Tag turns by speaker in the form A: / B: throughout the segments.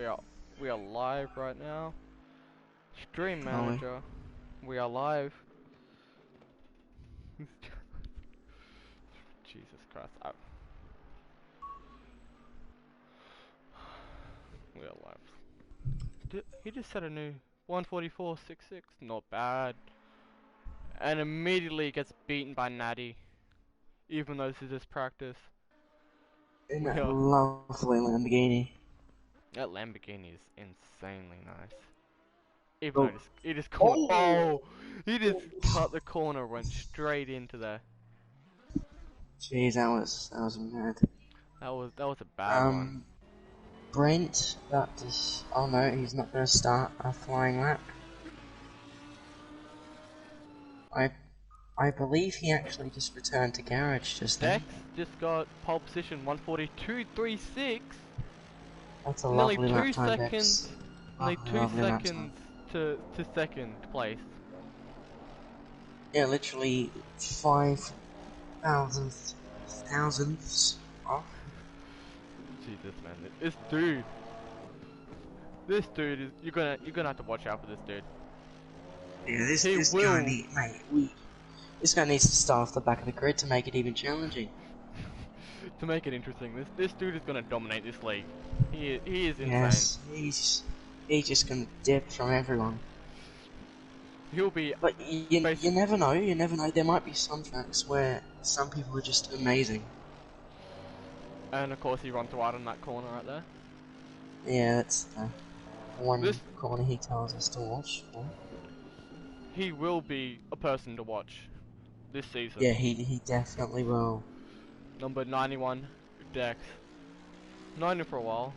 A: We are we are live right now. Stream
B: Are we?
A: manager. We are live. Jesus Christ. We are live. He just set a new 144.66. Not bad. And immediately gets beaten by Natty. Even though this is his practice.
B: In
A: We
B: that
A: are.
B: lovely Lamborghini.
A: That Lamborghini is insanely nice. Even
B: Oh.
A: though he just cornered.
B: Oh!
A: Oh! He just cut the corner, went straight into there.
B: Jeez, that was mad.
A: That was a bad one.
B: Um, Brent, that is. Oh no, he's not going to start a flying lap. I I believe he actually just returned to garage just then.
A: Dex just got pole position 142.36.
B: That's a
A: Nearly
B: lovely lap
A: two
B: time,
A: seconds.
B: Dex.
A: Nearly two
B: Lovely lap time.
A: seconds to second place.
B: Yeah, literally 5,000 thousandths off.
A: Jesus man, this dude is you're gonna have to watch out for this dude.
B: Yeah,
A: He
B: this guy
A: will
B: this guy needs to start off the back of the grid to make it even challenging.
A: to make it interesting. This dude is gonna dominate this league. He is insane.
B: Yes, he's just gonna dip from everyone.
A: He'll be
B: But you
A: basic,
B: never know. You never know. There might be some tracks where some people are just amazing.
A: and of course he runs wide on that corner right there.
B: Yeah, that's the one
A: This
B: corner he tells us to watch for.
A: he will be a person to watch this season.
B: Yeah, he definitely will.
A: Number 91, Dex. Known him for a while,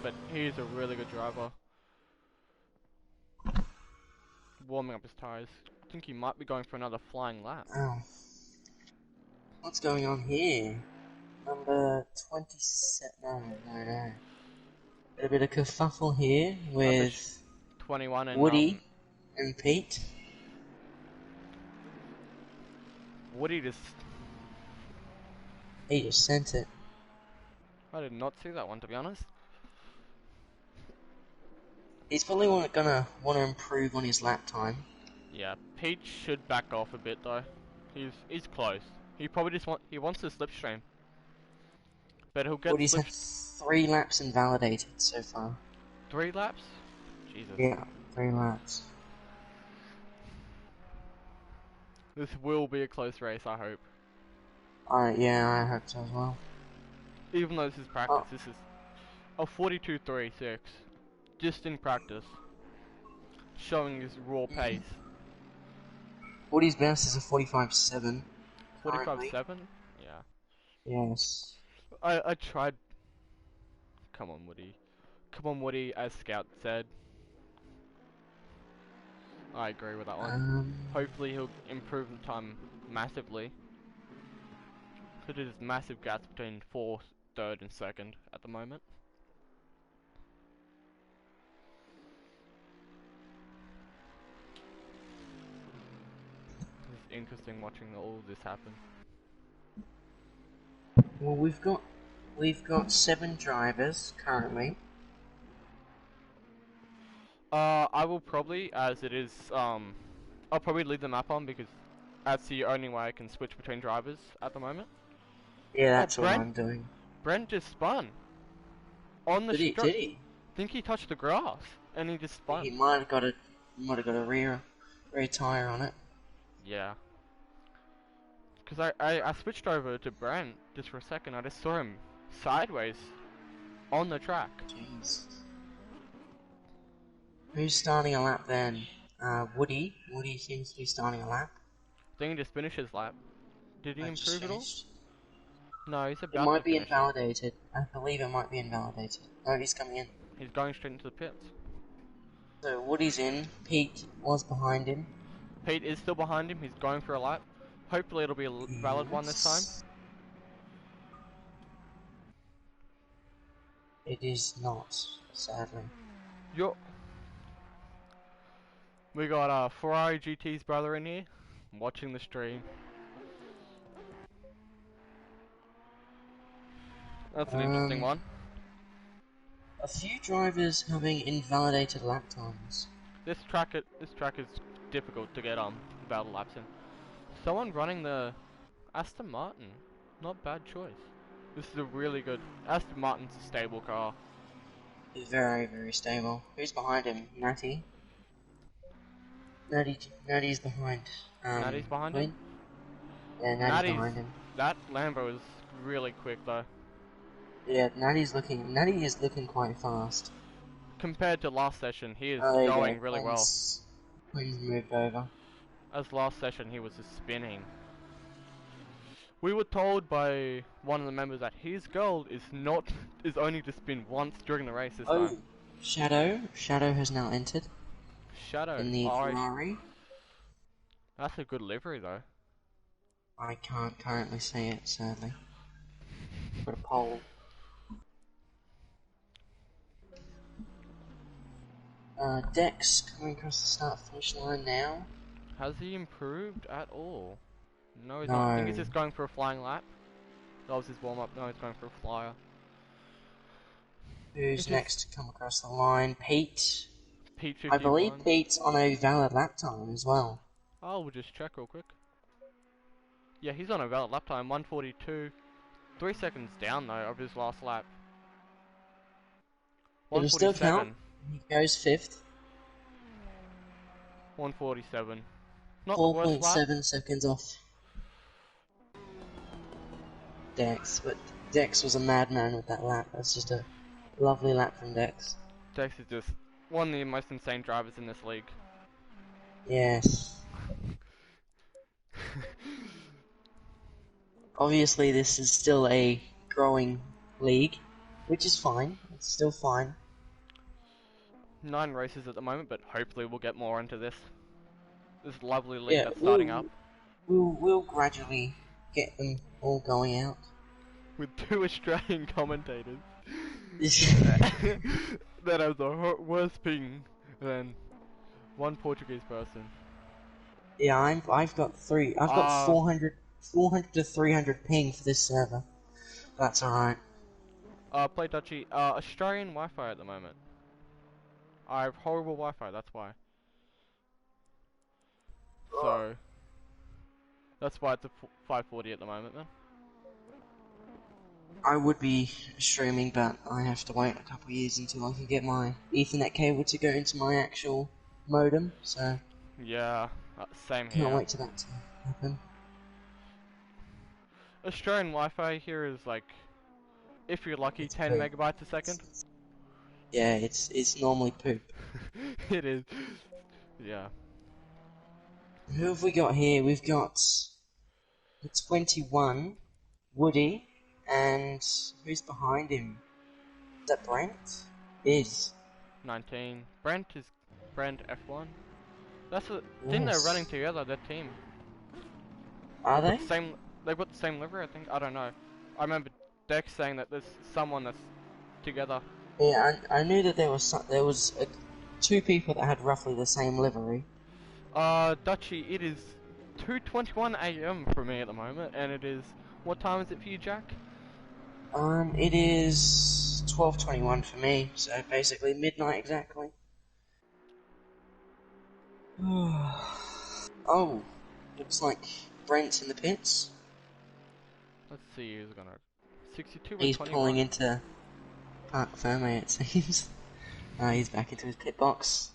A: but he's a really good driver. Warming up his tires. I think he might be going for another flying lap.
B: Oh, what's going on here? Number 27. No. A bit of kerfuffle here
A: Number
B: with
A: 21 and
B: Woody and Pete.
A: Woody just.
B: He just sent it.
A: I did not see that one, to be honest.
B: He's probably gonna want to improve on his lap time.
A: Yeah, Pete should back off a bit though. He's close. He probably just wants to slipstream, but he'll get
B: Woody's had 3 laps invalidated so far.
A: 3 laps. Jesus.
B: Yeah, 3 laps.
A: This will be a close race, I hope.
B: Yeah, I hope so as well.
A: Even though this is practice, this is a 42.36, just in practice, showing his raw pace.
B: Woody's best is a 45.7.
A: 45.7? Yeah.
B: Yes.
A: I tried. Come on, Woody. Come on, Woody, as Scout said. I agree with that one. Hopefully he'll improve the time massively. Because there's massive gaps between 4th, 3rd and 2nd at the moment. It's interesting watching all of this happen.
B: Well, we've got 7 drivers currently.
A: I will probably, as it is, I'll probably leave the map on because that's the only way I can switch between drivers at the moment.
B: Yeah, that's what I'm doing.
A: Brent just spun. On the
B: Did he?
A: I think he touched the grass, and he just spun.
B: He might have got a rear tire on it.
A: Yeah. Because I switched over to Brent just for a second, I just saw him sideways on the track.
B: Jeez. Who's starting a lap then? Woody. Woody seems to be starting a lap.
A: I think he just finished his lap. Did he improve at all? No, he's about to
B: finish. It might be
A: finish
B: invalidated. I believe it might be invalidated. No, he's coming in.
A: He's going straight into the pits.
B: So Woody's in. Pete was behind him.
A: Pete is still behind him, he's going for a lap. Hopefully it'll be a valid one this time.
B: It is not, sadly.
A: We got Ferrari GT's brother in here, watching the stream. That's an interesting one.
B: a few drivers having invalidated lap times.
A: This track is difficult to get battle laps in. Someone running the Aston Martin, not bad choice. This is a really good Aston Martin's a stable car.
B: He's very, very stable. Who's behind him? Natty? Natty's behind.
A: Natty's behind him.
B: Quinn? Yeah, Natty's behind him.
A: That Lambo is really quick though.
B: Yeah, Natty is looking quite fast.
A: Compared to last session, he is
B: Oh,
A: going really well.
B: Quinn's moved over.
A: As last session, he was just spinning. We were told by one of the members that his goal is only to spin once during the race this time.
B: Shadow has now entered.
A: Shadow
B: In the Ferrari.
A: That's a good livery though.
B: I can't currently see it, sadly. Got a pole. Dex coming across the start-finish line now.
A: Has he improved at all? No, he's
B: No.
A: not. I think he's just going for a flying lap. That was his warm-up. No, he's going for a flyer.
B: Who's next to come across the line? Pete.
A: Pete 51.
B: I believe Pete's on a valid lap time as well.
A: Oh, we'll just check real quick. Yeah, he's on a valid lap time, 1:42. 3 seconds down though of his last lap.
B: It'll still count. He goes 5th.
A: 1:47. Not the worst lap.
B: 4.7 seconds off Dex, but Dex was a madman with that lap. That's just a lovely lap from Dex.
A: Dex is just one of the most insane drivers in this league.
B: Yes. Obviously, this is still a growing league, which is fine. It's still fine.
A: 9 races at the moment, but hopefully we'll get more into this lovely league that's starting up.
B: We'll gradually get them all going out.
A: With 2 Australian commentators that have the worst ping than 1 Portuguese person.
B: Yeah, I've got 3. I've got 400 to 300 ping for this server. That's alright.
A: Play Dutchy. Australian Wi-Fi at the moment. I have horrible Wi-Fi, that's why. So that's why it's a 540 at the moment, then.
B: I would be streaming, but I have to wait a couple of years until I can get my Ethernet cable to go into my actual modem. So
A: yeah, same here.
B: Can't wait for that to happen.
A: Australian Wi-Fi here is like, if you're lucky, 10 megabytes a second.
B: Yeah, it's normally poop.
A: It is. Yeah.
B: Who have we got here? We've got the 21, Woody, and who's behind him? Is that Brent? Is
A: 19. Brent F1. That's a. I think they're running together. That team.
B: Are they?
A: They've got the same livery, I think. I don't know. I remember Dex saying that there's someone that's together.
B: Yeah, I knew that there was 2 people that had roughly the same livery.
A: Dutchy, it is 2:21 AM for me at the moment, and it is. What time is it for you, Jack?
B: It is 12:21 for me, so basically midnight exactly. Oh, looks like Brent's in the pits.
A: Let's see who's gonna. 62
B: He's
A: 21.
B: pulling into Park Ferme, it seems. He's back into his pit box.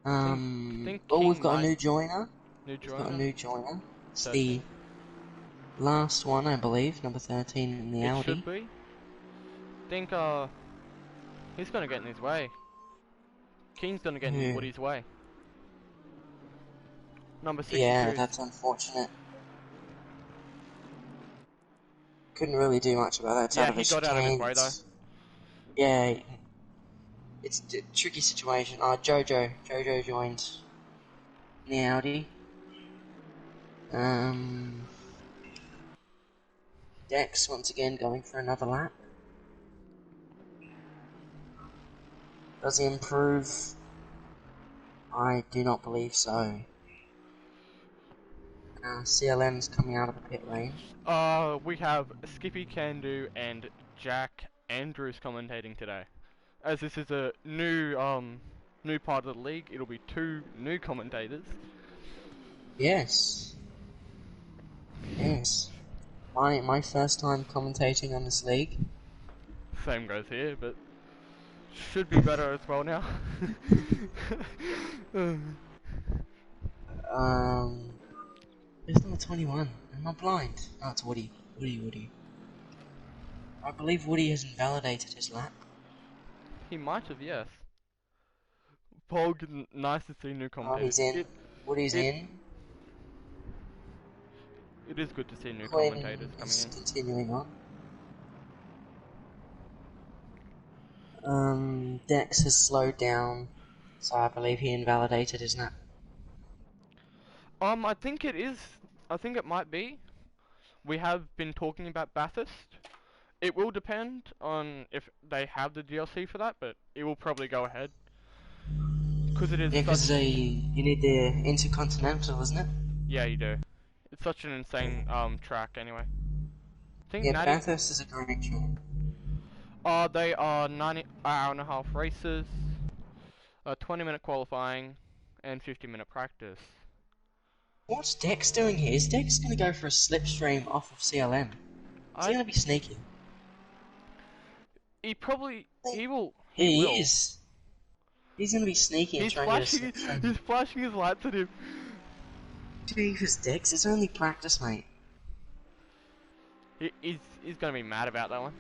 A: think
B: we've got a new joiner.
A: We've
B: got a new joiner. It's
A: 13.
B: the last one, I believe, number 13 in the Audi.
A: Should be. Think, he's gonna get in his way. Keen's gonna get in Woody's way. Number 62.
B: Yeah, that's unfortunate. Couldn't really do much about that. It's out of his
A: got out of his way though.
B: Yeah, it's a tricky situation. Jojo joined the Audi. Dex once again going for another lap. Does he improve? I do not believe so. CLM's coming out of the pit lane.
A: We have Skippy Can Do and Jack Andrew's commentating today. As this is a new part of the league, it'll be 2 new commentators.
B: Yes. Yes. My first time commentating on this league.
A: Same goes here, but should be better as well now.
B: Who's number 21? Am I blind? Oh, it's Woody. Woody. I believe Woody has invalidated his lap.
A: He might have, yes. Pog, nice to see new
B: Oh,
A: commentators.
B: he's in. Woody's
A: it,
B: in.
A: It is good to see new
B: Quinn
A: commentators coming
B: is
A: in.
B: continuing on. Dex has slowed down, so I believe he invalidated his lap.
A: I think it is. I think it might be. We have been talking about Bathurst. It will depend on if they have the DLC for that, but it will probably go ahead. Because it is
B: Yeah, because
A: such...
B: you need the Intercontinental, isn't it?
A: Yeah, you do. It's such an insane track anyway. I think
B: Yeah,
A: Natty...
B: Bathurst is a great track.
A: They are 90 hour and a half races, 20-minute qualifying, and 50-minute practice.
B: What's Dex doing here? Is Dex going to go for a slipstream off of CLM? Is he going to be sneaky?
A: He probably... He will...
B: He is. He's going to be sneaky and
A: He's
B: try and get a
A: flashing...
B: slipstream.
A: He's flashing his lights at him.
B: Jesus, Dex, it's only practice, mate.
A: He's gonna be mad about that one.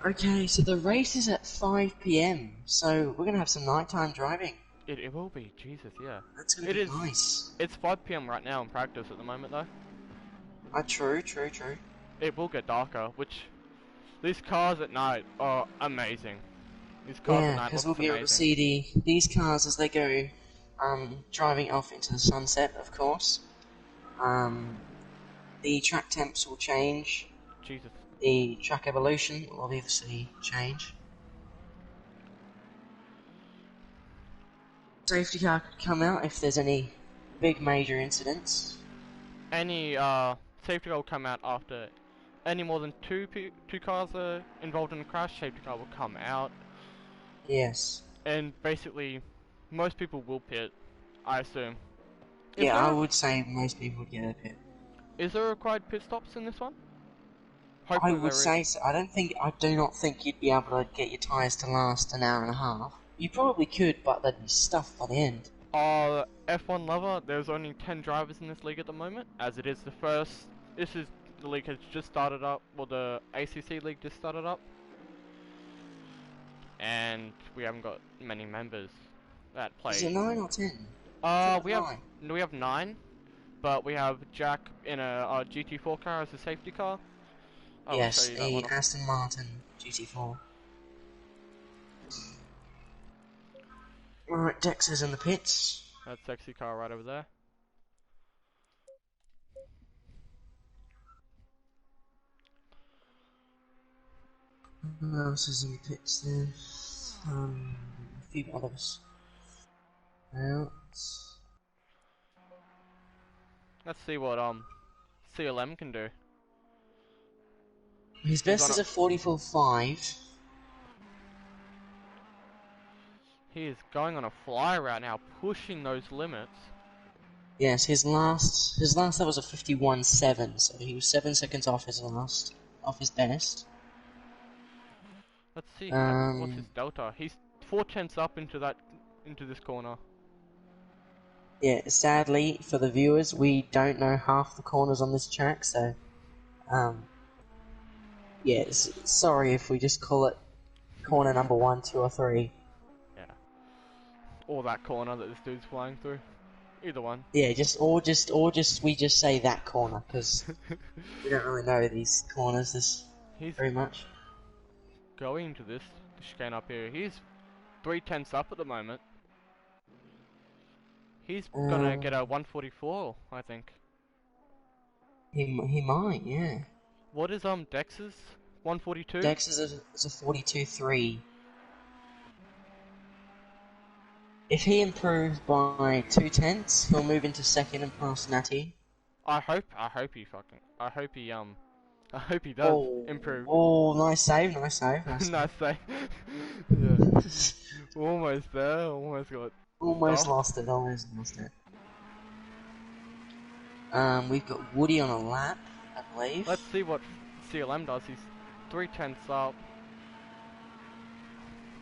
B: Okay, so the race is at 5 PM, so we're going to have some nighttime driving.
A: It will be, Jesus, yeah.
B: That's going to be nice.
A: It's 5 PM right now in practice at the moment, though.
B: True.
A: It will get darker, which... These cars at night are amazing. These cars
B: Yeah,
A: at night
B: because
A: look
B: we'll be able to see these cars as they go driving off into the sunset, of course. The track temps will change.
A: Jesus.
B: The track evolution will obviously change. Safety car could come out if there's any big major incidents.
A: Any safety car will come out after any more than two cars are involved in a crash. Safety car will come out.
B: Yes.
A: And basically, most people will pit, I assume.
B: Yeah, I would say most people would get a pit.
A: Is there required pit stops in this one?
B: I would say so. I do not think you'd be able to get your tyres to last an hour and a half. You probably could, but they'd be stuffed by the end.
A: F1 lover, there's only 10 drivers in this league at the moment, as it is the first... The league has just started up, well, the ACC league just started up. And we haven't got many members that play.
B: Is it 9 or 10?
A: We have 9, but we have Jack in a GT4 car as a safety car.
B: Yes, a Aston Martin GT4. Alright, Dex is in the pits.
A: That sexy car right over there.
B: Who else is in the pits there? A few others. Out.
A: Let's see what CLM can do.
B: His best is a 44.5.
A: He is going on a fly right now, pushing those limits.
B: Yes, his last that was a 51.7, so he was 7 seconds off his best.
A: Let's see what's his delta. He's 4/10 up into this corner.
B: Yeah, sadly for the viewers, we don't know half the corners on this track, so yeah, sorry if we just call it corner number 1, 2, or 3.
A: Yeah. Or that corner that this dude's flying through. Either one.
B: Yeah, we just say that corner, because we don't really know these corners very much.
A: Going to this chicane up here. He's 3/10 up at the moment. He's gonna get a 144, I think.
B: He might, yeah.
A: What is Dex's? 142?
B: Dex is a 42.3. If he improves by 2/10, he'll move into second and pass Natty.
A: I hope he I hope he does
B: Oh,
A: improve.
B: oh, nice save, nice save, nice save.
A: Nice save. Yeah. Almost there, almost got
B: Almost
A: stopped.
B: lost it, almost lost it. We've got Woody on a lap, I believe.
A: Let's see what CLM does. He's 3/10 up.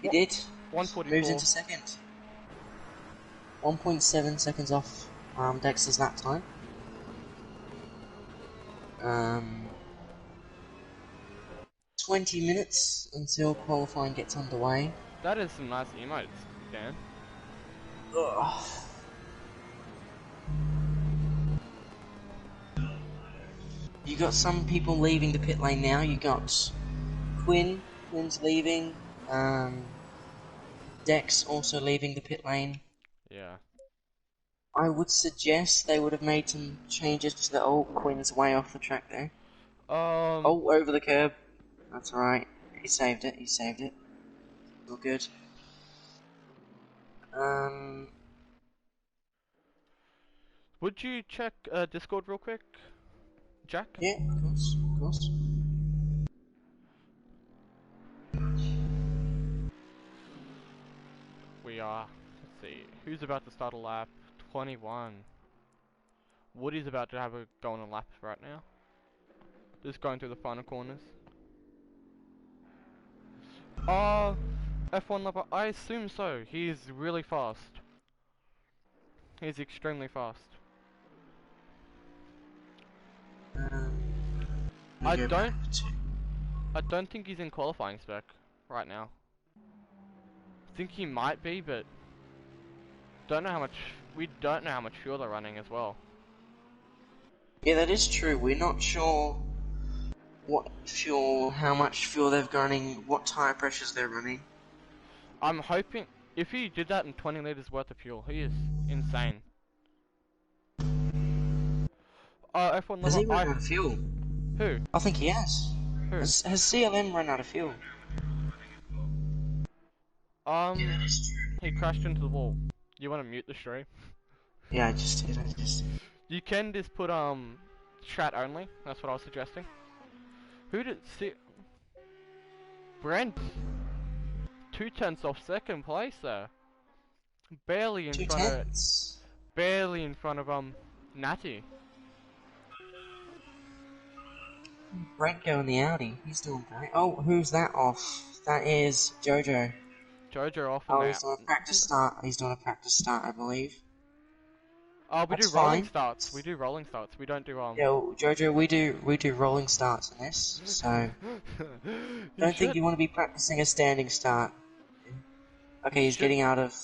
B: He did. Moves
A: 144.
B: into second. 1.7 seconds off Dexter's lap time. 20 minutes until qualifying gets underway.
A: That is some nice emotes, Dan.
B: Ugh. You got some people leaving the pit lane now. You got Quinn's leaving. Dex also leaving the pit lane.
A: Yeah.
B: I would suggest they would have made some changes to the old Quinn's way off the track there. Oh, over the curb. That's alright. He saved it, he saved it. All good.
A: Would you check Discord real quick, Jack?
B: Yeah, of course, of course.
A: We are. Let's see. Who's about to start a lap? 21. Woody's about to have a go on a lap right now. Just going through the final corners. F1 lover, I assume so. He is really fast. He's extremely fast. I don't think he's in qualifying spec right now. I think he might be, but don't know how much. We don't know how much fuel they're running as well.
B: Yeah, that is true. We're not sure how much fuel they're running, what tyre pressures they're running.
A: I'm hoping if he did that in 20 liters worth of fuel, he is insane. F1
B: Has
A: lover,
B: he run out of fuel?
A: Who?
B: I think he has.
A: Who?
B: Has CLM run out of fuel?
A: He crashed into the wall. You want to mute the stream?
B: Yeah, I just did.
A: You can just put chat only. That's what I was suggesting. Who did see? Brent. 2/10 off second place there. Barely in front of Natty.
B: Brent going the Audi. He's doing great. Oh, who's that off? That is Jojo.
A: Jojo off.
B: Oh, he's doing a practice start. He's doing a practice start, I believe.
A: Oh, we
B: That's
A: do rolling
B: fine.
A: starts. We do rolling starts. We don't do
B: Yeah, Jojo, we do rolling starts in this, so don't think you want to be practicing a standing start. Okay, he's getting out of.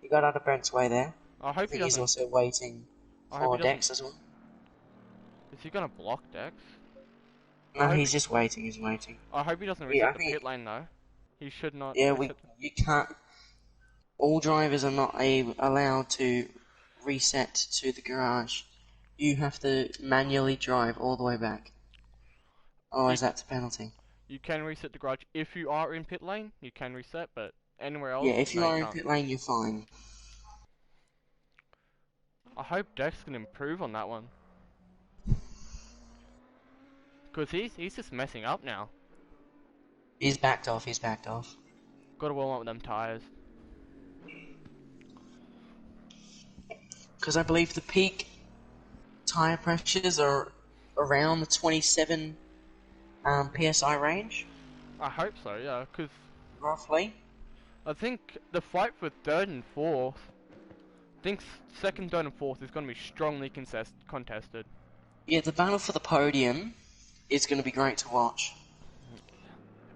B: He got out of Brent's way there.
A: I hope
B: think he's also waiting for Dex as well.
A: Is he gonna block Dex?
B: No, he's just waiting. He's waiting.
A: I hope he doesn't reset the pit lane though. He should not.
B: Yeah, you can't. All drivers are not allowed to reset to the garage. You have to manually drive all the way back. Otherwise, that's a penalty.
A: You can reset the garage if you are in pit lane. You can reset, but anywhere else,
B: yeah, if you
A: no,
B: are
A: you
B: in
A: can't.
B: pit lane, you're fine.
A: I hope Dex can improve on that one. Because he's just messing up now.
B: He's backed off, he's backed off.
A: Gotta warm up with them tyres.
B: Because I believe the peak tyre pressures are around the 27 PSI range.
A: I hope so, yeah, because...
B: Roughly.
A: I think the fight for 3rd and 4th... I think 2nd, 3rd and 4th is going to be strongly contested.
B: Yeah, the battle for the podium is going to be great to watch.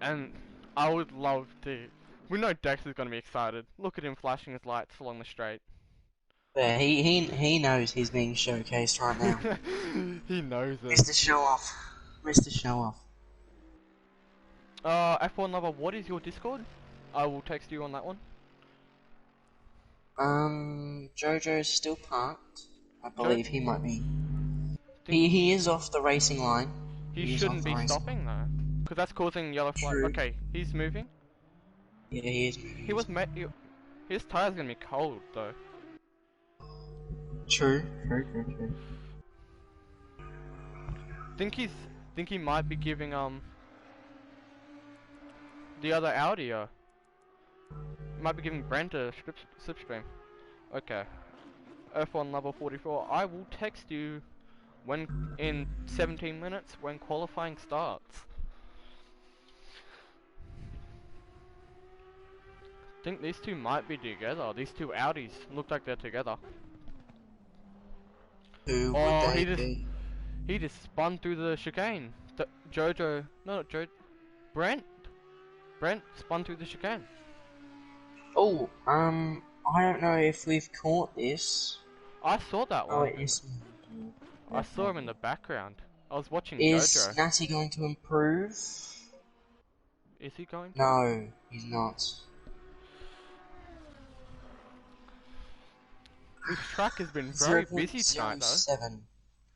A: And I would love to... We know Dex is going to be excited. Look at him flashing his lights along the straight.
B: Yeah, he knows he's being showcased right now.
A: He knows it.
B: Mr. Show Off. Mr. Show Off.
A: F1 lover, what is your Discord? I will text you on that one.
B: Jojo's still parked. I believe he might be. He is off the racing line.
A: He shouldn't be stopping though, because that's causing yellow flag. Okay, he's moving.
B: Yeah, he is moving.
A: He was his tire's gonna be cold though.
B: True.
A: Think he's think he might be giving the other Audi might be giving Brent a slipstream. Okay. F1 level 44. I will text you when in 17 minutes when qualifying starts. I think these two might be together. These two Audis look like they're together.
B: Who would
A: Oh,
B: they be?
A: he just spun through the chicane. Jojo, no, not Jojo, Brent spun through the chicane.
B: Oh, I don't know if we've caught this.
A: I saw that
B: Oh,
A: one.
B: it is.
A: I saw him in the background. I was watching
B: Is
A: Jojo.
B: Natty going to improve?
A: Is he going to?
B: No, he's not.
A: This track has been very busy tonight, though.
B: 0.07.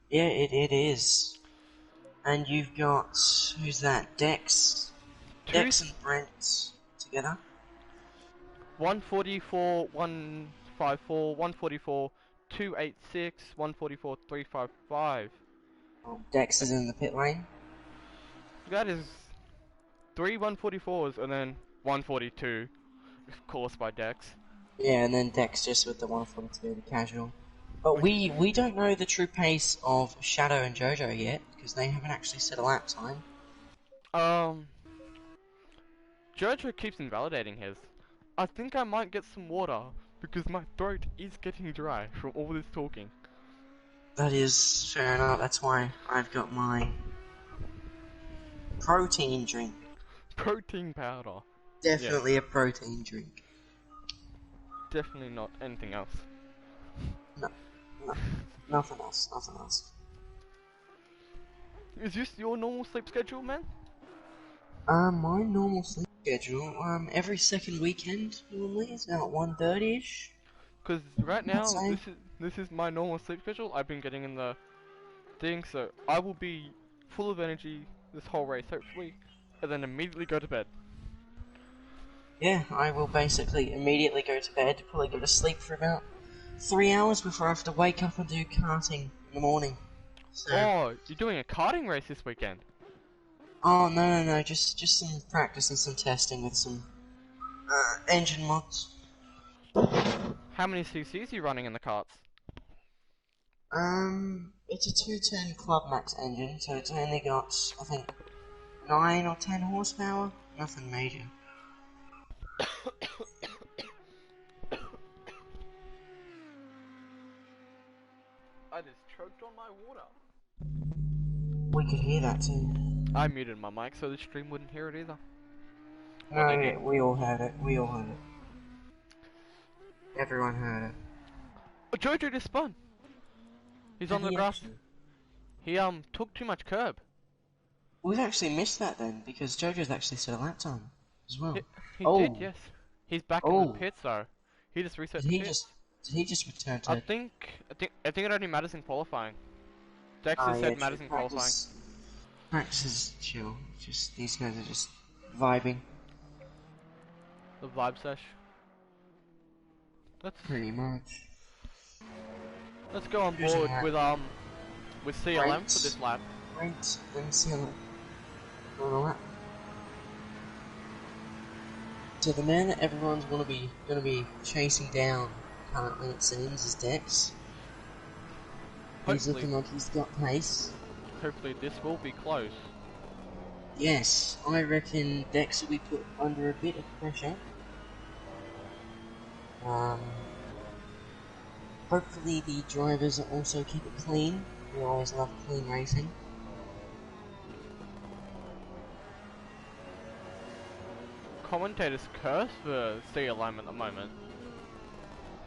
B: Yeah, it is. And you've got, who's that? Dex and Brent together.
A: 144, 154, 144, 286, 144, 355.
B: Oh, Dex is in the pit lane.
A: That is 3 144s and then 142, of course, by Dex.
B: Yeah, and then Dex just with the 142, the casual. But we don't know the true pace of Shadow and Jojo yet, because they haven't actually set a lap time.
A: Jojo keeps invalidating his. I think I might get some water, because my throat is getting dry from all this talking.
B: That is fair enough, that's why I've got my protein drink.
A: Protein powder.
B: Definitely a protein drink.
A: Definitely not anything else.
B: No, nothing else, nothing else.
A: Is this your normal sleep schedule, man?
B: My normal sleep schedule, every second weekend, normally, it's about 1:30ish.
A: Because right now, this is my normal sleep schedule. I've been getting in the thing, so I will be full of energy this whole race, hopefully, and then immediately go to bed.
B: Yeah, I will basically immediately go to bed, probably go to sleep for about 3 hours before I have to wake up and do karting in the morning. So,
A: Oh, you're doing a karting race this weekend?
B: oh no, just some practice and some testing with some engine mods.
A: How many CCs are you running in the karts?
B: It's a 210 Club Max engine, so it's only got, I think, 9 or 10 horsepower, nothing major.
A: I just choked on my water.
B: We could hear that too.
A: I muted my mic so the stream wouldn't hear it either.
B: No, we all heard it, Everyone heard it.
A: Oh, Jojo just spun! He's on the grass. He took too much curb.
B: We've actually missed that then, because Jojo's actually set a lap time as well.
A: He did, yes. He's back in the pits though. He just reset the pits.
B: Did he just return to...
A: I think it only matters in qualifying. Dexter said matters in qualifying.
B: Practice is chill. Just these guys are just vibing.
A: The vibe sesh. That's
B: pretty much.
A: Let's go on board with CLM for this lap.
B: Brent and CLM. On a lap. So the man that everyone's gonna be chasing down currently, it seems, is Dex. He's looking like he's got pace.
A: Hopefully this will be close.
B: Yes, I reckon Dex will be put under a bit of pressure. Hopefully the drivers also keep it clean. We always love clean racing.
A: Commentators curse for CLM at the moment.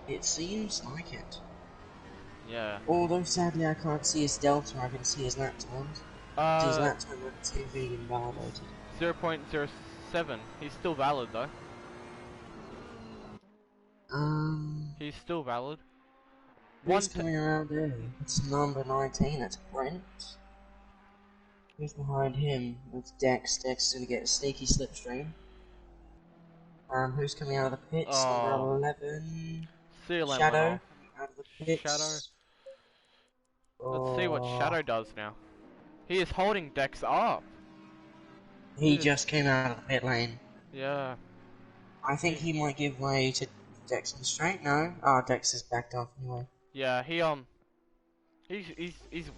B: It seems like it.
A: Yeah.
B: Although sadly I can't see his delta, I can see his lap times. His lap time on TV invalidated.
A: 0.07. He's still valid though. He's still valid.
B: Who's coming around there? It's number 19, it's Brent. Who's behind him with Dex? Dex is going to get a sneaky slipstream. Who's coming out of the pits? Number 11.
A: CLM
B: Shadow out of the pits.
A: Shadow. Let's see what Shadow does now. He is holding Dex up.
B: He just came out of the pit lane.
A: Yeah.
B: I think he might give way to Dex on the straight. No? Oh, Dex is backed off anyway.
A: Yeah, he's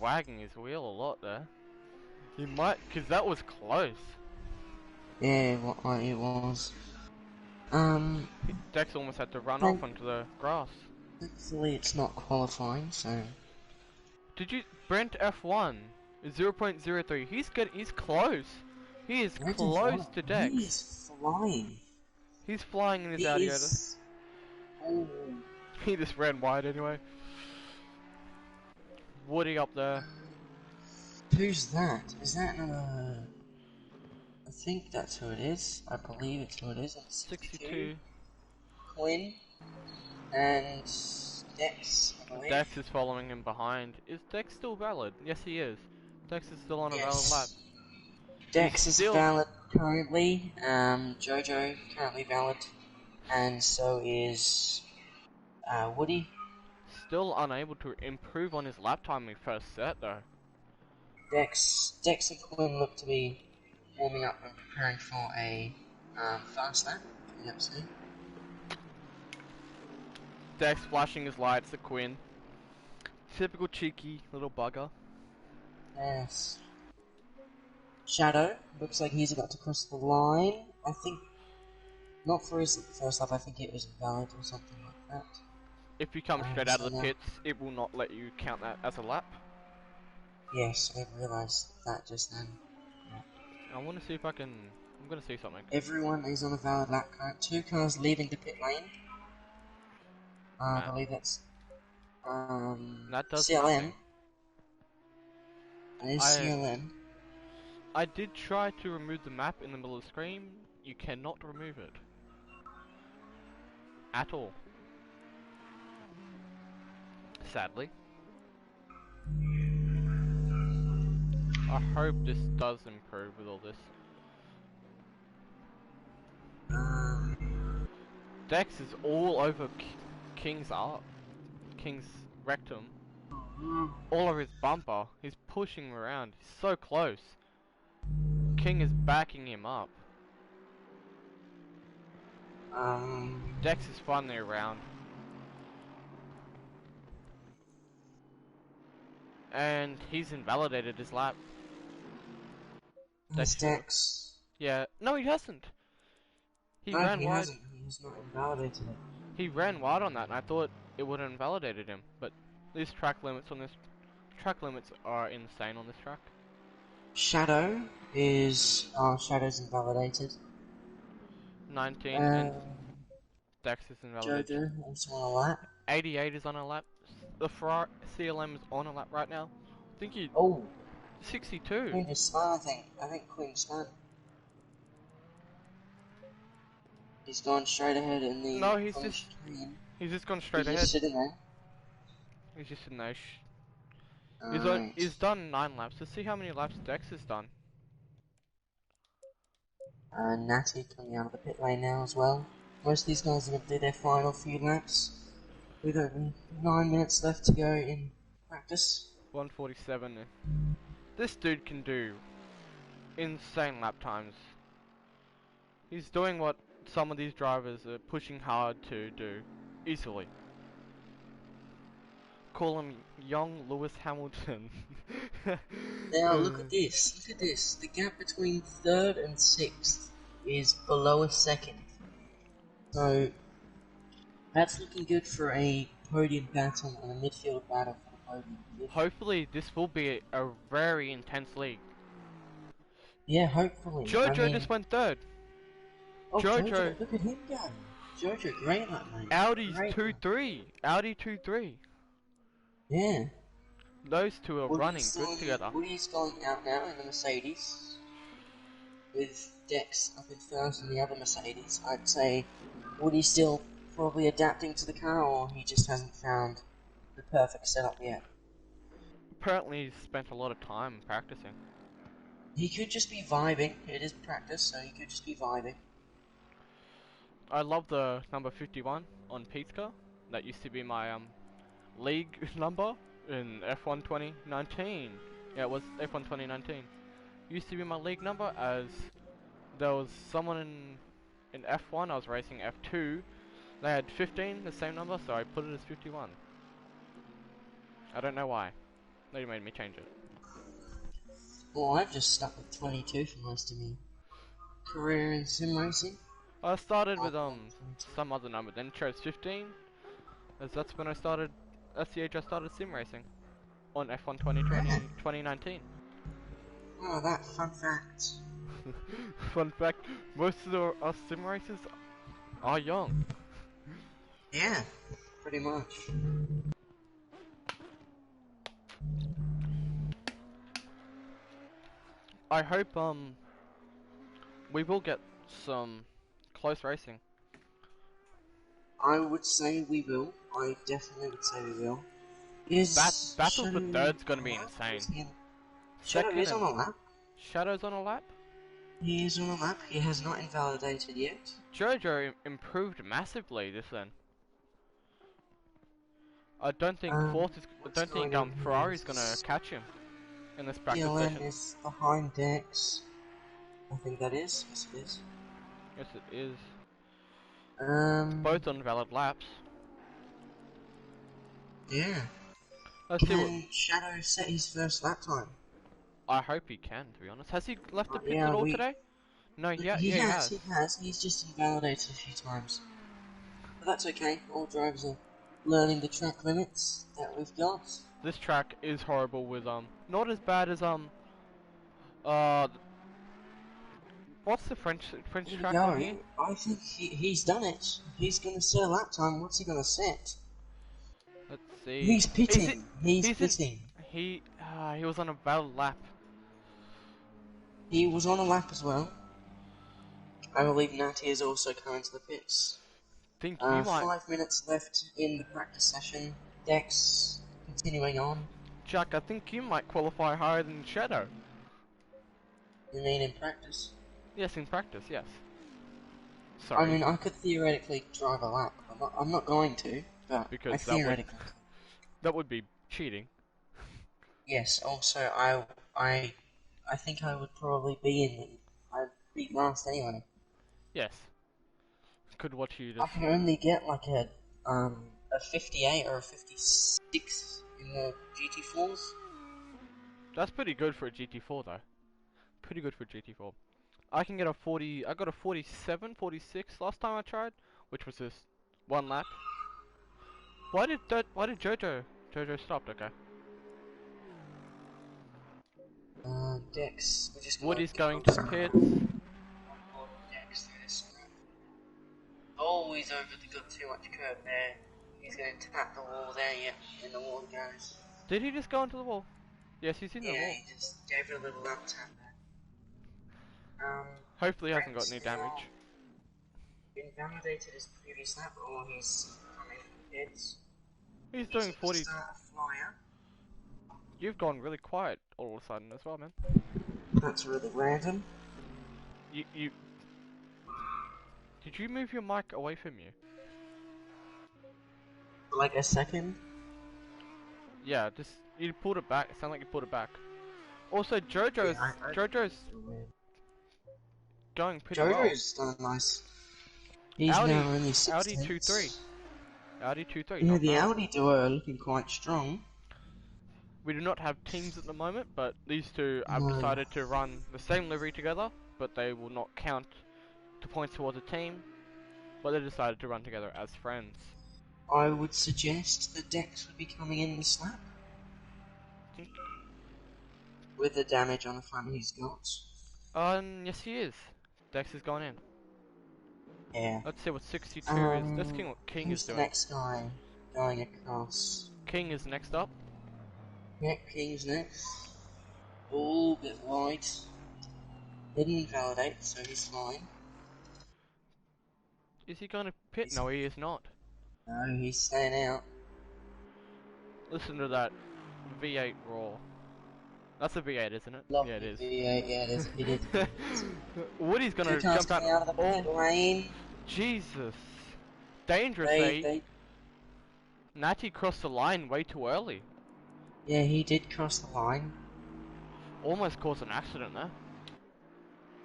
A: wagging his wheel a lot there. He might, cause that was close.
B: Yeah, it was.
A: Dex almost had to run
B: Thank
A: off onto the grass.
B: Thankfully it's not qualifying, so...
A: Did you, Brent F1 is 0.03. He's close. He is close to Dex.
B: He is flying.
A: He's flying in his
B: He
A: Audi.
B: is... Oh.
A: He just ran wide anyway. Woody up there.
B: Who's that? Is that I think that's who it is. I believe it's who it is. On
A: 62.
B: Quinn. And... Dex, I believe.
A: Dex is following him behind. Is Dex still valid? Yes, he is. Dex is still on a valid lap.
B: Dex is valid currently. Jojo currently valid. And so is... Woody.
A: Still unable to improve on his lap time in first set though.
B: Dex and Quinn look to be warming up and preparing for a fast lap coming up soon.
A: Dex flashing his lights at Quinn. Typical cheeky little bugger.
B: Yes. Shadow looks like he's about to cross the line. I think not for his first lap. I think it was valid or something like that.
A: If you come straight out of the pits, it will not let you count that as a lap.
B: Yes, I realised that just then.
A: I want to see if I can... I'm going to see something.
B: Everyone is on a valid lap count. 2 cars leaving the pit lane. I believe that's
A: that does
B: CLM.
A: nothing.
B: It is CLM.
A: I did try to remove the map in the middle of the screen. You cannot remove it. At all. Sadly. I hope this does improve with all this. Dex is all over King's rectum. All over his bumper. He's pushing him around. He's so close. King is backing him up. Dex is finally around. And he's invalidated his lap.
B: Dex.
A: Yeah. No, he hasn't. He ran wide.
B: Hasn't. He's not invalidated it.
A: He ran wide on that, and I thought it would have invalidated him. But these track limits are insane on this track.
B: Shadow is... Oh, Shadow's invalidated.
A: 19 and Dex is invalidated.
B: Jojo also on a lap.
A: 88 is on a lap. The Ferrari CLM is on a lap right now. I think he...
B: Oh!
A: 62.
B: Quinn is smart, I think. I think Quinn's smart. He's gone straight ahead in the...
A: No, he's just gone straight ahead.
B: He's just sitting there.
A: He's just sitting there.
B: Right.
A: He's done 9 laps. Let's see how many laps Dex has done.
B: Natty coming out of the pit lane now as well. Most of these guys are going to do their final few laps. With only 9 minutes left to go in practice.
A: 147. This dude can do insane lap times. He's doing what some of these drivers are pushing hard to do easily. Call him young Lewis Hamilton.
B: Now look at this. Look at this. The gap between 3rd and 6th is below a second. So that's looking good for a podium battle and a midfield battle for the podium.
A: Hopefully this will be a very intense league.
B: Yeah, hopefully.
A: Jojo just went 3rd.
B: Oh, Jojo, look at him go. Jojo, great lap, mate.
A: Audi's 2-3. Audi 2-3.
B: Yeah.
A: Those two are running good together.
B: Woody's going out now in the Mercedes. With Dex up in 1st in the other Mercedes. I'd say Woody's still probably adapting to the car, or he just hasn't found the perfect setup yet.
A: Apparently he's spent a lot of time practicing.
B: He could just be vibing. It is practice, so he could just be vibing.
A: I love the number 51 on Pete's car. That used to be my league number in F1 2019. Yeah, it was F1 2019. Used to be my league number as there was someone in F1, I was racing F2. They had 15, the same number, so I put it as 51. I don't know why. They made me change it.
B: Well, I've just stuck with 22 for most of me career in sim racing.
A: I started with
B: I've gone 22.
A: some other number, then chose 15, as that's when I started. That's the age I started sim racing on F1
B: Yeah.
A: 2019.
B: Oh, that fun fact.
A: Fun fact: most of us sim racers are young.
B: Yeah, pretty much.
A: I hope we will get some close racing.
B: I would say we will. I definitely would say we will. Is
A: Battle for
B: Shadow
A: third's gonna
B: on a
A: be
B: lap?
A: insane.
B: Shadow
A: Second
B: is on
A: and
B: a lap.
A: Shadow's on a lap.
B: He is on a lap. He has not invalidated yet.
A: Jojo improved massively this then. I don't think I
B: What's
A: don't think
B: going on here
A: Ferrari's gonna
B: is
A: catch him in this practice
B: PLN
A: session.
B: is behind Dex. I think that is. Yes, it is.
A: Yes, it is.
B: Um,
A: Both on valid laps.
B: yeah.
A: Let's see what.
B: Can Shadow set his first lap time?
A: I hope he can. To be honest, has he left the pits at
B: Yeah,
A: all today? No. Yeah.
B: he
A: Yeah, he
B: has,
A: has.
B: he has. He's just invalidated a few times. But that's okay. All drivers are learning the track limits that we've got.
A: This track is horrible with not as bad as uh what's the French
B: There we
A: track on here?
B: go. I think he's done it. He's going to set a lap time. What's he going to set?
A: Let's see.
B: He's
A: Is it?
B: pitting. He's
A: He's in.
B: pitting.
A: He was on a valid lap.
B: He was on a lap as well. I believe Natty is also coming to the pits.
A: Think you might,
B: 5 minutes left in the practice session. Dex continuing on.
A: Jack. I think you might qualify higher than Shadow.
B: You mean in practice?
A: Yes, in practice. Yes.
B: I
A: Sorry,
B: mean, I could theoretically drive a lap. I'm not going to, but I
A: because
B: theoretically could.
A: that would be cheating.
B: Yes. Also, I think I would probably be in. I'd be last anyway.
A: Yes. Could watch you
B: I
A: just.
B: can only get like a 58 or a 56 in the GT4s.
A: That's pretty good for a GT4 though. Pretty good for a GT4. I can get a 40. I got a 47, 46 last time I tried, which was just one lap. Why did Jojo stopped? Okay.
B: Dex, we're just gonna
A: Woody's
B: get
A: going
B: on
A: to the pits.
B: Dex through this scrap. Oh, he's got too much curve there. He's gonna tap the wall there, yeah, and the wall goes.
A: Did he just go into the wall? Yes, he's in the
B: Yeah,
A: wall.
B: he just gave it a little lap tap there.
A: Hopefully he hasn't got
B: Rex
A: any
B: now
A: damage.
B: invalidated his previous lap, or he's coming from the pits.
A: He's
B: He's
A: doing
B: going to
A: 40.
B: start a flyer.
A: You've gone really quiet all of a sudden as well, man.
B: That's really random.
A: You did you move your mic away from you?
B: Like a second.
A: Yeah, just you pulled it back. It sounded like you pulled it back. Also, Jojo's going pretty well.
B: Jojo's done nice. He's
A: Audi
B: now only 6
A: Audi
B: tenths.
A: 2-3. Audi 2-3.
B: Yeah,
A: Not
B: the
A: bad.
B: Audi duo are looking quite strong.
A: We do not have teams at the moment, but these two have
B: No.
A: decided to run the same livery together, but they will not count to points towards a team. But they decided to run together as friends.
B: I would suggest that Dex would be coming in this lap. With the damage on the front he's got.
A: Yes he is. Dex is going in.
B: Yeah.
A: Let's see what 62 is. Let's see what King
B: who's
A: is
B: the
A: doing.
B: next guy going across?
A: King is next up.
B: Yeah, King's next. Oh, bit wide. Didn't invalidate, so he's fine.
A: Is he going to pit? No, he is not.
B: No, he's staying out.
A: Listen to that V8 roar. That's a V8, isn't it?
B: Lovely
A: Yeah, it is.
B: V8, yeah, it is.
A: Woody's gonna
B: Two cars
A: jump out.
B: coming out of the pit lane.
A: Jesus. Dangerous, Natty crossed the line way too early.
B: Yeah, he did cross the line.
A: Almost caused an accident there.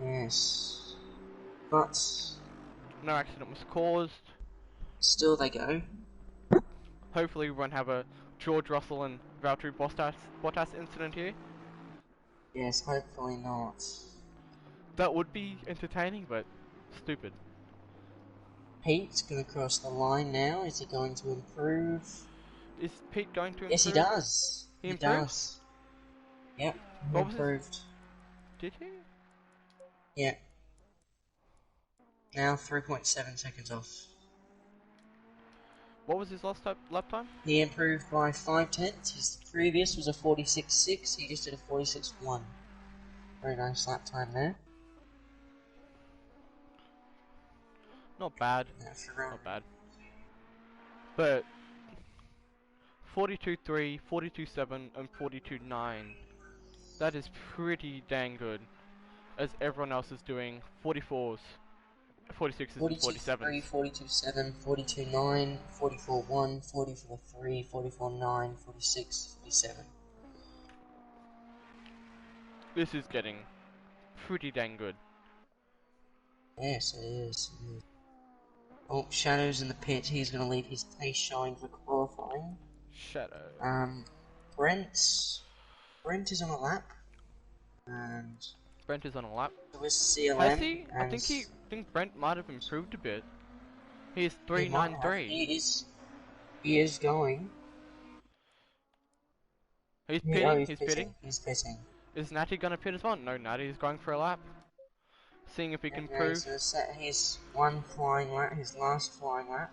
B: Yes. But
A: No accident was caused.
B: still they go.
A: Hopefully we won't have a George Russell and Valtteri Bottas incident here.
B: Yes, hopefully not.
A: That would be entertaining, but stupid.
B: Pete's gonna cross the line now. Is he going to improve?
A: Is Pete going to
B: Yes, he
A: improve?
B: does.
A: He
B: He
A: improved?
B: does. Yep, he
A: What was his...
B: improved.
A: Did he?
B: Yep. Now 3.7 seconds off.
A: What was his last lap time?
B: He improved by 5/10. His previous was a 46.6. He just did a 46.1. Very nice lap time there.
A: Not bad. Not bad. But 42.3, 42.7 and 42.9. That is pretty dang good. As everyone else is doing 44s, 46s and
B: 42.3,
A: 47s.
B: 42.7, 42.9, 44.1, 44.3, 44.9, 46, 47.
A: This is getting pretty dang good.
B: Yes, it is. It is. Oh, Shadow's in the pit. He's going to leave his pace showing for qualifying.
A: Shadow.
B: Brent is on a lap, and
A: Brent is on a lap.
B: so is
A: Has
B: CLM.
A: he? I think Brent might have improved a bit. He is
B: He might have.
A: 393.
B: He is going.
A: He's
B: Oh,
A: pitting.
B: he's
A: He's
B: pitting.
A: pitting.
B: He's pitting.
A: Is Natty gonna pit as well? No, Natty is going for a lap. Seeing if he can
B: No, he's
A: improve.
B: going to set his one flying lap, his last flying lap.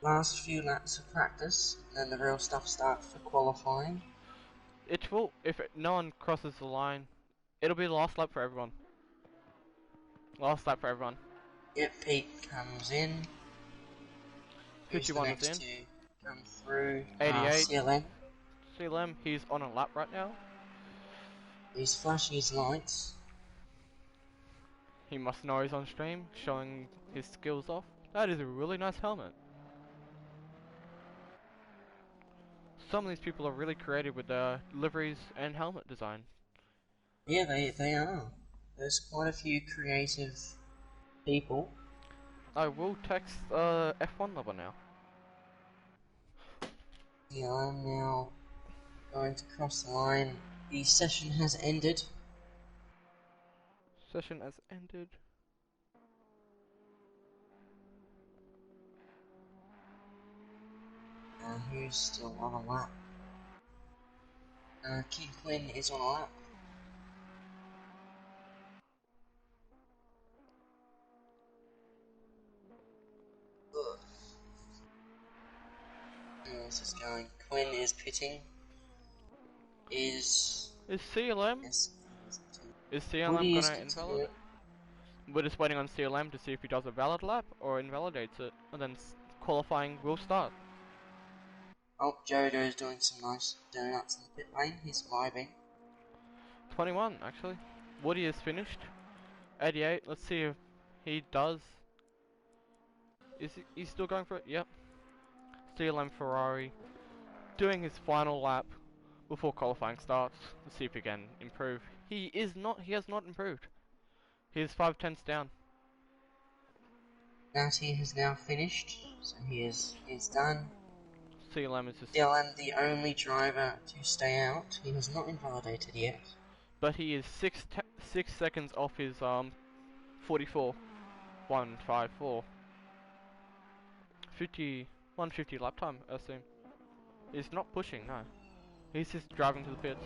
B: Last few laps of practice, and then the real stuff starts for qualifying.
A: It will, if no one crosses the line, it'll be the last lap for everyone. Last lap for everyone.
B: Yep, Pete comes in. Who's the
A: 51 is
B: next
A: in.
B: to come through?
A: 88.
B: CLM.
A: CLM, he's on a lap right now.
B: He's flashing his lights.
A: He must know he's on stream, showing his skills off. That is a really nice helmet. Some of these people are really creative with their liveries and helmet design.
B: Yeah, they are. There's quite a few creative people.
A: I will text F1 lover now.
B: Yeah, I'm now going to cross the line. The session has ended.
A: Session has ended.
B: Who's still on a lap? King Quinn is on a lap. Ugh. This is going. Quinn is pitting.
A: Is CLM?
B: Yes.
A: Is CLM
B: Woody is
A: gonna invalidate? We're just waiting on CLM to see if he does a valid lap or invalidates it, and then qualifying will start.
B: Oh, Jodo's doing some nice donuts in the pit lane. He's vibing.
A: 21 actually. Woody is finished. 88. Let's see if he does. Is he still going for it? Yep. CLM Ferrari doing his final lap before qualifying starts. Let's see if he can improve. He has not improved. He is 5/10 down.
B: Natty has now finished, so he's done.
A: CLM is just...
B: Dylan, the only driver to stay out. He has not invalidated yet.
A: But he is 6 seconds off his 44. 154. 150 lap time, I assume. He's not pushing, no. He's just driving to the pits.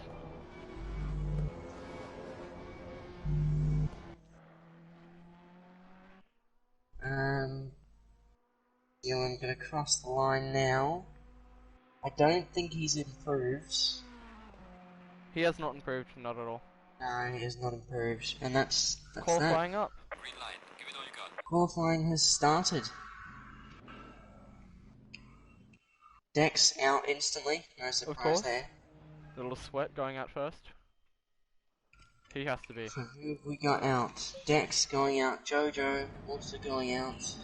B: Dylan gonna cross the line now. I don't think he's improved.
A: He has not improved, not at all.
B: No, he has not improved, and that's
A: Qualifying
B: that.
A: up.
C: Green light. Give it all you got.
B: Qualifying has started. Dex out instantly. No
A: Of
B: surprise
A: course.
B: there.
A: A little sweat going out first. He has to be.
B: So who have we got out? Dex going out. Jojo also going out.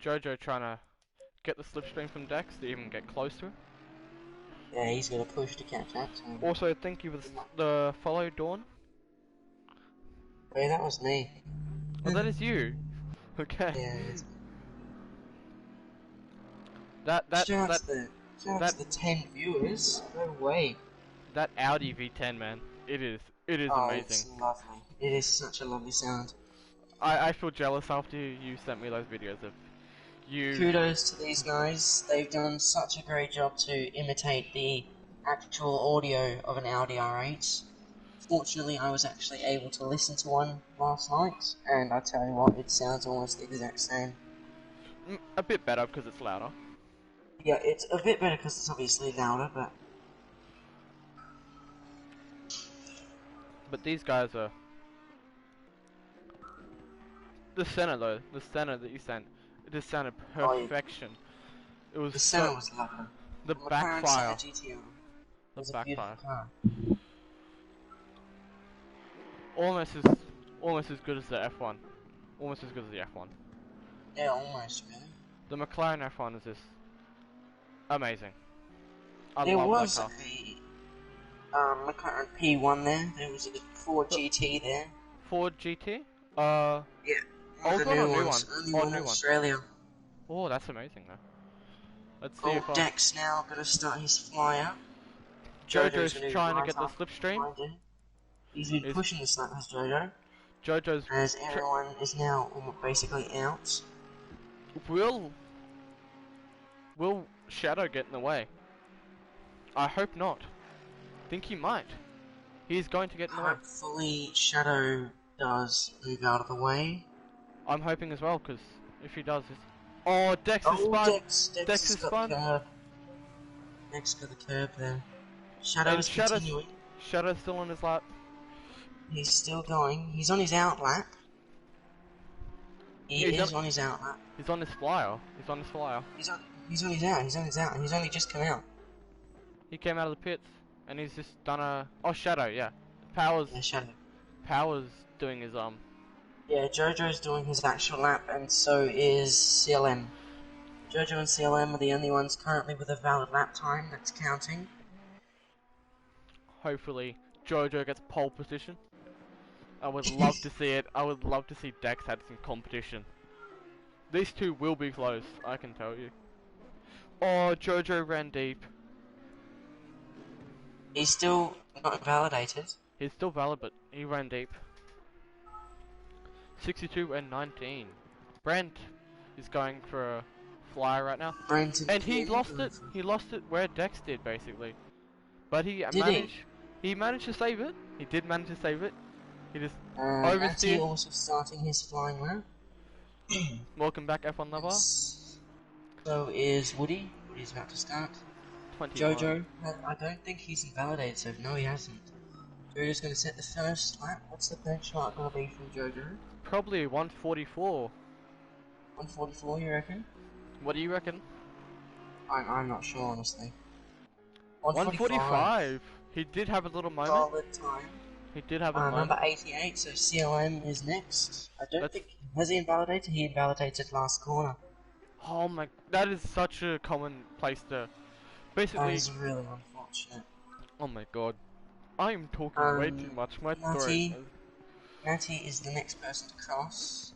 A: Jojo trying to get the slipstream from Dex to even get close to him.
B: Yeah, he's gonna push to catch up. So.
A: Also, thank you for the follow, Dawn.
B: Hey, that was me.
A: Oh, that is you. Okay.
B: Yeah, it's
A: That
B: shout out
A: that
B: to the 10 viewers. No way.
A: that Audi V10, man. It is
B: Oh,
A: amazing.
B: it's lovely. It is such a lovely sound.
A: I feel jealous after you sent me those videos of you.
B: Kudos to these guys. They've done such a great job to imitate the actual audio of an Audi R8. Fortunately, I was actually able to listen to one last night, and I tell you what, it sounds almost the exact same.
A: A bit better because it's louder.
B: Yeah, it's a bit better because it's obviously louder, but
A: But these guys are the center though. The center that you sent, it just sounded
B: oh, yeah,
A: perfection. It was
B: the
A: so
B: center was lovely.
A: the
B: McLaren
A: backfire.
B: Senna GTR
A: The
B: was a
A: backfire.
B: beautiful car.
A: Almost as good as the F1. Almost as good as the F1.
B: Yeah, almost really.
A: The McLaren F1 is just amazing. I
B: There
A: love
B: was
A: that car.
B: a McLaren P1 there. There was a Ford GT there.
A: Ford GT?
B: Yeah, one
A: old
B: of the
A: one or
B: new
A: new
B: ones.
A: one?
B: Only
A: Oh,
B: one
A: new
B: in
A: one.
B: Australia.
A: Oh, that's amazing though. Let's see
B: Old
A: if
B: Deck's now gonna start his flyer.
A: Jojo's
B: Gonna
A: trying to
B: rise
A: get the
B: up
A: slipstream.
B: behind him. He's been
A: Is
B: pushing the slap, has Jojo,
A: Jojo's
B: as everyone is now almost basically out.
A: will Shadow get in the way? I hope not. Think he might. He's going to get in the way.
B: Hopefully Shadow does move out of the way.
A: I'm hoping as well, because if he does, it's... Oh, Dex is
B: Oh,
A: spun.
B: Dex has
A: is
B: got
A: spun.
B: the curb. Dex got the curb there. Shadow is continuing.
A: Shadow's still on his lap.
B: He's still going. He's on his out lap. He is on his out lap.
A: He's on his flyer.
B: He's on his out. He's on his out. He's only just come out.
A: He came out of the pits, and he's just done a... Oh, Shadow, yeah. Powers
B: Yeah, Shadow.
A: doing his,
B: Yeah, Jojo's doing his actual lap, and so is CLM. Jojo and CLM are the only ones currently with a valid lap time that's counting.
A: Hopefully, Jojo gets pole position. I would love to see it. I would love to see Dex had some competition. These two will be close, I can tell you. Oh, Jojo ran deep.
B: He's still not validated.
A: He's still valid, but he ran deep. 62 and 19. Brent is going for a flyer right now.
B: Brenton
A: And he lost it. He lost it where Dex did, basically. But he managed to save it. He did manage to save it. He just
B: Natty also starting his flying lap.
A: Welcome back, F1 lover.
B: So is Woody. Woody's about to start.
A: 21.
B: Jojo, I don't think he's invalidated, so no, he hasn't. Jojo's going to set the first lap. What's the benchmark going to be from Jojo?
A: Probably 144.
B: 144, you reckon?
A: What do you reckon?
B: I'm not sure, honestly.
A: 145. He did have a little moment.
B: Solid time.
A: He did have a moment.
B: Number 88, so CLM is next. I don't think... Has he invalidated? He invalidated last corner.
A: Oh my... That is such a common place to... Basically...
B: That is really unfortunate.
A: Oh my god. I am talking way too much. My throat...
B: Natty is the next person to cross.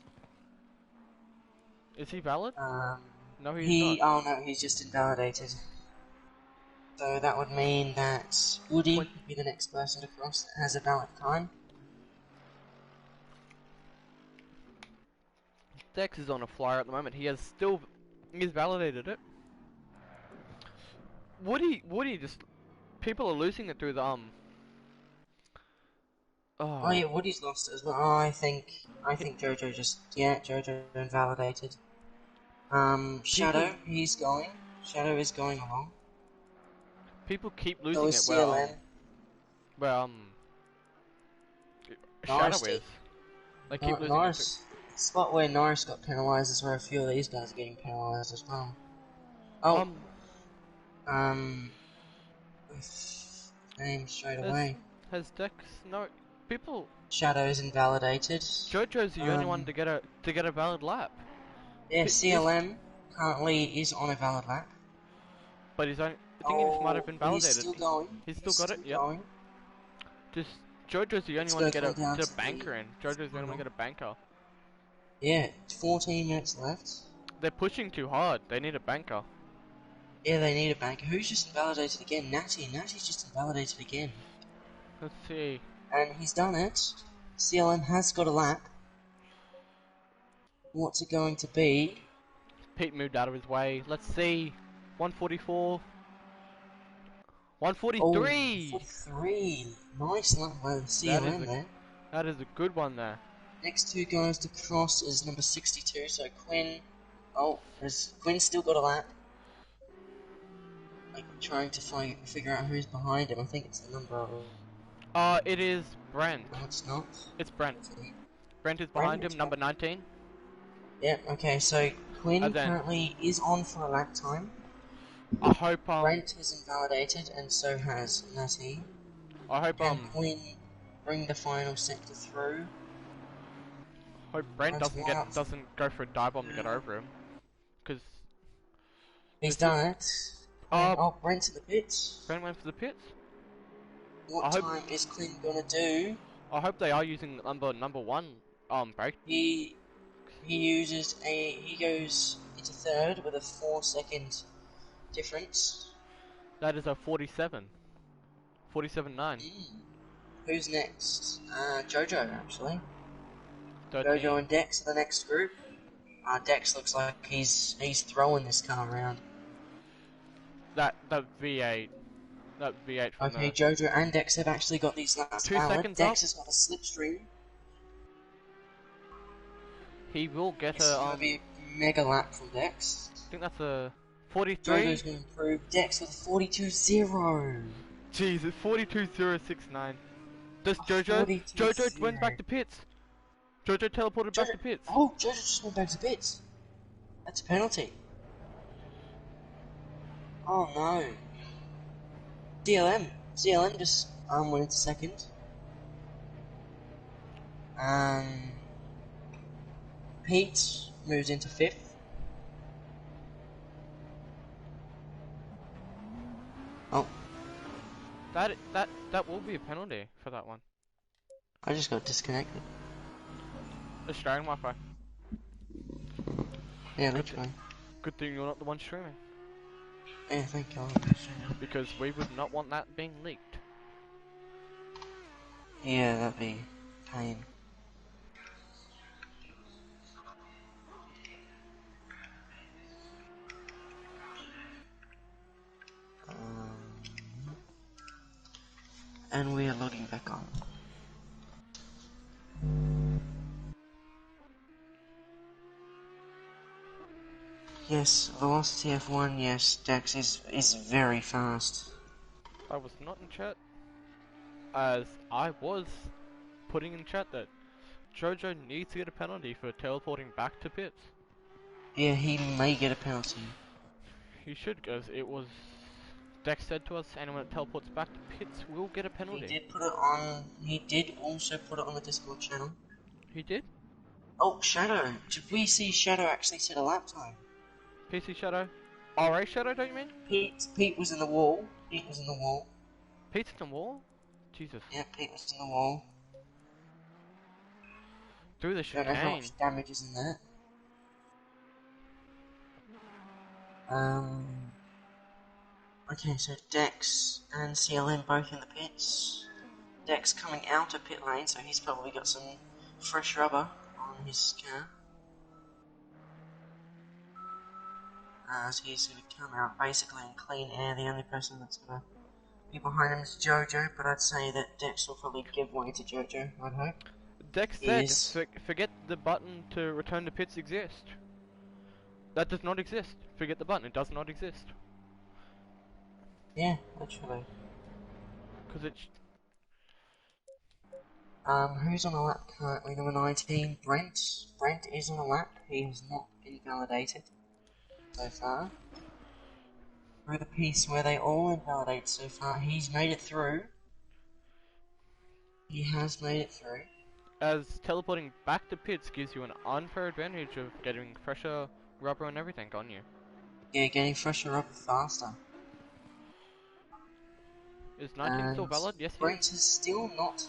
A: Is he valid? No, he's
B: not.
A: not.
B: Oh no, he's just invalidated. So that would mean that Woody would be the next person to cross that has a valid time.
A: Dex is on a flyer at the moment. He's validated it. Woody just... People are losing it through the,
B: Oh yeah, Woody's lost it as well. Oh, I think Jojo just... Yeah, Jojo invalidated. Shadow, he's going. Shadow is going along.
A: People keep losing
B: So
A: it
B: is
A: where,
B: CLM.
A: Shadow is. They keep losing
B: Norris, the spot where Norris got penalised is where a few of these guys are getting penalised as well. Oh, name straight away.
A: Has Dex no people?
B: Shadow's invalidated.
A: Jojo's the only one to get a valid lap.
B: Yeah, CLM currently is on a valid lap.
A: But he's only, I think he just might
B: Oh,
A: have been
B: he's
A: validated.
B: still going.
A: He's still
B: He's
A: got
B: still
A: it, yep.
B: going.
A: Just, Jojo's the only
B: It's
A: one to
B: gonna
A: get
B: come down
A: a
B: to
A: banker in. Jojo's the only one
B: final.
A: to get a banker.
B: Yeah, 14 minutes left.
A: They're pushing too hard. They need a banker.
B: Yeah, they need a banker. Who's just invalidated again? Natty. Natty's just invalidated again.
A: Let's see.
B: And he's done it. CLM has got a lap. What's it going to be?
A: Pete moved out of his way. Let's see. 144. 143!
B: 43. Nice lap by the CLM there.
A: That is a good one there.
B: Next two guys to cross is number 62, so Quinn. Oh, Quinn's still got a lap. Like, trying to figure out who's behind him. I think it's the number.
A: It is Brent.
B: No, it's not.
A: It's Brent.
B: Okay.
A: Brent is behind him, number 19.
B: Yeah, okay, so Quinn
A: And then-
B: currently is on for a lap time.
A: I hope,
B: Brent is invalidated, and so has Natty. Can Quinn bring the final sector through?
A: hope Brent
B: That's wild.
A: doesn't go for a dive bomb to get over him. Cause
B: He's done it. Oh, Brent's in the pits.
A: Brent went for the pits.
B: What time is Quinn gonna do?
A: I hope they are using number one brake.
B: He goes into third with a 4-second difference.
A: That is a 47. 47.9.
B: Who's next? Jojo, actually.
A: 13.
B: Jojo and Dex are the next group. Dex looks like he's throwing this car around.
A: That V8. That V8 from
B: Okay, Jojo and Dex have actually got these laps
A: 2
B: valid.
A: seconds
B: Dex
A: up.
B: has got a slipstream.
A: He will get
B: This is going to be a mega lap from Dex.
A: I think that's a 43.
B: Jojo's going to improve. Dex with a 42.0.
A: Jeez, it's 42.069. Does Jojo went back to pits. Jojo teleported back to pits.
B: Oh, Jojo just went back to pits. That's a penalty. Oh no. CLM just went into second. Pete moves into fifth. Oh.
A: That will be a penalty for that one.
B: I just got disconnected.
A: Australian Wi-Fi.
B: Yeah, literally.
A: Good thing you're not the one streaming.
B: Yeah, thank God.
A: Because we would not want that being leaked.
B: Yeah, that'd be pain. And we are logging back on. Yes, Velocity F1, yes, Dex is very fast.
A: I was not in chat, as I was putting in chat that Jojo needs to get a penalty for teleporting back to pits.
B: Yeah, he may get a penalty.
A: He should, because it was... Dex said to us, anyone that teleports back to pits will get a penalty.
B: He did put it on, he did also put it on the Discord channel.
A: He did?
B: Oh, Shadow! Did we see Shadow actually set a lap time?
A: PC Shadow? RA Shadow, don't you mean?
B: Pete was in the wall. Pete was in the wall.
A: Pete's in the wall? Jesus.
B: Yeah, Pete was in the wall.
A: Through the
B: Don't know how
A: chicane.
B: much damage is in that. Okay, so Dex and CLM both in the pits. Dex coming out of pit lane, so he's probably got some fresh rubber on his car. As he's going to come out basically in clean air. The only person that's going to be behind him is Jojo, but I'd say that Dex will probably give way to Jojo, I'd hope.
A: Dex said, forget the button to return to pits exist. That does not exist. Forget the button, it does not exist.
B: Yeah, literally.
A: Because it's...
B: Who's on a lap currently? Number 19, Brent. Brent is on a lap. He has not been validated so far. Through the piece where they all invalidate so far, he's made it through. He has made it through.
A: As teleporting back to pits gives you an unfair advantage of getting fresher rubber and everything on you.
B: Yeah, getting fresher rubber faster.
A: Is 19 still
B: And
A: valid? Yes, he is.
B: Brent is still not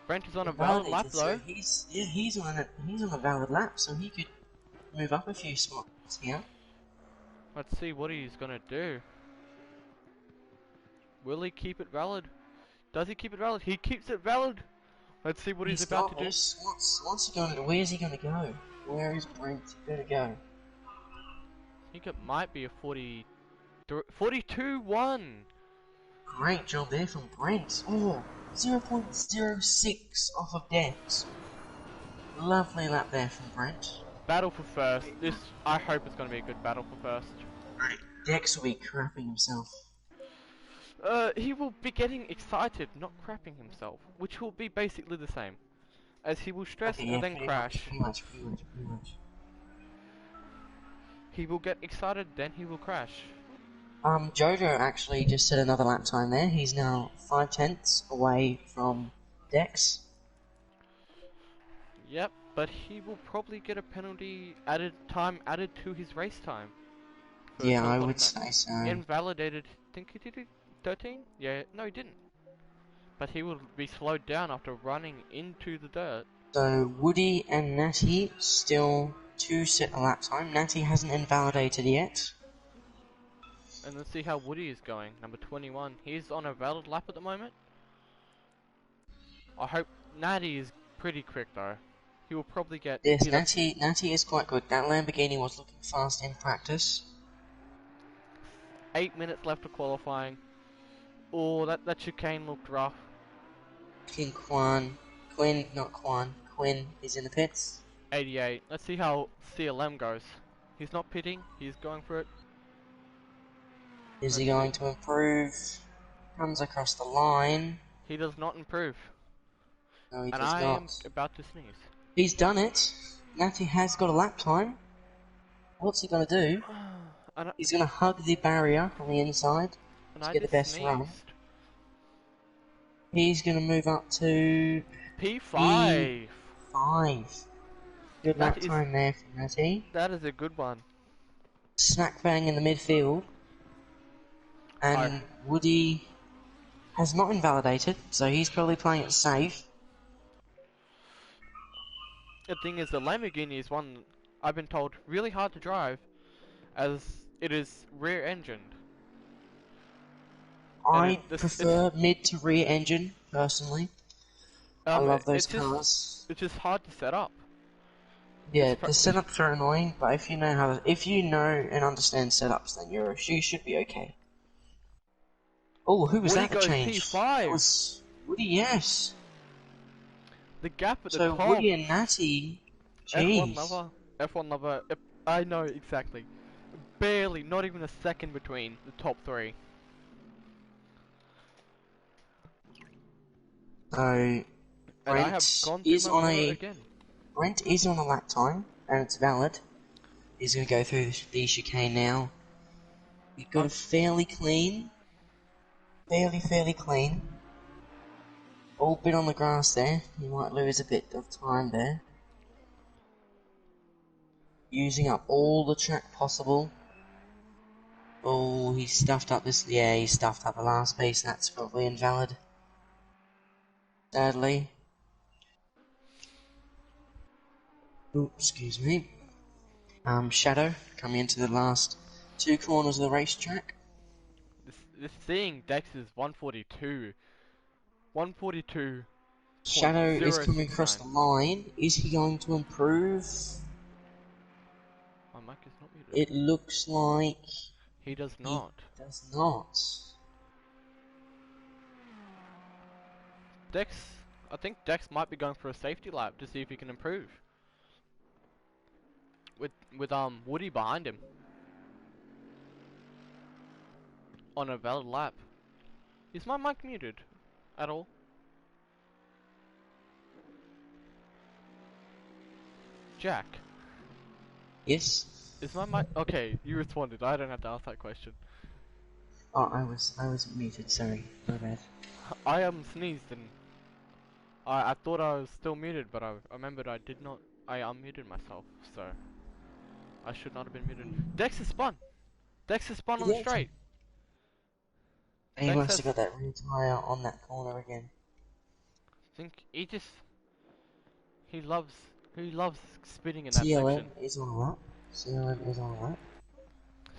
A: Brent is on a valid lap
B: invalidated, so
A: though.
B: he's on a valid lap, so he could move up a few spots here.
A: Let's see what he's gonna do. Will he keep it valid? Does he keep it valid? He keeps it valid! Let's see what he's about to do.
B: What's he going to? Where's he going to go? Where is Brent going to go?
A: I think it might be a 42-1.
B: Great job there from Brent. Oh, 0.06 off of Dex. Lovely lap there from Brent.
A: Battle for first. I hope it's gonna be a good battle for first.
B: Dex will be crapping himself.
A: He will be getting excited, not crapping himself, which will be basically the same. As he will stress
B: Okay,
A: and
B: yeah,
A: then crash.
B: Pretty much.
A: He will get excited, then he will crash.
B: Jojo actually just set another lap time there. He's now 5/10 away from Dex.
A: Yep, but he will probably get a penalty added to his race time.
B: Yeah, I would say so.
A: Invalidated, think he did it 13? Yeah, no he didn't. But he will be slowed down after running into the dirt.
B: So Woody and Natty still 2 set a lap time. Natty hasn't invalidated yet.
A: And let's see how Woody is going, number 21. He's on a valid lap at the moment. I hope Natty is pretty quick though. He will probably get...
B: Yes, Natty is quite good. That Lamborghini was looking fast in practice.
A: 8 minutes left of qualifying. Oh, that chicane looked rough.
B: Quinn is in the pits.
A: 88. Let's see how CLM goes. He's not pitting, he's going for it.
B: Is he going to improve? Comes across the line.
A: He does not improve.
B: No, he
A: And
B: does
A: I
B: not.
A: am about to sneeze.
B: He's done it. Natty has got a lap time. What's he going to do? He's going to hug the barrier on the inside to get the best run. He's going to move up to
A: P5.
B: P5. Good lap time there for Natty.
A: That is a good one.
B: Smack bang in the midfield. And Woody has not invalidated, so he's probably playing it safe.
A: The thing is, the Lamborghini is one I've been told really hard to drive, as it is rear-engined.
B: I prefer mid to rear engine, personally. I love those cars.
A: It's just hard to set up.
B: Yeah, the setups are annoying, but if you know and understand setups, then you should be okay. Oh, who was that changed? That was Woody, yes.
A: The gap at the
B: top. So Woody and Natty, jeez.
A: F1 lover, I know exactly. Barely, not even a second between the top 3.
B: So Brent is on a lap time, and it's valid. He's going to go through the chicane now. You've got a fairly clean. All bit on the grass there. You might lose a bit of time there. Using up all the track possible. Oh, he stuffed up this. Yeah, he stuffed up the last piece. That's probably invalid. Sadly. Ooh, excuse me. Shadow coming into the last 2 corners of the racetrack.
A: This thing, Dex is 142. 142.
B: Shadow is coming across the line. Is he going to improve?
A: My mic is not muted.
B: It looks like
A: he does not. Dex, I think Dex might be going for a safety lap to see if he can improve. With Woody behind him. On a valid lap. Is my mic muted at all? Jack.
B: Yes.
A: Is my mic okay? You responded. I don't have to ask that question.
B: Oh, I was muted. Sorry, my bad.
A: I sneezed and I thought I was still muted, but I remembered I did not. I unmuted myself, so I should not have been muted. Dex is spun. Dex is spun on the straight.
B: And he
A: Dex
B: must
A: has,
B: have got that rear tyre on that corner again.
A: I think he loves, he loves spinning in that
B: CLM
A: section.
B: is on a lap. CLM is on a lap.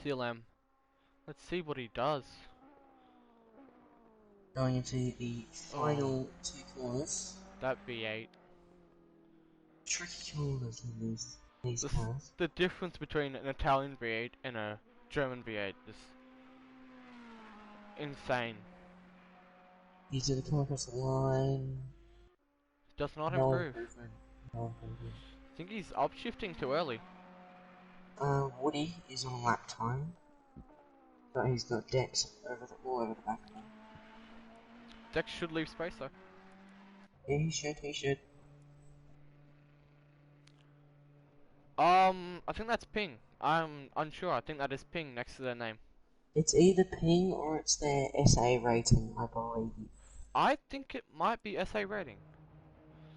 A: CLM. Let's see what he does.
B: Going into the
A: Oh,
B: final two corners.
A: that V8.
B: Tricky corners in these
A: This,
B: cars.
A: the difference between an Italian V8 and a German V8 is insane.
B: He's gonna come across the line.
A: Does not
B: No
A: improve.
B: improvement. No improvement.
A: I think he's upshifting too early.
B: Woody is on lap time. But he's got Dex all over the back of him.
A: Dex should leave space though.
B: Yeah, he should.
A: I think that's ping. I'm unsure. I think that is ping next to their name.
B: It's either ping or it's their SA rating, I believe.
A: I think it might be SA rating.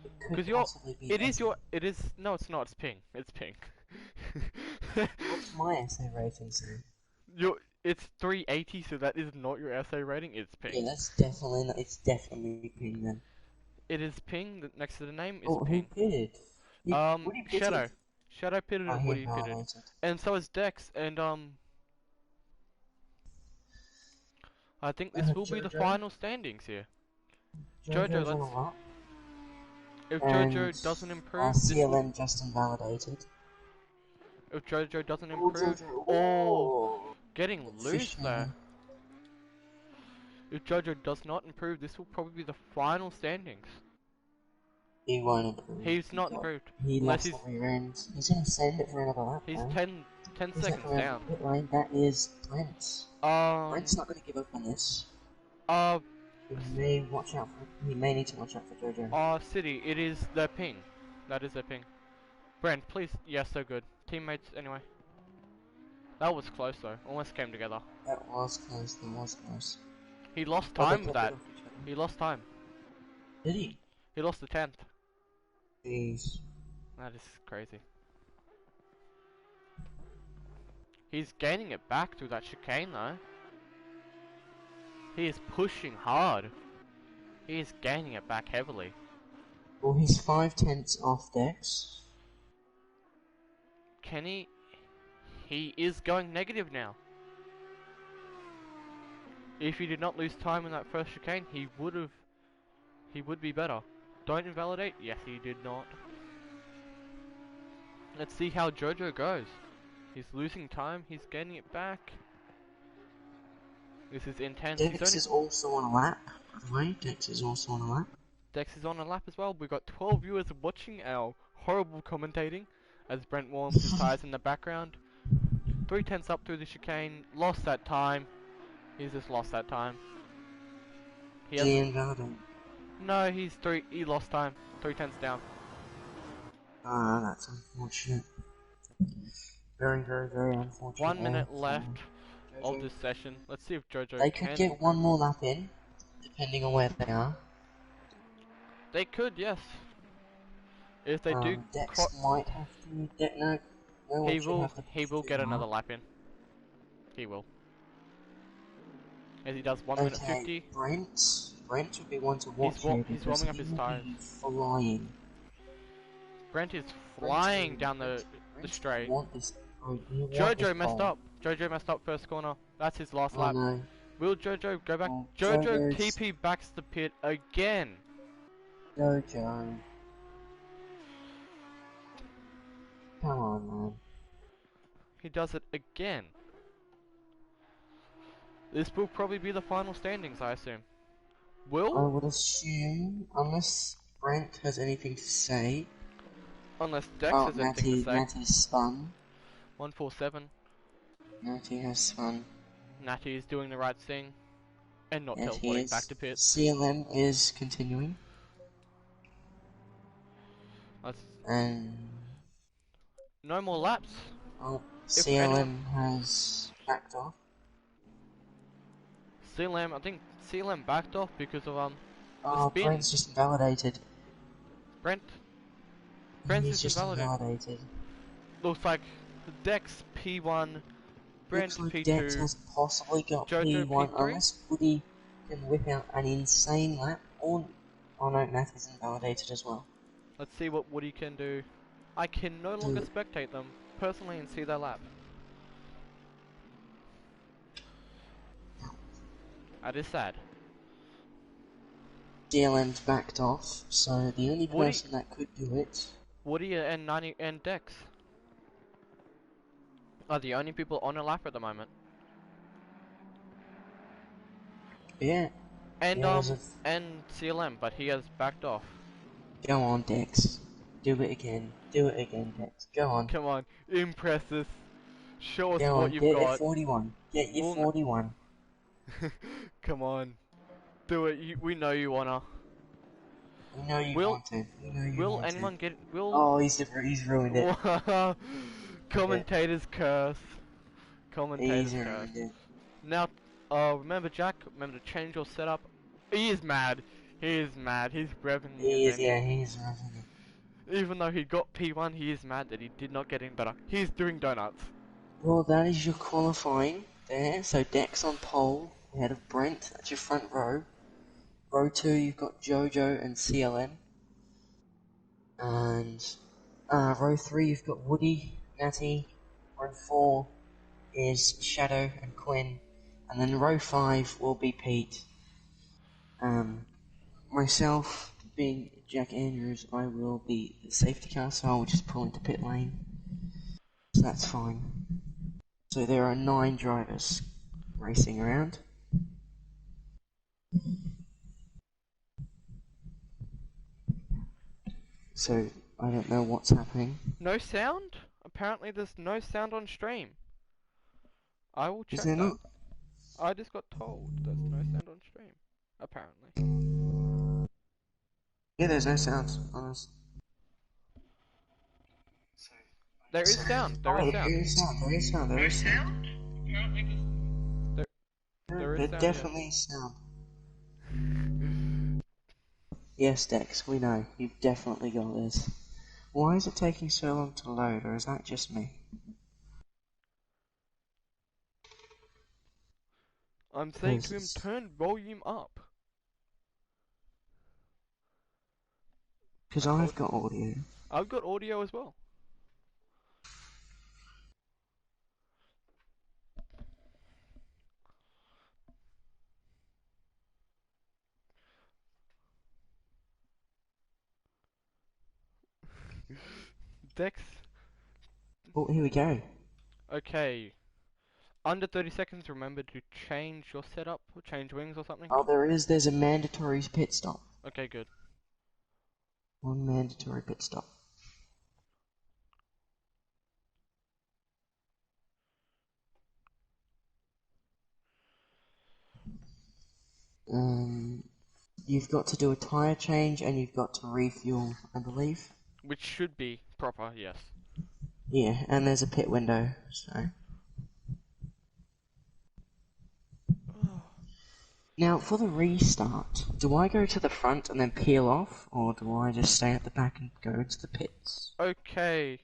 B: It
A: Because
B: could possibly be SA.
A: no, it's not, it's ping. It's ping.
B: What's my SA rating, sir?
A: It's 380, so that is not your SA rating, it's ping.
B: Yeah, that's definitely not, it's definitely ping then.
A: It is ping, next to the name is
B: Oh,
A: ping.
B: who pitted? Woody pitted.
A: Shadow. Shadow pitted
B: Oh,
A: and
B: he
A: Woody pitted.
B: violated.
A: And so is Dex, and I think this will be the
B: Jojo?
A: final standings here.
B: Jojo's
A: Jojo,
B: on a lap.
A: If
B: And
A: Jojo doesn't improve, this will,
B: CLM just invalidated.
A: if Jojo doesn't
B: Oh,
A: improve,
B: Jojo.
A: oh, getting
B: Good
A: loose
B: fish
A: there. If Jojo does not improve, this will probably be the final standings.
B: He won't improve.
A: He's not improved.
B: He
A: Unless
B: lost the rear end. He's gonna send it for another lap.
A: he's
B: though.
A: 10
B: Who's
A: seconds
B: that
A: down.
B: pit lane? That is Brent. Brent's not gonna give up on this. He may watch out for. He may need to watch out for Jojo.
A: City, it is their ping. That is their ping. Brent, please. Yes, so good. Teammates, anyway. That was close though. Almost came together.
B: That was close. That was close.
A: He lost
B: Oh, they
A: time with
B: kept it
A: that.
B: off each other.
A: He lost time.
B: Did he?
A: He lost the 10th.
B: Jeez.
A: That is crazy. He's gaining it back through that chicane though. He is pushing hard. He is gaining it back heavily.
B: Well, he's 5/10 off Dex.
A: Kenny, he is going negative now. If he did not lose time in that first chicane, he would be better. Don't invalidate? Yes, he did not. Let's see how Jojo goes. He's losing time, he's gaining it back. This is intense.
B: Dex is also on a lap, by the way. Dex is also on a lap.
A: Dex is on a lap as well. We've got 12 viewers watching our horrible commentating as Brent warms his tyres in the background. 3/10 up through the chicane, lost that time. He's just lost that time. He has
B: Invalidate.
A: no, he lost time. 3/10 down.
B: Ah, that's unfortunate. Very, very, very unfortunate.
A: 1 minute left of this session. Let's see if Jojo
B: They
A: can
B: could get one more lap in, depending on where they are.
A: They could, yes. If they do,
B: Dex might have to. No, one
A: he
B: should
A: will.
B: have to
A: He will
B: do
A: get
B: that.
A: another lap in. He will. As he does 1 minute 50.
B: Brent would be one to watch here
A: he's
B: because
A: warming up
B: he
A: his
B: will
A: tyres.
B: be flying.
A: Brent is flying down the straight.
B: Jojo
A: Jojo messed up first corner. That's his last lap.
B: No.
A: Will Jojo go back?
B: Oh,
A: Jojo
B: Jojo's-
A: TP backs the pit again.
B: Jojo. Come on, man.
A: He does it again. This will probably be the final standings, I assume.
B: I
A: Will?
B: would assume, unless Brent has anything to say.
A: Unless Dex
B: Oh,
A: has anything to say.
B: Natty's spun.
A: 147.
B: Natty has spun.
A: Natty is doing the right thing. And not
B: And he
A: teleporting
B: is.
A: back to pit.
B: CLM is continuing.
A: That's
B: And
A: no more laps.
B: oh,
A: If
B: CLM has backed off.
A: CLM, I think CLM backed off because of
B: Oh,
A: spin.
B: Brent's just invalidated.
A: Brent
B: He's
A: is
B: just
A: invalidated. Looks like Dex P1, Brent
B: Looks like
A: P2.
B: Dex has possibly got
A: Jojo
B: P1
A: P3?
B: unless Woody can whip out an insane lap. Or, oh no, Natty's invalidated as well.
A: Let's see what Woody can do. I can no longer spectate them personally and see their lap. That is sad.
B: DLM's backed off, so the only
A: Woody,
B: person that could do it.
A: Woody and 90 and Dex are the only people on a lap at the moment.
B: Yeah.
A: And
B: Yeah, as of...
A: and CLM, but he has backed off.
B: Go on, Dex. Do it again. Do it again, Dex. Go on.
A: Come on, impress us. Show us
B: Go
A: what
B: on,
A: you've
B: get your
A: got.
B: 41. Get your
A: We'll
B: 41.
A: Come on, do it. We know you wanna.
B: We know you
A: Will
B: want to. We know you
A: will
B: want to.
A: anyone get? Will
B: Oh, he's ruined it.
A: Commentators curse. Commentators
B: He's
A: curse.
B: ruined it.
A: Now, remember Jack. Remember to change your setup. He is mad. He is mad. He's revving.
B: He is, yeah, he's ruined it.
A: Even though he got P1, he is mad that he did not get in better. He's doing donuts.
B: Well, that is your qualifying there. So Dex on pole, ahead of Brent. That's your front row. Row 2, you've got Jojo and CLM. And row 3, you've got Woody, Natty. Row 4 is Shadow and Quinn. And then row 5 will be Pete. Myself, being Jack Andrews, I will be the safety car, so I will just pull into pit lane. So that's fine. So there are 9 drivers racing around. So I don't know what's happening.
A: No sound? Apparently there's no sound on stream. I will check
B: Is there
A: that.
B: not?
A: I just got told there's no sound on stream. Apparently.
B: Yeah, there's no sounds on us.
A: There is sound. There is sound.
B: There is sound. There is sound. There is sound.
A: There is
B: There
A: sound.
B: definitely is sound. Yes, Dex, we know. You've definitely got this. Why is it taking so long to load, or is that just me?
A: I'm saying to him, turn volume up.
B: Because I've got audio.
A: I've got audio as well. Dex.
B: Oh, here we go.
A: Okay. Under 30 seconds, remember to change your setup, or change wings or something.
B: Oh, there's a mandatory pit stop.
A: Okay, good.
B: One mandatory pit stop. You've got to do a tyre change and you've got to refuel, I believe.
A: Which should be proper, yes.
B: Yeah, and there's a pit window, so... Now, for the restart, do I go to the front and then peel off, or do I just stay at the back and go to the pits?
A: Okay.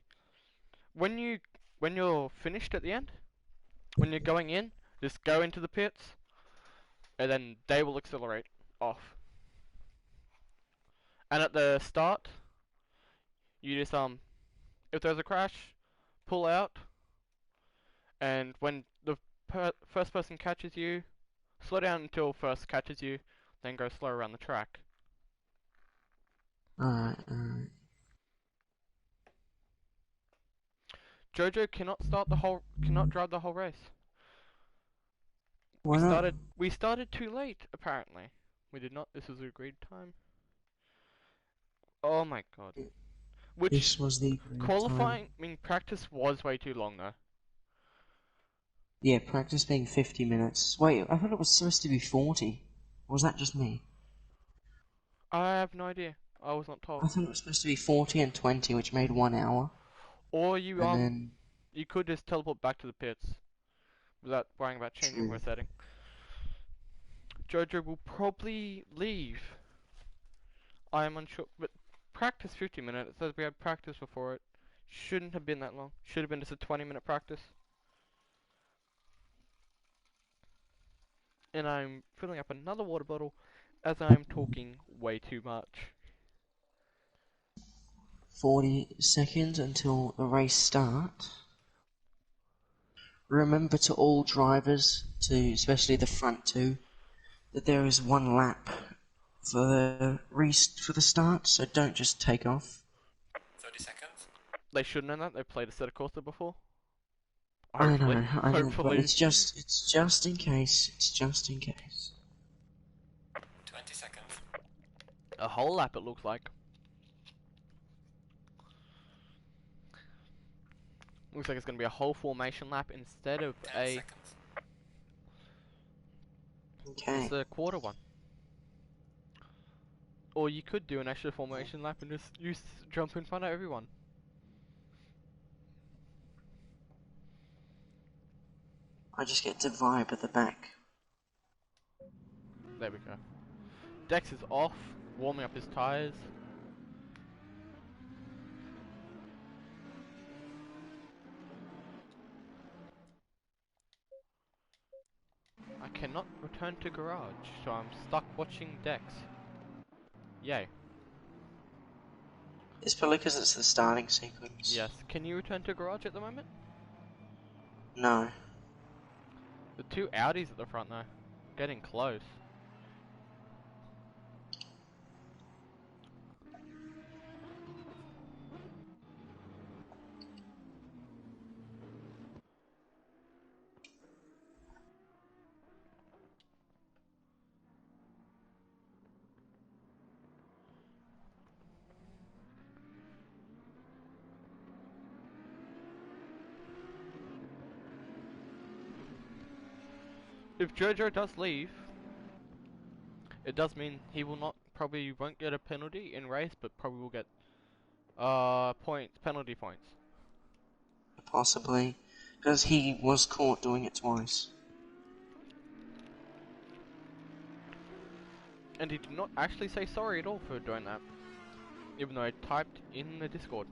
A: When you're finished at the end, when you're going in, just go into the pits, and then they will accelerate off. And at the start, you just if there's a crash, pull out, and when the first person catches you, slow down until first catches you, then go slow around the track.
B: Alright.
A: Jojo cannot drive the whole race.
B: Why not?
A: We started too late, apparently. We did not. This was the agreed time. Oh my god.
B: This was the
A: Qualifying,
B: time.
A: I mean, practice was way too long though.
B: Yeah, practice being 50 minutes. Wait, I thought it was supposed to be 40. Or was that just me?
A: I have no idea. I was not told.
B: I thought it was supposed to be 40 and 20, which made 1 hour.
A: Or you
B: And then...
A: you could just teleport back to the pits without worrying about changing
B: True.
A: her setting. Jojo will probably leave. I am unsure, but practice 50 minutes. It says we had practice before it. Shouldn't have been that long. Should have been just a 20-minute practice. And I'm filling up another water bottle as I'm talking way too much.
B: 40 seconds until the race starts. Remember to all drivers, especially the front two, that there is one lap for the start, so don't just take off.
C: 30 seconds.
A: They should know that. They've played a set of course before.
B: I
A: Hopefully.
B: know, but
A: Hopefully.
B: it's just in case. It's just in case.
C: 20 seconds.
A: A whole lap it looks like. Looks like it's going to be a whole formation lap instead of
C: 10
A: a
C: seconds.
B: Okay.
A: just a quarter one. Or you could do an extra formation lap and just jump in front of everyone.
B: I just get to vibe at the back.
A: There we go. Dex is off, warming up his tyres. I cannot return to garage, so I'm stuck watching Dex. Yay.
B: It's probably because it's the starting sequence.
A: Yes. Can you return to garage at the moment?
B: No.
A: The two Audis at the front though. Getting close. If Jojo does leave, it does mean he will not, probably won't get a penalty in race, but probably will get penalty points.
B: Possibly. Because he was caught doing it twice.
A: And he did not actually say sorry at all for doing that, even though I typed in the Discord.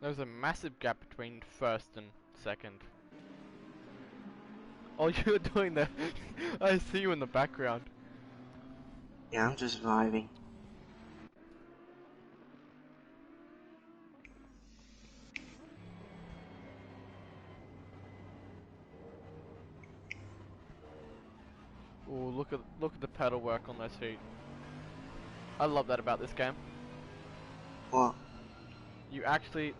A: There's a massive gap between first and second. Oh, you're doing that. I see you in the background.
B: Yeah, I'm just vibing.
A: Oh, look at the pedal work on those feet. I love that about this game.
B: What?
A: You actually,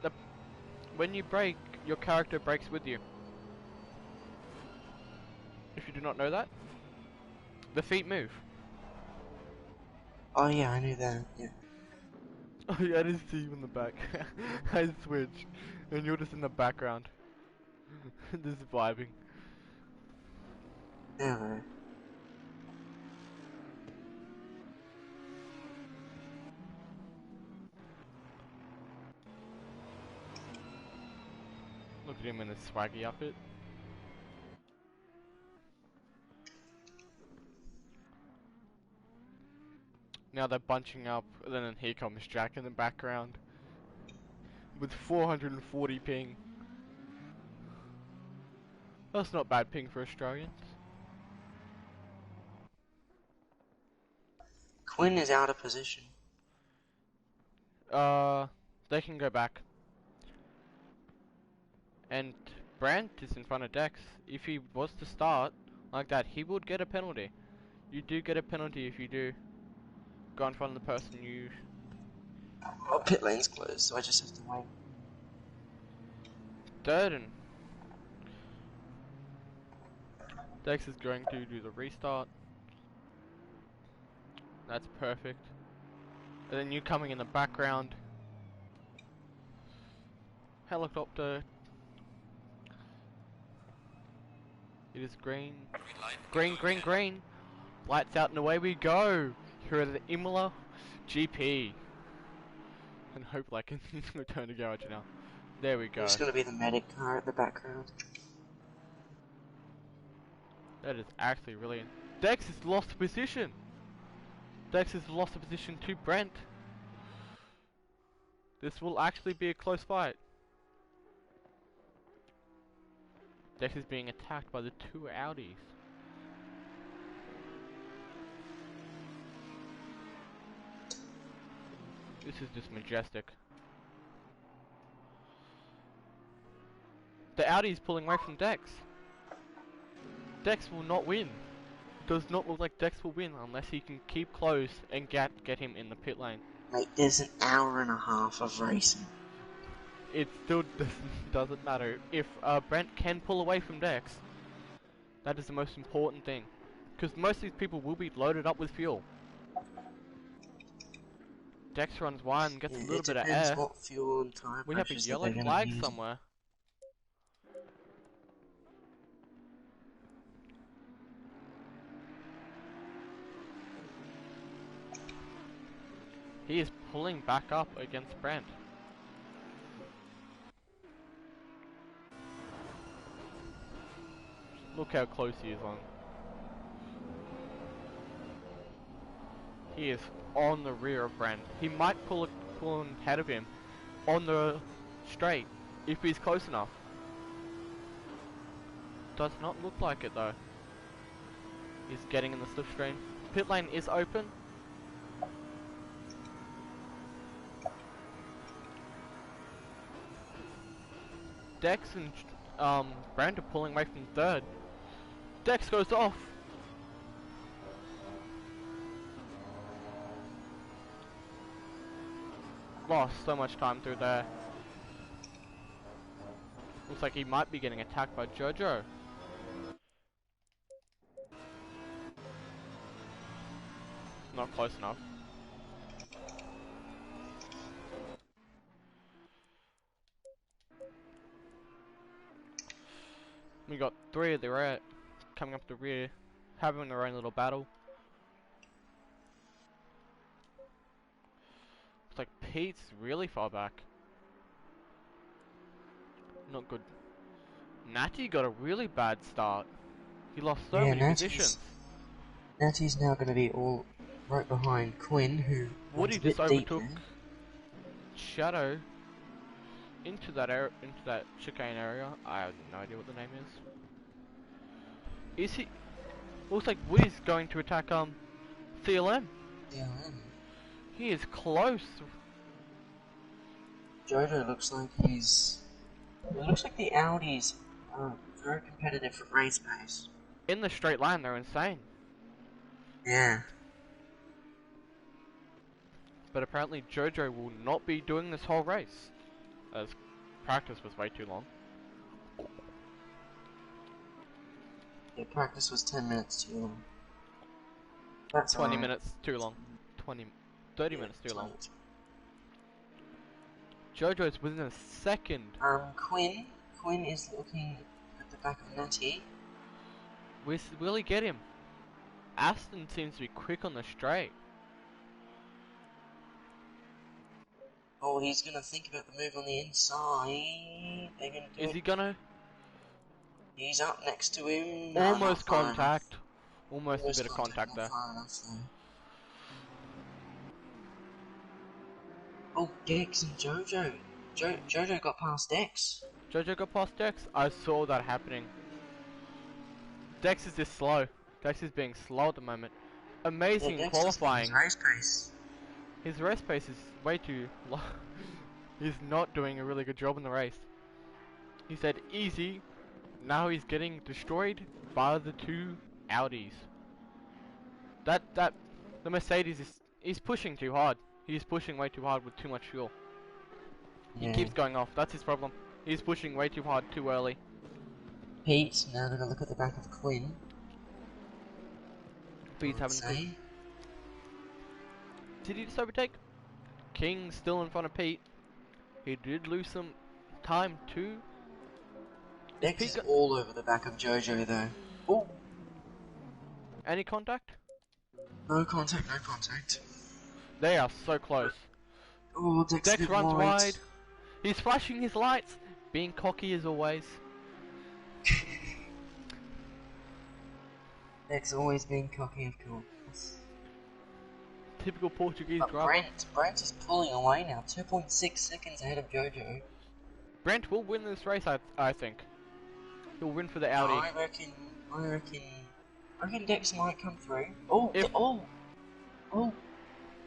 A: when you brake, your character brakes with you. If you do not know that, the feet move.
B: Oh yeah, I knew that, yeah.
A: Oh yeah, I didn't see you in the back. I switched, and you're just in the background. Just vibing.
B: Hello.
A: Look at him in his swaggy outfit. Now they're bunching up, and then here comes Jack in the background. With 440 ping. That's not bad ping for Australians.
B: Quinn is out of position.
A: They can go back. And Brandt is in front of Dex. If he was to start like that, he would get a penalty. You do get a penalty if you do go in front of the person you...
B: Oh, pit lane's closed, so I just have to wait.
A: Third and... Dex is going to do the restart. That's perfect. And then you coming in the background. Helicopter. It is green.
C: Green light.
A: Green, green, green. Lights out and away we go. Here at the Imola GP. And hopefully I can return to garage now. There we go.
B: There's gonna be the medic car at the background.
A: That is actually really... Dex has lost position. Dex has lost the position to Brent. This will actually be a close fight. Dex is being attacked by the two Audis. This is just majestic. The Audi's pulling away from Dex. Dex will not win. Does not look like Dex will win unless he can keep close and get him in the pit lane.
B: Mate, there's an hour and a half of racing.
A: It still doesn't matter. If Brent can pull away from Dex, that is the most important thing. Because most of these people will be loaded up with fuel. Dex runs wide and gets a little bit of air.
B: It depends what fuel and tire
A: We have a
B: pressures
A: yellow
B: that they're
A: flag
B: gonna use.
A: somewhere. He is pulling back up against Brent. Look how close he is on. He is on the rear of Brent. He might pull ahead of him on the straight if he's close enough. Does not look like it though. He's getting in the slipstream. Pit lane is open. Dex and Brent are pulling away from third. Dex goes off. Lost so much time through there. Looks like he might be getting attacked by Jojo. Not close enough. We got three of the rear coming up the rear, having their own little battle. Looks like Pete's really far back. Not good. Natty got a really bad start. He lost so many positions.
B: Natty's now going to be all right behind Quinn, who
A: Woody
B: runs a
A: just
B: bit deep
A: overtook
B: there.
A: Shadow into that chicane area. I have no idea what the name is. Is he? Looks like Woody's going to attack CLM.
B: Yeah,
A: He is close.
B: Jojo looks like he's. It looks like the Audis are very competitive for race pace.
A: In the straight line, they're insane.
B: Yeah.
A: But apparently Jojo will not be doing this whole race, as practice was way too long.
B: Yeah, practice was 10 minutes too long. That's
A: 20
B: alright.
A: minutes too long. 30
B: Yeah,
A: minutes too long.
B: 20.
A: Jojo's within a second.
B: Quinn is looking at the back of Natty.
A: Will he get him? Aston seems to be quick on the straight.
B: Oh, he's gonna think about the move on the inside. They're gonna do
A: Is
B: it.
A: he gonna?
B: He's up next to him. No,
A: Almost
B: not far
A: contact.
B: enough.
A: Almost a bit of contact
B: not
A: there.
B: far enough, though. Oh, Dex and Jojo. Jojo got past Dex.
A: Jojo got past Dex. I saw that happening. Dex is just slow. Dex is being slow at the moment. Amazing
B: Dex
A: qualifying.
B: His race pace.
A: His race pace is way too low. He's not doing a really good job in the race. He said easy. Now he's getting destroyed by the two Audis. The Mercedes is pushing too hard. He's pushing way too hard with too much fuel. He keeps going off. That's his problem. He's pushing way too hard too early.
B: Pete, now gonna look at the back of Quinn.
A: Pete's having to. Did he just overtake? King still in front of Pete. He did lose some time too.
B: Dex is all over the back of Jojo though. Oh!
A: Any contact?
B: No contact, no contact.
A: They are so close.
B: Oh,
A: Dex runs wide. He's flashing his lights. Being cocky as always.
B: Dex always being cocky, of course.
A: Typical Portuguese
B: But
A: driver.
B: Brent is pulling away now, 2.6 seconds ahead of Jojo.
A: Brent will win this race, I think. He'll win for the
B: No,
A: Audi.
B: I reckon Dex might come through. Oh,
A: If-
B: oh.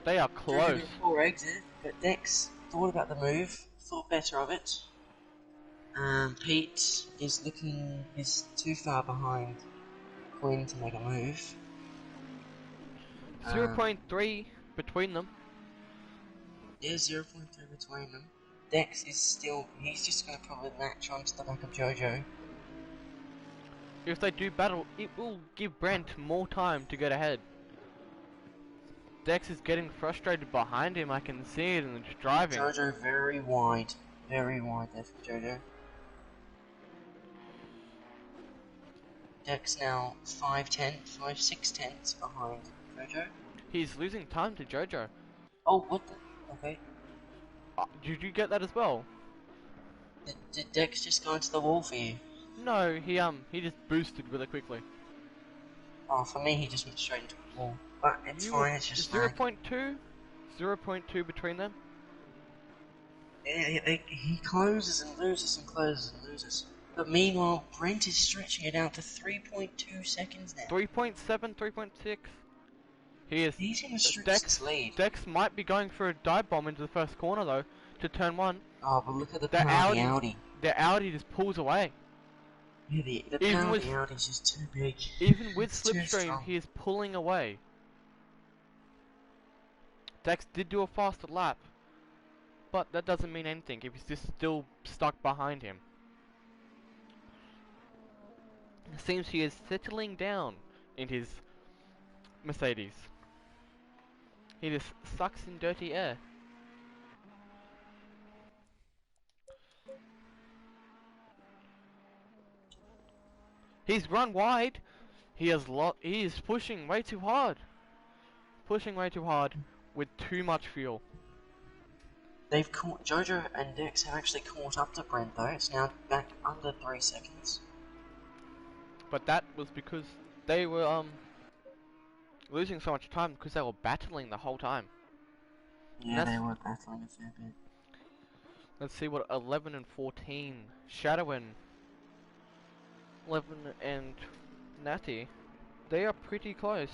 A: They are
B: Jojo
A: close.
B: got a poor exit, but Dex thought about the move, thought better of it. Pete is too far behind Quinn to make a move.
A: 0.3 between them.
B: There's 0.3 between them. Dex is he's just going to probably match onto the back of Jojo.
A: If they do battle, it will give Brent more time to get ahead. Dex is getting frustrated behind him, I can see it in the driving.
B: Jojo very wide there for Jojo. Dex now 6 tenths behind Jojo.
A: He's losing time to Jojo.
B: Oh, what the? Okay.
A: Did you get that as well?
B: Did Dex just go into the wall for you?
A: No, he just boosted really quickly.
B: Oh, for me, he just went straight into the wall. But it's fine, it's just
A: 0.2? 0.2 between them?
B: He closes and loses and closes and loses. But meanwhile, Brent is stretching it out to 3.2 seconds now.
A: 3.7, 3.6.
B: He's going to stretch this lead.
A: Dex might be going for a dive bomb into the first corner though, to turn 1.
B: Oh, but look at the power of the Audi.
A: The Audi just pulls away.
B: Yeah, the power of the Audi's just too big.
A: Even with
B: It's too
A: slipstream,
B: strong.
A: he is pulling away. Dex did do a faster lap, but that doesn't mean anything if he's just still stuck behind him. It seems he is settling down in his Mercedes. He just sucks in dirty air. He's run wide. He is pushing way too hard. Pushing way too hard with too much fuel.
B: They've caught Jojo and Dex have actually caught up to Brent though. It's now back under 3 seconds.
A: But that was because they were losing so much time because they were battling the whole time.
B: Yeah, they were battling a fair bit.
A: Let's see what 11 and 14. Shadow and 11 and Natty. They are pretty close.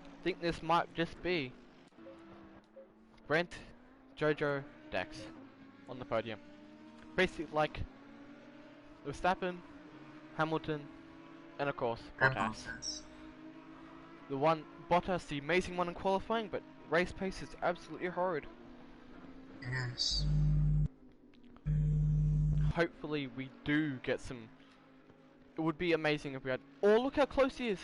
A: I think this might just be Brent, Jojo, Dex on the podium. Basically like Verstappen, Hamilton, and of course Bottas. The one Bottas, the amazing one in qualifying, but race pace is absolutely horrid.
B: Yes.
A: Hopefully we do get some. It would be amazing if we had. Oh, look how close he is!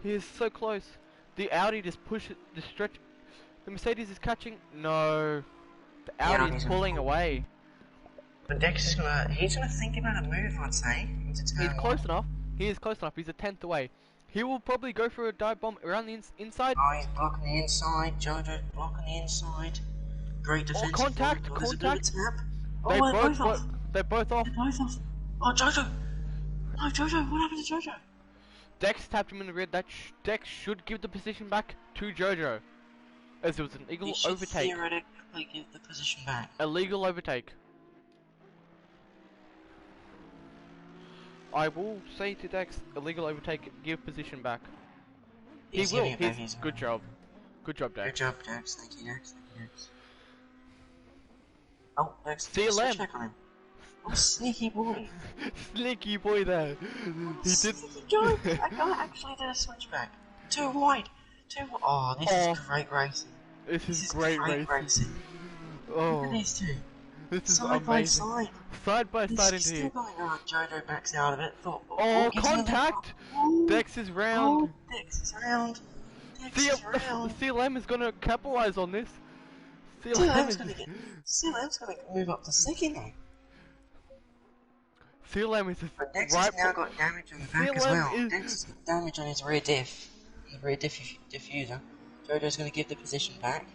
A: He is so close. The Audi just stretch. The Mercedes is catching. No, the Audi is pulling away.
B: But Dex is he's gonna think about a move, I'd say.
A: He's close enough. He is close enough. He's a tenth away. He will probably go for a dive bomb around the inside.
B: Oh, he's blocking the inside. Jojo blocking the inside. Great defense.
A: Oh, contact!
B: Oh,
A: Contact!
B: They're both off.
A: They're both off.
B: They're both off. Oh, Jojo! No, Jojo! What happened to Jojo?
A: Dex tapped him in the rear. That Dex should give the position back to Jojo, as it was an illegal overtake.
B: Theoretically give the position back.
A: Illegal overtake. I will say to Dex, illegal overtake, give position back. He will. Good job. Good job, Dex.
B: Good job, Dex. Thank you, Dex. Oh, Dex.
A: CLM.
B: Check on him. Oh, sneaky boy.
A: Sneaky boy there. He did.
B: Sneaky guy. That guy actually did a switchback. Too wide. Oh, this is great racing.
A: This is great racing.
B: Oh. Look at these two.
A: This is
B: side
A: amazing.
B: Side
A: by side into here.
B: Jojo backs out of it.
A: Oh, contact! Dex is round.
B: Dex is round.
A: CLM is gonna capitalize on this.
B: CLM's gonna move up to second now.
A: CLM is
B: But Dex has now got damage on the back as well. Dex has got damage on his rear diff. Diffuser. Jojo's gonna give the position back.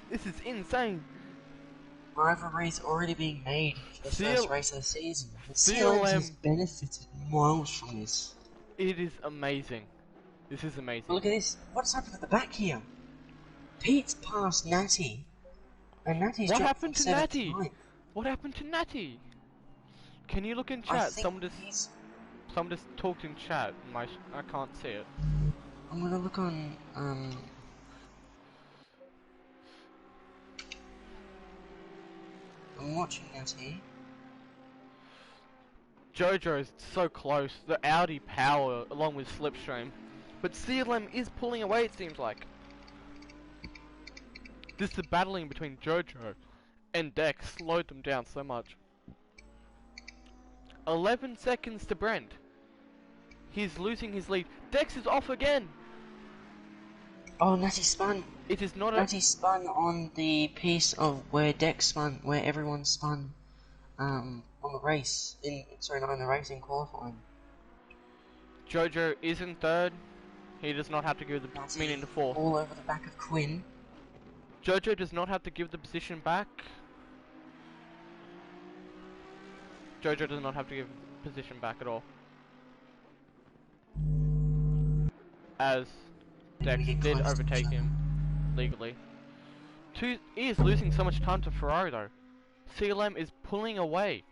A: This is insane.
B: Rivalry's already being made for the first race of the season.
A: CLM
B: has benefited miles from this.
A: It is amazing. This is amazing.
B: But look at this. What's happened at the back here? Pete's passed Natty. And Natty's
A: What happened to Natty? What happened to Natty? Can you look in
B: I
A: chat?
B: think he's...
A: Someone just talked in chat. I can't see it.
B: I'm gonna look on, I'm watching Natty.
A: Jojo is so close. The Audi power along with Slipstream. But CLM is pulling away, it seems like. This is battling between Jojo and Dex slowed them down so much. 11 seconds to Brent. He's losing his lead. Dex is off again.
B: Oh, Natty spun.
A: It is not
B: Natty spun on the piece of where Dex spun, where everyone spun, on the race. Sorry, not in the race, in qualifying.
A: Jojo is in third. He does not have to give the
B: Natty
A: meaning to fourth.
B: all over the back of Quinn.
A: Jojo does not have to give the position back. Jojo does not have to give position back at all. As Dex did overtake him legally. He is losing so much time to Ferrari though. CLM is pulling away.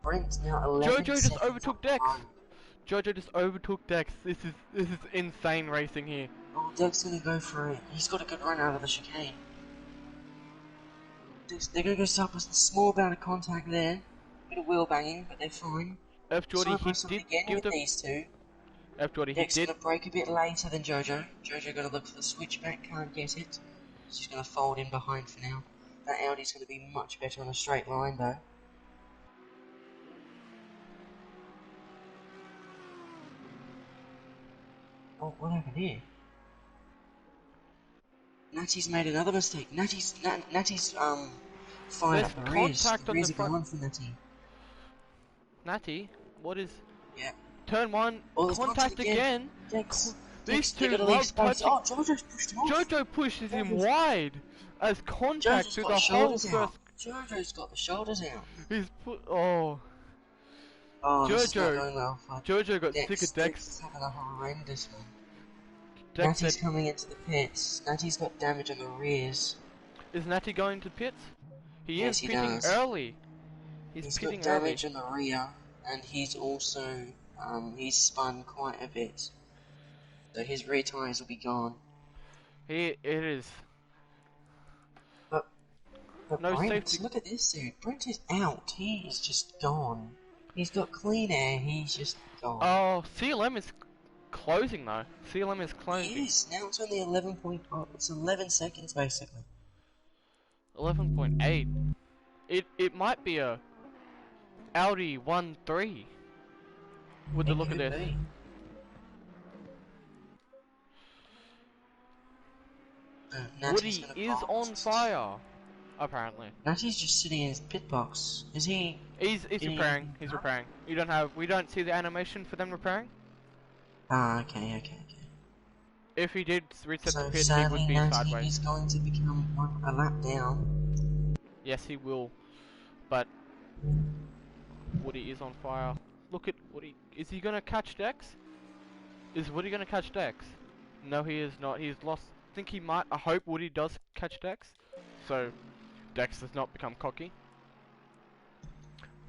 B: Brent now 11
A: Jojo just
B: seconds
A: overtook Dex.
B: behind.
A: Jojo just overtook Dex. This is insane racing here.
B: Oh, Dex gonna go for it. He's got a good run out of the chicane. They're gonna go stop us. A small amount of contact there. Bit of wheel banging, but they're fine.
A: F Jordy, he did
B: again
A: give
B: with
A: the
B: these two.
A: F Jordy, he
B: Dex
A: did.
B: gonna break a bit later than Jojo. Jojo gotta look for the switchback, can't get it. He's just gonna fold in behind for now. That Audi's gonna be much better on a straight line though. Oh, what happened here? Natty's made another mistake. Natty's fired
A: There's
B: up the rears.
A: contact
B: The
A: on
B: rears
A: the
B: are
A: front.
B: gone for Natty.
A: Natty, what is
B: Yeah.
A: turn one?
B: Oh, there's
A: Contact again.
B: Dex.
A: These
B: They're
A: two
B: gonna leave
A: love
B: space.
A: touching.
B: Oh, Jojo's pushed him off.
A: Jojo pushes him
B: Jojo's-
A: wide as contact
B: Jojo's
A: through
B: got
A: the
B: the
A: whole
B: shoulders
A: first.
B: out. Jojo's got the shoulders out.
A: He's put. Oh,
B: Oh, this is not
A: Jojo.
B: going well for
A: Jojo got
B: Dex.
A: sick of
B: Dex
A: Dex.
B: is having a horrendous one.
A: Dex
B: Natty's
A: said,
B: coming into the pits. Natty's got damage on the rears.
A: "Is Natty going to pits? He
B: Yes,
A: is
B: he
A: pitting
B: does.
A: early. He's
B: He's
A: pitting
B: got
A: early.
B: damage on the rear, and he's also he's spun quite a bit. So his rear tyres will be gone.
A: It is.
B: But
A: No
B: Brent,
A: safety.
B: look at this dude. Brent is out. He is just gone. He's got clean air. He's just gone.
A: Oh, CLM is closing though. CLM is
B: He
A: closing.
B: is. Now it's only 11 point. Oh, it's 11 seconds basically.
A: 11.8. It might be a Audi 1.3 with the
B: It
A: look of
B: could
A: this.
B: be. Natty's
A: Woody
B: gonna
A: is
B: pass.
A: on fire, apparently.
B: Natty's just sitting in his pit box. Is he?
A: He's
B: He-
A: repairing. He's repairing. We don't see the animation for them repairing.
B: Ah, okay.
A: If he did reset
B: So
A: the pit, he
B: sadly,
A: would be
B: Natty
A: sideways.
B: is going to become a lap down.
A: Yes, he will. But Woody is on fire. Look at Woody. Is he gonna catch Dex? Is Woody gonna catch Dex? No, he is not. He's lost. I think he might. I hope Woody does catch Dex, so Dex does not become cocky.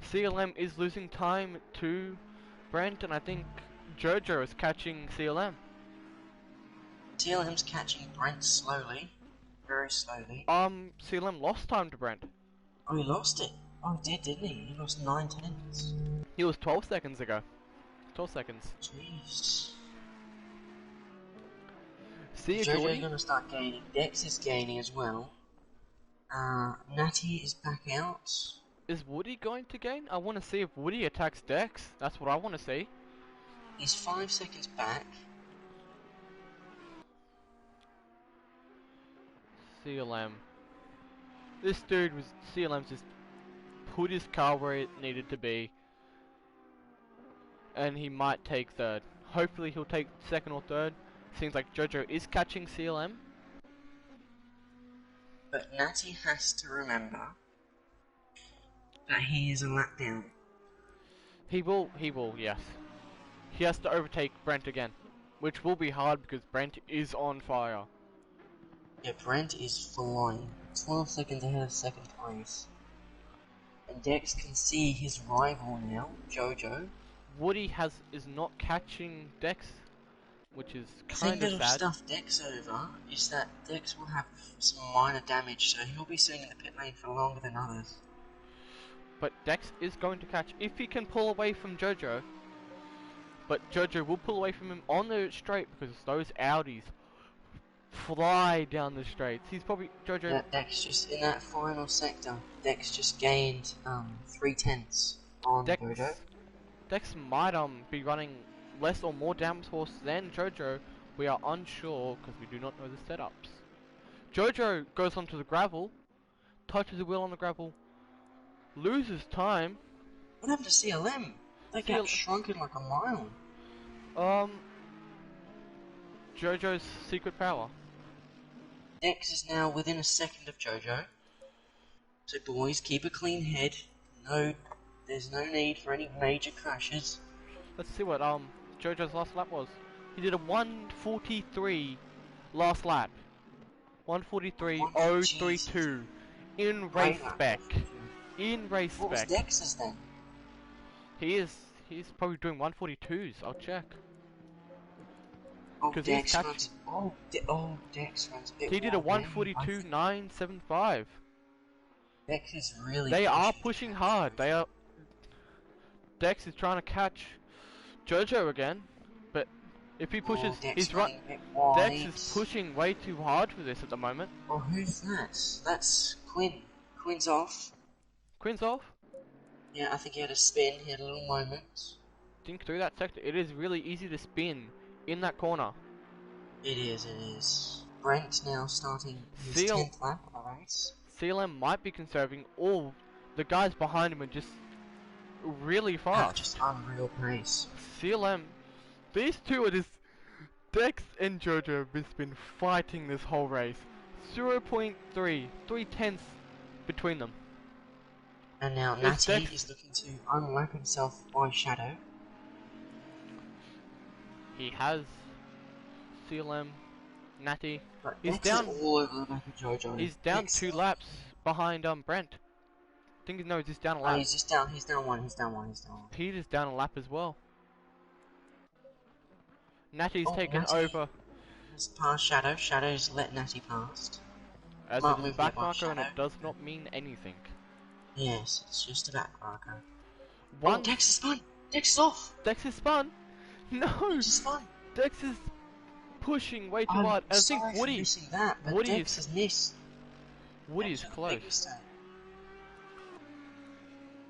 A: CLM is losing time to Brent, and I think Jojo is catching CLM.
B: TLM's catching Brent slowly, very slowly.
A: CLM lost time to Brent.
B: Oh, he lost it. Oh, he didn't he? He lost 9 tenths.
A: He was 12 seconds ago. 12 seconds.
B: Jeez.
A: See you,
B: Jojo's
A: Jordy.
B: gonna start gaining. Dex is gaining as well. Natty is back out.
A: Is Woody going to gain? I want to see if Woody attacks Dex. That's what I want to see.
B: He's 5 seconds back.
A: CLM. This dude was CLM's just put his car where it needed to be, and he might take third. Hopefully he'll take second or third. Seems like Jojo is catching CLM.
B: But Natty has to remember that he is a lap down.
A: He will, yes. He has to overtake Brent again, which will be hard because Brent is on fire.
B: Yeah, Brent is flying. 12 seconds ahead of second place. And Dex can see his rival now, Jojo.
A: Woody is not catching Dex, which is
B: The thing
A: kind of
B: that'll
A: sad.
B: stuff Dex over is that Dex will have some minor damage, so he'll be sitting in the pit lane for longer than others.
A: But Dex is going to catch if he can pull away from Jojo. But Jojo will pull away from him on the straight because those Audis fly down the straights. He's probably Jojo.
B: That Dex just in that final sector, Dex just gained 3/10 on Jojo.
A: Dex might be running less or more damage horse than Jojo. We are unsure because we do not know the setups. Jojo goes onto the gravel, touches the wheel on the gravel, loses time.
B: What happened to CLM? That gap shrunk in like a mile.
A: Jojo's secret power.
B: Dex is now within a second of Jojo. So boys, keep a clean head. No, there's no need for any major crashes.
A: Let's see what Jojo's last lap was. He did a 1:43 last lap. 1:43.032 in race spec. In race spec.
B: What was Dex's then?
A: He's probably doing 1:42s. I'll check.
B: Oh, Dex runs. Dex runs a bit.
A: He did a 1:42.975.
B: Dex is really.
A: They are pushing hard. Dex is trying to catch Jojo again, but if he pushes, he's right. Dex is pushing way too hard for this at the moment.
B: Oh, who's that? That's Quinn. Quinn's off.
A: Quinn's off?
B: Yeah, I think he had a spin. He had a little moment.
A: Think through that sector. It is really easy to spin in that corner.
B: It is. Brent now starting his 10th lap of the race.
A: CLM might be conserving. All the guys behind him are just really fast.
B: Just unreal pace.
A: CLM, these two are just. Dex and Jojo have just been fighting this whole race. 0.3, 3/10 between them.
B: And now Natty is looking to unwrap himself by Shadow.
A: He has CLM, Natty.
B: But
A: He's
B: Dex
A: down
B: is all over the back of Jojo.
A: He's down
B: Dex
A: 2 laps behind Brent. I think no, he's just down a lap.
B: Oh, he's down one.
A: Peter's down a lap as well. Natty's taken
B: Natty
A: over.
B: has passed Shadow. Shadow's let Natty past.
A: As a back marker, and it does not mean anything.
B: Yes, it's just a back marker.
A: One.
B: Dex is spun! Dex is off!
A: Dex is spun! No!
B: Dex is spun!
A: Dex is pushing way too hard. I think Woody.
B: Missing that, but
A: Woody
B: Dex has missed.
A: Woody's close.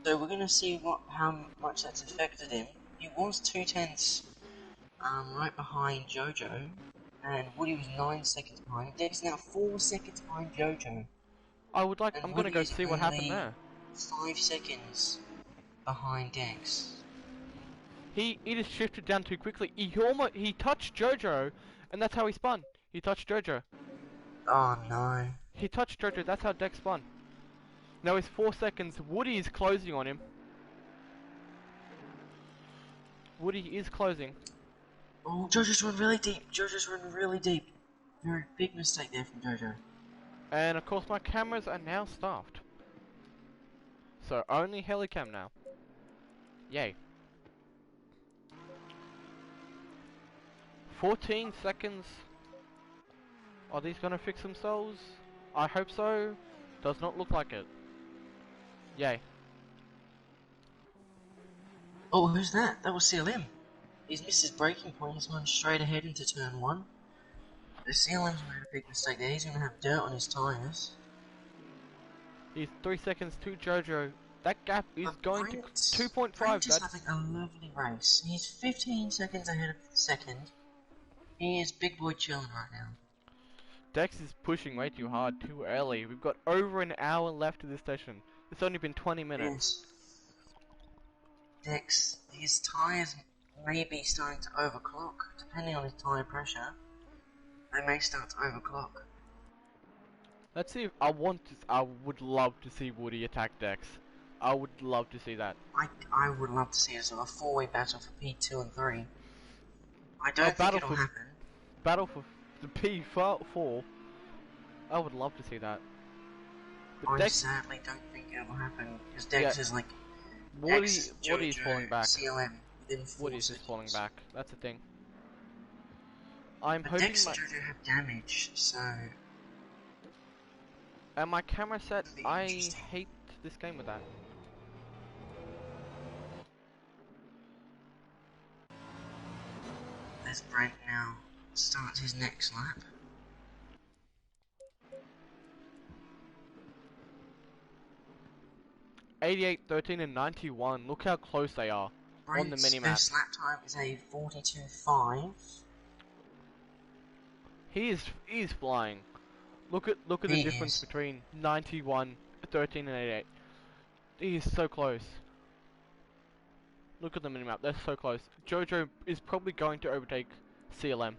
B: So we're gonna see how much that's affected him. He was 2/10 right behind Jojo, and Woody was 9 seconds behind. Dex now 4 seconds behind Jojo.
A: I'm gonna go see what happened there.
B: 5 seconds behind Dex.
A: He just shifted down too quickly. He touched Jojo, and that's how he spun. He touched Jojo.
B: Oh no.
A: He touched Jojo, that's how Dex spun. Now he's 4 seconds. Woody is closing on him. Woody is closing.
B: Oh, Jojo's run really deep. Very big mistake there from Jojo.
A: And of course my cameras are now staffed. So only Helicam now. Yay. 14 seconds. Are these gonna fix themselves? I hope so. Does not look like it. Yay.
B: Oh, who's that? That was CLM. He's missed his braking point. He's gone straight ahead into turn 1. The CLM's made a big mistake there. He's going to have dirt on his tyres.
A: He's 3 seconds to Jojo. That gap is going to 2.5.
B: Brent is having a lovely race. He's 15 seconds ahead of the second. He is big boy chilling right now.
A: Dex is pushing way too hard, too early. We've got over an hour left of this session. It's only been 20 minutes.
B: Yes. Dex, his tyres may be starting to overclock. Depending on his tyre pressure, they may start to overclock.
A: Let's see if I would love to see Woody attack Dex. I would love to see that.
B: I would love to see it as a 4-way battle for P2 and 3. I don't think it'll happen.
A: Battle for the P4. I would love to see that. But
B: I
A: Dex,
B: sadly don't think it'll happen because
A: yeah,
B: Dex is like
A: Woody's
B: Dex, Jojo,
A: falling back.
B: CLM within 4
A: Woody's
B: seconds.
A: just falling back. That's the thing. I'm
B: But
A: hoping
B: Dex
A: my
B: and Jojo have damage, so
A: and my camera set.
B: it'll be
A: I
B: interesting.
A: hate this game with that.
B: There's Brent now. Starts his next lap.
A: '88, 13, and 91. Look how close they are on the
B: Brent's
A: minimap.
B: best lap time is a 42.5.
A: He is flying. Look at the
B: He
A: difference
B: is.
A: between 91, 13, and 88. He is so close. Look at the minimap. They're so close. Jojo is probably going to overtake CLM.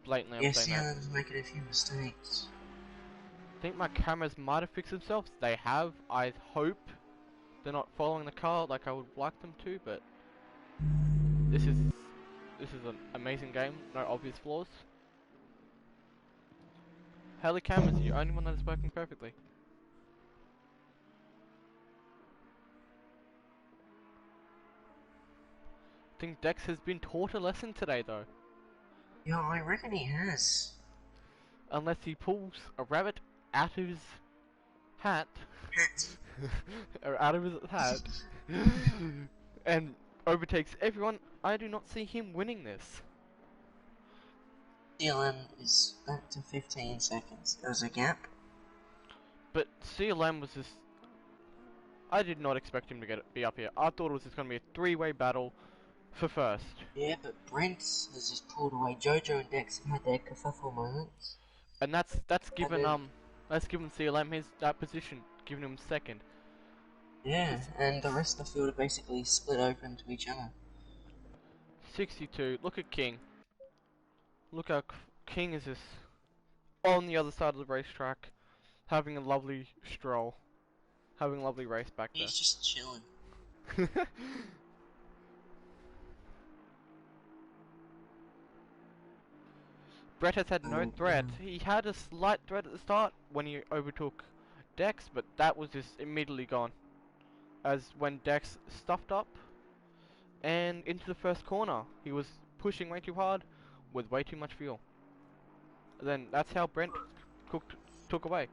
A: Blatantly, I'm
B: Yeah,
A: saying that.
B: CLM's making a few mistakes.
A: I think my cameras might have fixed themselves. They have. I hope they're not following the car like I would like them to, but this is an amazing game. No obvious flaws. Helicam is the only one that is working perfectly. I think Dex has been taught a lesson today, though.
B: Yeah, I reckon he has.
A: Unless he pulls a rabbit out of his hat, or out of his hat, and overtakes everyone, I do not see him winning this.
B: CLM is back to 15 seconds. There's a gap.
A: But CLM was just... I did not expect him to be up here. I thought it was just going to be a three-way battle for first.
B: Yeah, but Brent has just pulled away. Jojo and Dex have had their kerfuffle moments.
A: And that's given
B: then-
A: CLM that position, giving him second.
B: Yeah, and the rest of the field are basically split open to each other.
A: 62. Look at King. Look how King is just on the other side of the racetrack, having a lovely stroll, having a lovely race back there.
B: He's just chilling.
A: Brett has had no
B: Oh,
A: threat.
B: yeah.
A: He had a slight threat at the start when he overtook Dex, but that was just immediately gone. As when Dex stuffed up and into the first corner, he was pushing way too hard with way too much fuel. Then that's how Brent took away.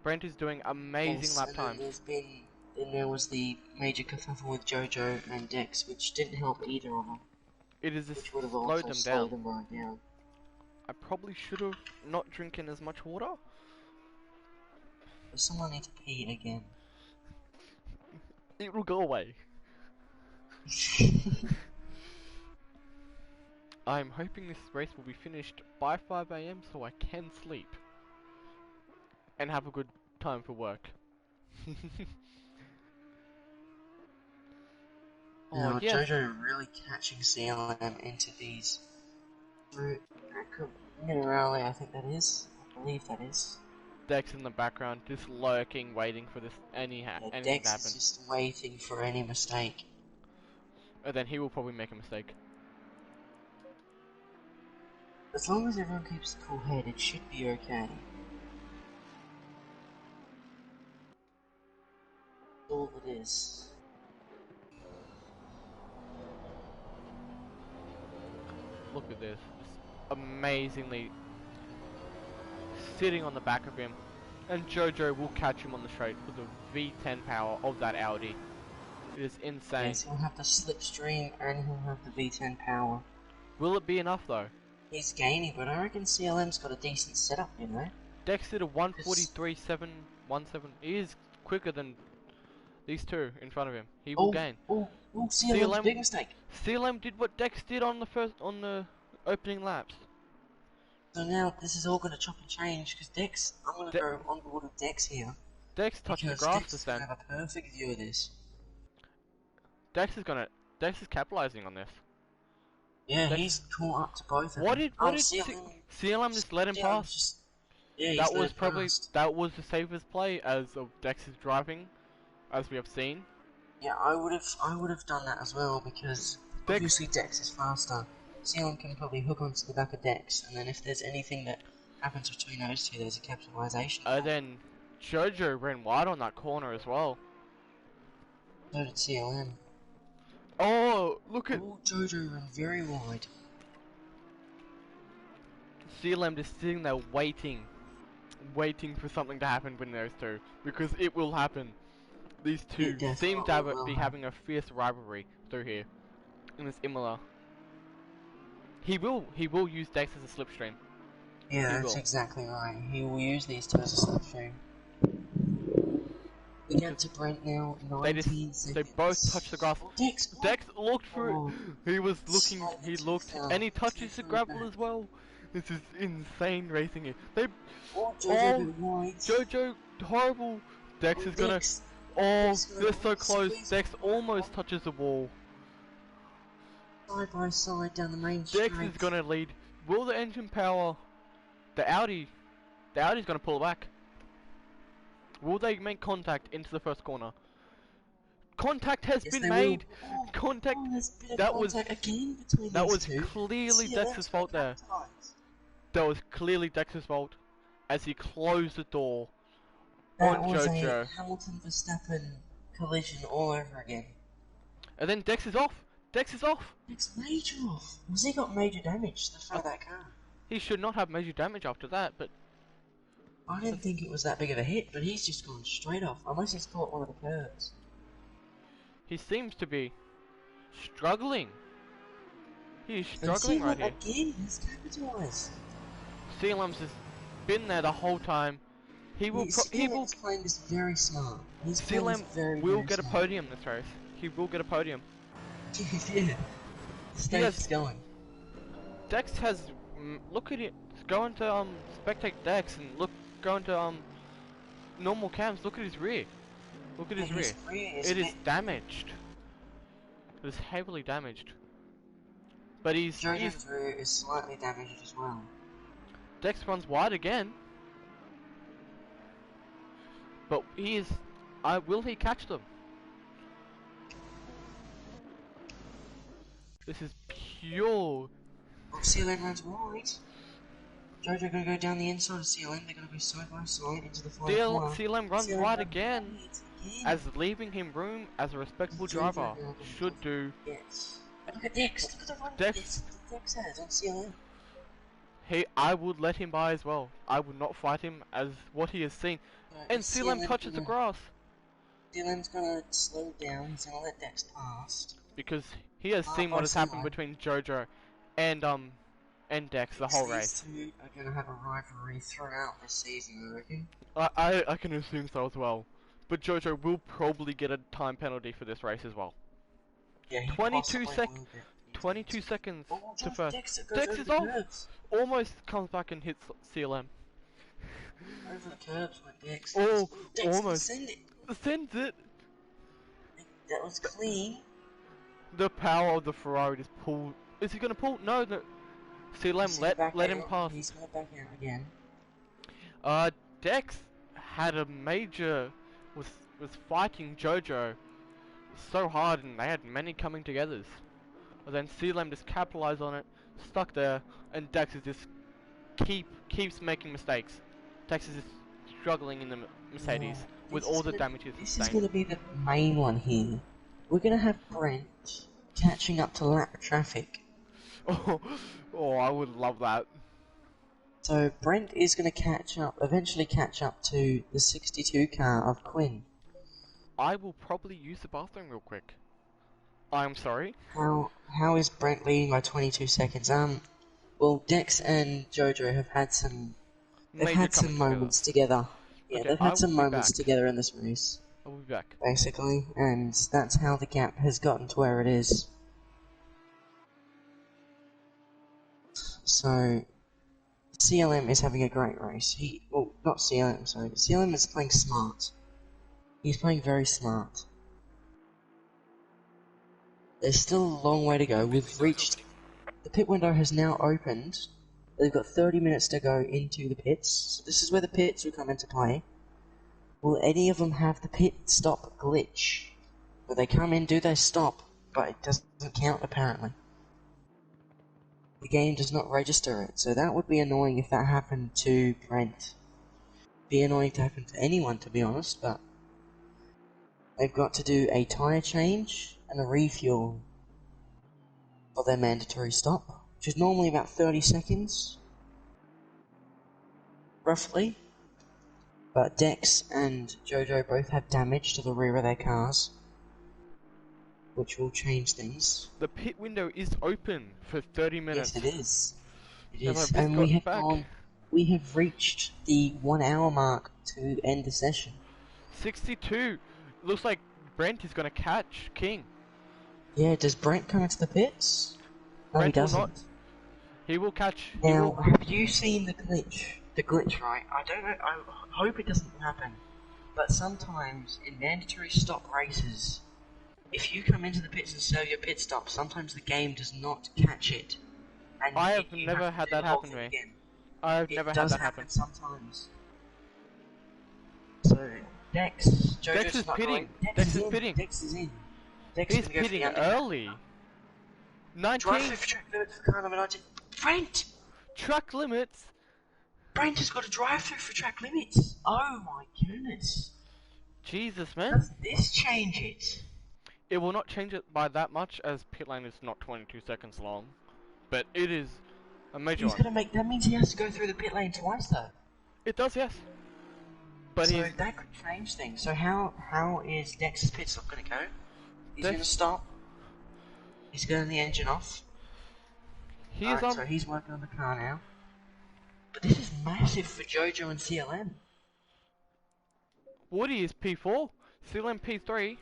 A: Brent is doing amazing
B: Yes,
A: lap
B: and
A: times.
B: then there was the major kerfuffle with Jojo and Dex, which didn't help either of them.
A: It is just
B: Which would have
A: slowed
B: also
A: them
B: slowed
A: down.
B: them right down.
A: I probably should have not drinking as much water.
B: Does someone need to pee again?
A: It will go away. I'm hoping this race will be finished by 5 AM so I can sleep and have a good time for work.
B: Now,
A: Oh yes,
B: Jojo really catching CLM into these Minerale, I think that is. I believe that is.
A: Dex in the background, just lurking, waiting for this
B: Yeah,
A: anything to
B: Dex
A: happen.
B: is just waiting for any mistake.
A: And then he will probably make a mistake.
B: As long as everyone keeps a cool head, it should be okay. That's all it is.
A: Look at this, just amazingly sitting on the back of him, and Jojo will catch him on the straight with the V10 power of that Audi. It is insane.
B: Yes, he'll have the slipstream and he'll have the V10 power.
A: Will it be enough though?
B: He's gaining, but I reckon CLM's got a decent setup, you know?
A: Dex did a 143.717. He is quicker than these two in front of him. He will gain.
B: Oh, CLM's
A: CLM
B: big mistake.
A: CLM did what Dex did on the opening laps.
B: So now this is all going to chop and change because Dex, I'm going to go on board with Dex here.
A: Dex touched the
B: Because
A: grass
B: Dex
A: this
B: is going to
A: time.
B: have a perfect view of this.
A: Dex is capitalizing on this.
B: Yeah,
A: Dex-
B: he's caught up to both of
A: What
B: them.
A: did CLM just let him
B: CLM
A: pass?
B: just- yeah,
A: That was the safest play as of Dex's driving, as we have seen.
B: Yeah, I would have done that as well because obviously Dex is faster. CLM can probably hook onto the back of Dex, and then if there's anything that happens between those two, there's a capitalization.
A: Then Jojo ran wide on that corner as well.
B: So did CLM.
A: Oh, look at
B: Oh, Jojo ran very wide.
A: CLM just sitting there waiting for something to happen between those two, because it will happen. These two
B: It
A: seem to
B: definitely will
A: be having a fierce rivalry through here in this Imola. He will use Dex as a slipstream.
B: Yeah,
A: He
B: that's
A: will.
B: exactly right. He will use these two as a slipstream. We get to Brent now, 19
A: They both
B: seconds.
A: touch the grass.
B: Oh, Dex, what?
A: Dex looked for it.
B: Oh,
A: He was looking.
B: slightly
A: He
B: too
A: looked,
B: far.
A: and he
B: Too
A: touches the
B: far
A: gravel
B: back.
A: as well. This is insane racing here. They
B: Oh, Jojo a
A: all
B: bit wide.
A: Jojo horrible. Dex
B: Oh,
A: is gonna.
B: Dex.
A: Oh,
B: Dex
A: they're so close.
B: squeeze
A: Dex
B: one
A: almost touches the wall.
B: side by side down the main
A: Dex
B: straight.
A: is gonna lead. Will the engine power? The Audi's gonna pull back. Will they make contact into the first corner? Contact has
B: Yes,
A: been
B: they
A: made.
B: will. Oh,
A: Contact.
B: oh, there's a bit of
A: That was
B: contact again between
A: that
B: these
A: was
B: two.
A: clearly
B: CLM's
A: Dex's
B: gonna
A: fault there.
B: capitalise.
A: That was clearly Dex's fault as he closed the door
B: That
A: on
B: was
A: Jojo.
B: a Hamilton Verstappen collision all over again.
A: And then Dex is off. Dex is off.
B: It's major off. Was he got major damage, the front of that car?
A: He should not have major damage after that, but
B: I didn't think it was that big of a hit, but he's just gone straight off, unless he's caught one of the curves.
A: he seems to be struggling. He's
B: And
A: struggling right here.
B: again, he's capitalised.
A: CLM's has been there the whole time. He will
B: CLM's playing this very smart. He's playing this
A: CLM will get a podium this race. He will get a podium.
B: Yeah. The stage is going.
A: Dex has look at it. Go into spectate Dex and go into normal cams. Look at his rear. Look at his rear. It is damaged. It is heavily damaged. But
B: Jojo's rear is slightly damaged as well.
A: Dex runs wide again. But he is. Will he catch them? This is pure.
B: Oh, CLM runs wide. Jojo gonna go down the inside of CLM. They're gonna go side by side into the final corner.
A: CLM runs wide again, as leaving him room as a respectable driver should do.
B: Yes. And look at Dex. Look at the run
A: Dex
B: has on CLM.
A: I would let him by as well. I would not fight him as what he has seen. And CLM touches the grass.
B: CLM's gonna slow down. He's gonna let Dex pass.
A: Because he has seen what has happened between Jojo and Dex the whole race.
B: These two are gonna have a rivalry throughout this season, I reckon.
A: I can assume so as well. But Jojo will probably get a time penalty for this race as well.
B: Yeah,
A: 22 seconds to first.
B: Dex
A: is off! Almost comes back and hits CLM.
B: Over the curbs with Dex.
A: Oh,
B: Dex
A: almost.
B: Sends
A: it!
B: That was clean.
A: The power of the Ferrari just pulled. Is he gonna pull? No, CLM let him pass.
B: He's gonna back out again.
A: Dex had a major was fighting Jojo so hard, and they had many coming togethers. And then CLM just capitalized on it, stuck there, and Dex is just keeps making mistakes. Dex is just struggling in the Mercedes with all the damage he's
B: This
A: sustained.
B: is gonna be the main one here. We're gonna have Brent catching up to lap traffic.
A: Oh, I would love that.
B: So Brent is going to eventually catch up to the 62 car of Quinn.
A: I will probably use the bathroom real quick. I'm sorry.
B: How is Brent leading by 22 seconds? Well, Dex and Jojo have had some moments together. Yeah,
A: Okay,
B: they've had some moments together in this race.
A: I'll be back.
B: Basically, and that's how the gap has gotten to where it is. So, CLM is having a great race. Not CLM, sorry. CLM is playing smart. He's playing very smart. There's still a long way to go. We've reached... The pit window has now opened. They've got 30 minutes to go into the pits. So this is where the pits will come into play. Will any of them have the pit stop glitch? Will they come in, do they stop? But it doesn't count, apparently. The game does not register it, so that would be annoying if that happened to Brent. be annoying to happen to anyone, to be honest, but they've got to do a tyre change and a refuel for their mandatory stop, which is normally about 30 seconds, roughly. But Dex and Jojo both have damage to the rear of their cars, which will change things.
A: The pit window is open for 30 minutes.
B: Yes, it is. It
A: And
B: is,
A: I've just
B: and we
A: gotten
B: have
A: back.
B: we have reached the 1 hour mark to end the session.
A: 62. Looks like Brent is gonna catch King.
B: Yeah, does Brent come into the pits? No, he
A: Brent will
B: doesn't.
A: not. He will catch. He
B: Now,
A: will.
B: have you seen the glitch? The glitch, right? I don't know. I hope it doesn't happen. But sometimes in mandatory stop races, if you come into the pits and serve your pit stop, sometimes the game does not catch it. And
A: I have
B: you
A: never
B: to
A: had
B: do
A: that
B: the whole
A: happen to
B: thing
A: me.
B: again.
A: I've
B: It
A: never had
B: does
A: that
B: happen
A: happen.
B: sometimes. So, Dex, Jojo's
A: Dex is
B: not
A: pitting.
B: going.
A: Dex is
B: in.
A: pitting.
B: Dex is in. Dex
A: He's
B: is gonna go for
A: pitting
B: the undercut.
A: early.
B: Drive
A: 19.
B: through for track limits for car number 19. Brent!
A: Truck limits.
B: Brent has got a drive through for track limits. Oh my goodness.
A: Jesus, man.
B: Does this change it?
A: It will not change it by that much, as pit lane is not 22 seconds long. But it is a major
B: He's
A: one.
B: gonna make. That means he has to go through the pit lane twice, though.
A: It does, yes. But
B: so
A: he's
B: that could change things. So how is Dex's pit stop gonna go? He's
A: Dex-
B: gonna stop. He's getting the engine off.
A: he's
B: Alright, so he's working on the car now. But this is massive for Jojo and CLM.
A: Woody is P4. CLM P3.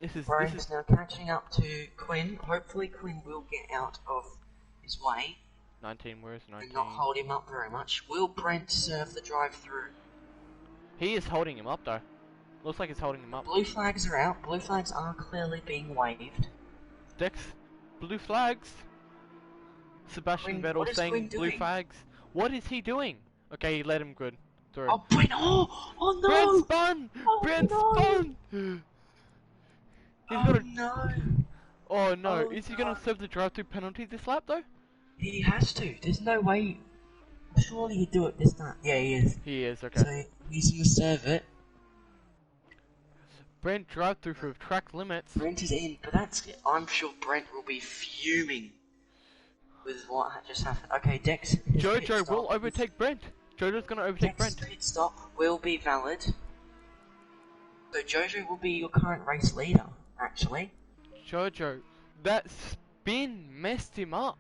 A: This is
B: Brian's now catching up to Quinn. Hopefully Quinn will get out of his way
A: 19. Where's 19?
B: and not hold him up very much. Will Brent serve the drive-through?
A: He is holding him up though. Looks like he's holding him up.
B: Blue flags are out. Blue flags are clearly being waved.
A: Dex, blue flags. Sebastian
B: Quinn, what
A: Vettel
B: is
A: saying
B: Quinn
A: blue
B: doing?
A: flags. What is he doing? Okay, he let him good through.
B: Oh, Brent! Oh no!
A: Brent spun!
B: Oh,
A: Brent
B: no!
A: spun! He's
B: Oh
A: gonna.
B: no!
A: Oh no!
B: Oh,
A: Is he
B: no.
A: gonna serve the drive-through penalty this lap though?
B: He has to. There's no way. Surely he'd do it this time. Yeah, he is.
A: He is, okay.
B: So he's gonna serve it.
A: Brent drive-through for track limits.
B: Brent is in, but that's. I'm sure Brent will be fuming with what just happened. Okay, Dex. his pit
A: Jojo
B: stop
A: will
B: is-
A: overtake Brent. Jojo's gonna overtake
B: Dex's
A: Brent.
B: pit stop will be valid. So Jojo will be your current race leader, actually.
A: Jojo, that spin messed him up.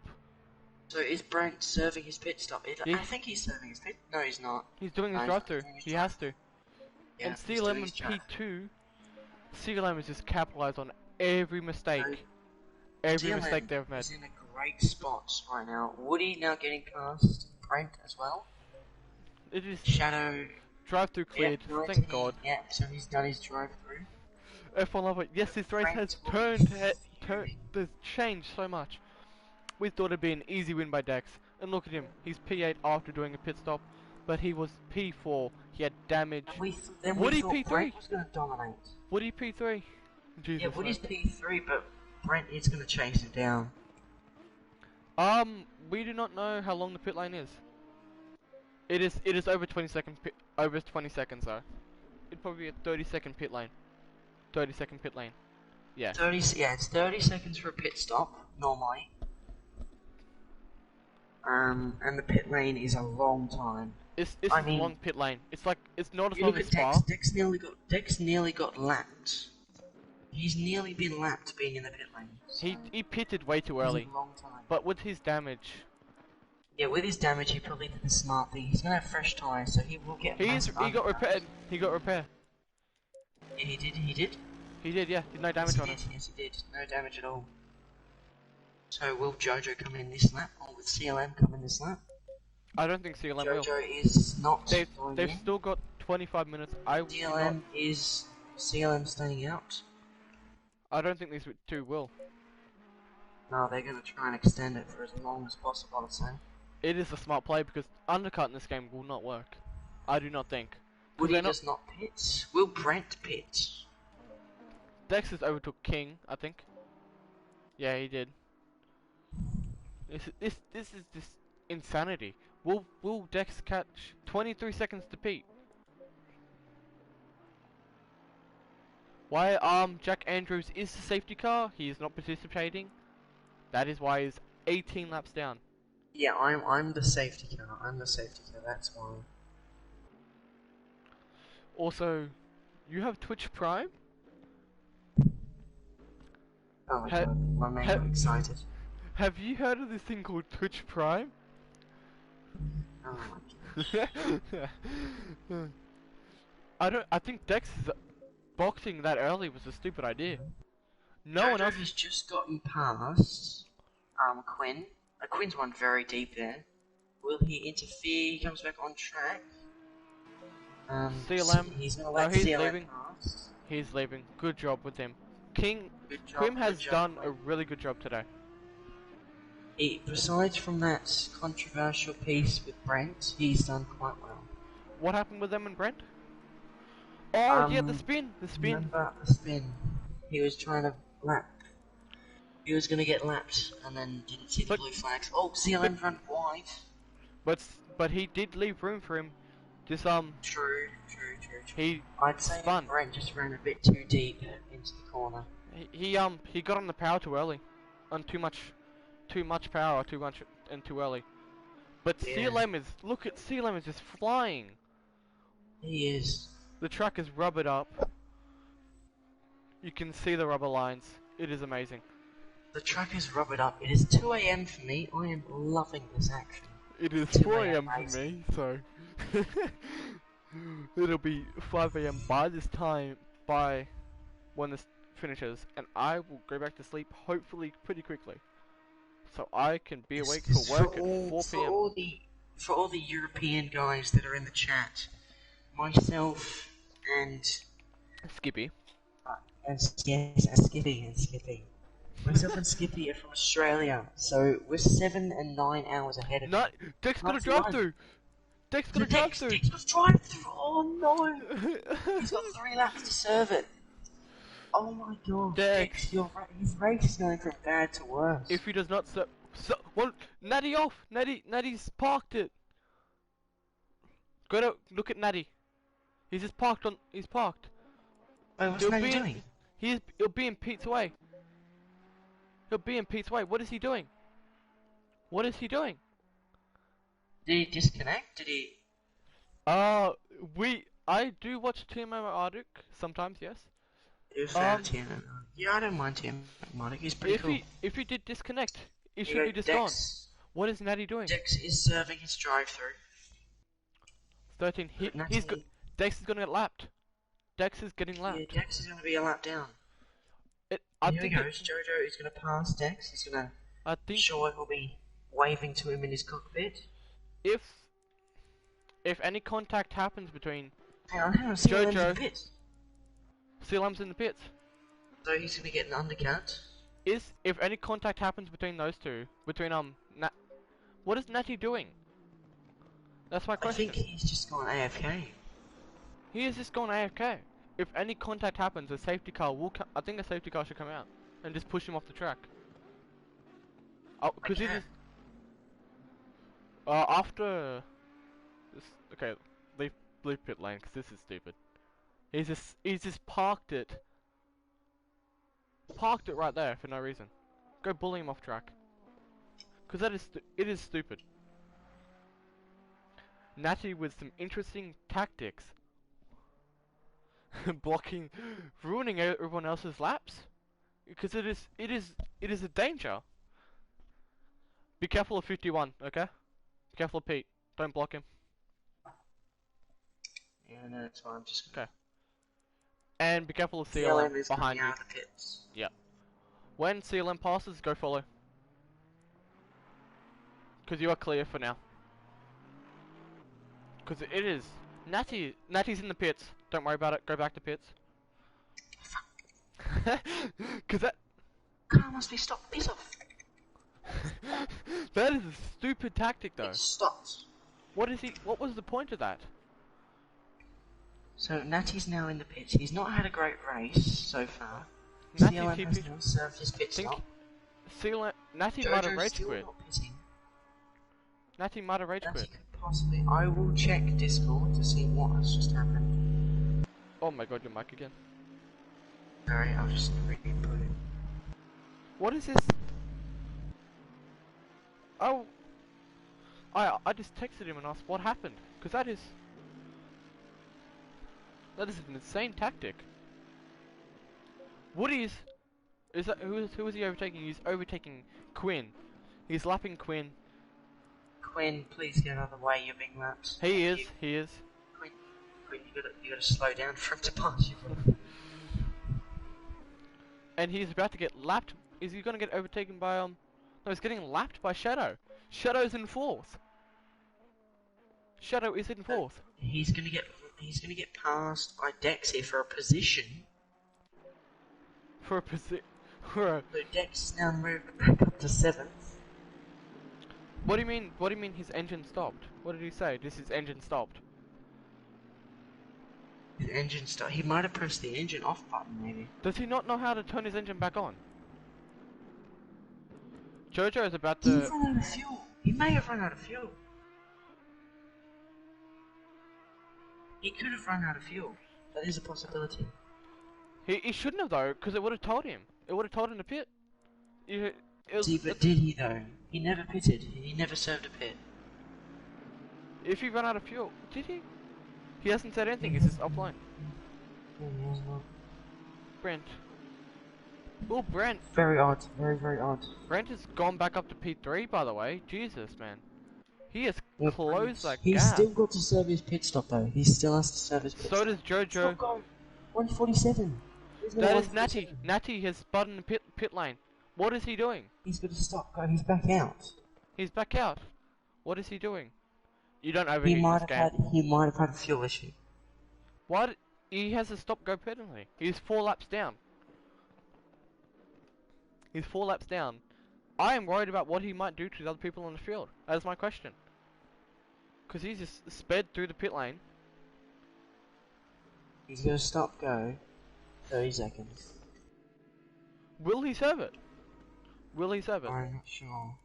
B: So is Brent serving his pit stop?
A: He-
B: I think he's serving his pit. No, he's not.
A: He's doing his
B: No, he's not
A: drive-through.
B: doing his
A: He has to.
B: Yeah,
A: And
B: he's
A: CLM
B: doing
A: and
B: his drive.
A: P2, CLM has just capitalized on every mistake. Every
B: DLM
A: mistake they've made.
B: is in a great spot right now. Woody now getting past Brent as well.
A: It is
B: Shadow.
A: drive-through cleared.
B: Yep, 19,
A: Thank God.
B: Yep, so he's done his drive through.
A: F1 love it. Yes, this race has
B: Brent
A: turned. There's changed so much. We thought it'd be an easy win by Dex, and look at him. He's P8 after doing a pit stop, but he was P4. He had damage.
B: Then
A: Woody
B: we thought
A: P3.
B: Brent was going to dominate.
A: Woody P3. Jesus.
B: Yeah, Woody's
A: man.
B: P3, but Brent is going to chase him down.
A: We do not know how long the pit lane is. It is over 20 over 20 seconds though. It'd probably be a 30-second pit lane. 30-second pit lane. Yeah.
B: 30. Yeah, it's 30 seconds for a pit stop normally. And the pit lane is a long time.
A: It's
B: I
A: a
B: mean-
A: long pit lane. It's like it's not as
B: You
A: long
B: look
A: as
B: at
A: Spa.
B: Dex. Dex nearly got lapped. He's nearly been lapped being in the pit lane. So
A: He pitted way too
B: it's
A: early.
B: a long time.
A: But with his damage,
B: Yeah, with his damage, he probably did the smart thing. He's gonna have fresh tyres, so he will get.
A: he
B: massive
A: got
B: undercuts.
A: repaired. He got repaired.
B: Yeah, he did. He did.
A: He did, yeah. No damage
B: yes,
A: on
B: he
A: him.
B: did. Yes, he did. No damage at all. So will Jojo come in this lap, or will CLM come in this lap?
A: I don't think CLM will.
B: Jojo is not
A: They've
B: going
A: they've
B: in.
A: still got 25 minutes.
B: CLM is CLM staying out.
A: I don't think these two will.
B: No, they're gonna try and extend it for as long as possible. I'd say.
A: It is a smart play because undercut in this game will not work. I do not think. 'Cause
B: Woody
A: they're not-
B: does not pit. Will Brent pit?
A: Dex's overtook King, I think. Yeah, he did. This is just insanity. Will Dex catch 23 seconds to Pete? Why Jack Andrews is the safety car, he is not participating. That is why he's 18 laps down.
B: Yeah, I'm the safety car. I'm the safety car. That's why.
A: Also, you have Twitch Prime?
B: Oh my
A: Ha-
B: god, my man
A: ha-
B: got excited.
A: Have you heard of this thing called Twitch Prime?
B: Oh my god.
A: I think Dex's boxing that early was a stupid idea. No one
B: Jojo
A: else.
B: has just gotten past Quinn. Quinn's one very deep there. Will he interfere? He comes back on track.
A: CLM.
B: He's gonna
A: No,
B: let
A: he's
B: CLM
A: leaving.
B: pass.
A: He's leaving. Good job with him.
B: Good job.
A: Quim has
B: good job,
A: done
B: Quinn.
A: a really good job today.
B: Besides from that controversial piece with Brent, he's done quite well.
A: What happened with them and Brent? Oh yeah, the spin.
B: Remember the spin? He was trying to lap. He was gonna get lapped and then didn't see the blue flags. Oh, CLM's run wide.
A: But he did leave room for him. Just
B: True.
A: he
B: I'd say
A: spun.
B: Brent just ran a bit too deep into the corner.
A: He got on the power too early, on too much power, too early. But
B: Yeah.
A: CLM is just flying.
B: He is.
A: The track is rubbered up. You can see the rubber lines. It is amazing.
B: The track is rubbered up. It is 2 AM for me. I am loving this action.
A: It is
B: 2
A: 4
B: a.m.
A: AM for me, so it'll be 5 AM by this time, by when this finishes, and I will go back to sleep hopefully pretty quickly, so I can be awake for work at 4 PM.
B: For all the European guys that are in the chat, myself and
A: Skippy.
B: and Skippy. Myself and Skippy are from Australia, so we're 7 and 9 hours ahead of
A: No,
B: you.
A: Dex got a
B: That's
A: drive
B: right.
A: through. Dex got a drive through.
B: Dex got drive through. Oh no! He's got 3 laps to serve it. Oh my god,
A: Dex.
B: his race is going from bad to worse.
A: If he does not well, Natty off. Natty's parked it. Go to look at Natty. He's just parked on. He's parked.
B: Wait, what's Natty doing?
A: He'll be in Pete's way. He'll be in Pete's way. What is he doing? What is he doing?
B: Did he disconnect? Did he?
A: I do watch TMO Arctic sometimes, yes.
B: You found him. Yeah, I don't mind him. He's pretty cool.
A: If he did disconnect, it should
B: Yeah,
A: be just
B: Dex,
A: gone. What is Natty doing?
B: Dex is serving his drive-through.
A: 13. Dex is gonna get lapped. Dex is getting lapped.
B: Yeah, Dex is going to be a lap down.
A: Here
B: he goes. Jojo is going to pass Dex. He's going to. Sure, he'll be waving to him in his cockpit.
A: If any contact happens between
B: Hang on. CLM's in
A: Jojo,
B: the pits.
A: CLM's in the pits.
B: So he's going to get an undercut.
A: If any contact happens between those two, what is Natty doing? That's my question.
B: I think he's just gone AFK.
A: He is just gone AFK. If any contact happens, a safety car will come. I think a safety car should come out and just push him off the track. Oh, because it is. After this, okay, leave pit lane because this is stupid. He's just parked it right there for no reason. Go bully him off track. Because it is stupid. Natty with some interesting tactics. Ruining everyone else's laps. Because it is a danger. Be careful of 51, okay? Be careful of Pete. Don't block him.
B: Yeah, no, that's fine. I'm just
A: okay. And be careful of CLM
B: is
A: behind you.
B: out of the pits.
A: Yeah. When CLM passes, go follow. Because you are clear for now. Because it is. Natty's in the pits. Don't worry about it. Go back to pits. Because that...
B: Car must be stopped. Piss off.
A: That is a stupid tactic though.
B: It stopped.
A: What was the point of that?
B: So Natty's now in the pits. He's not had a great race so far.
A: Natty
B: CLM has now served his pit stop.
A: Natty might have rage quit. Natty might have rage
B: Natty
A: quit.
B: could possibly. I will check Discord to see what has just happened.
A: Oh my god, your mic again.
B: Sorry, I'll just re-input it.
A: What is this? Oh, I just texted him and asked what happened, because that is an insane tactic. Woody's who is he overtaking? He's overtaking Quinn. He's lapping Quinn.
B: Quinn, please get out of the way. You're being lapped.
A: He
B: Thank
A: is.
B: you.
A: He is.
B: Quinn, you gotta slow down for him to pass you. Bro.
A: And he's about to get lapped. Is he gonna get overtaken by No, he's getting lapped by Shadow. Shadow's in fourth. Shadow is in fourth.
B: He's gonna get passed by Dex here for a position.
A: For a position. For a.
B: So Dex is now moved back up to 7th.
A: What do you mean? What do you mean his engine stopped? What did he say? This is engine stopped.
B: His engine stopped. He might have pressed the engine off button, maybe.
A: Does he not know how to turn his engine back on? Jojo is about
B: Did
A: to.
B: he run out of fuel? He may have run out of fuel. He could have run out of fuel. That is a possibility.
A: He shouldn't have though, because it would have told him. It would have told him to pit.
B: See, but did he though? He never pitted. He never served a pit.
A: If he ran out of fuel, did he? He hasn't said anything. He's just offline. Brent. Oh, Brent.
B: Very odd. Very, very odd.
A: Brent has gone back up to P3, by the way. Jesus, man. He has
B: Yeah,
A: closed that
B: He's
A: gap.
B: still got to serve his pit stop though. He still has to serve his pit
A: So
B: stop.
A: does Jojo.
B: Stop go. 147.
A: That is Natty. Natty has spun in the pit lane. What is he doing?
B: He's got to stop go. He's back out.
A: He's back out. What is he doing? You don't
B: He
A: overheat
B: might
A: this
B: have
A: game.
B: had. He might have had a fuel issue.
A: Why? He has a stop-go penalty. He's 4 laps down. He's 4 laps down. I am worried about what he might do to the other people on the field. That is my question. Because he's just sped through the pit lane.
B: He's gonna stop go. 30 seconds.
A: Will he serve it? Will he serve it?
B: I'm not sure.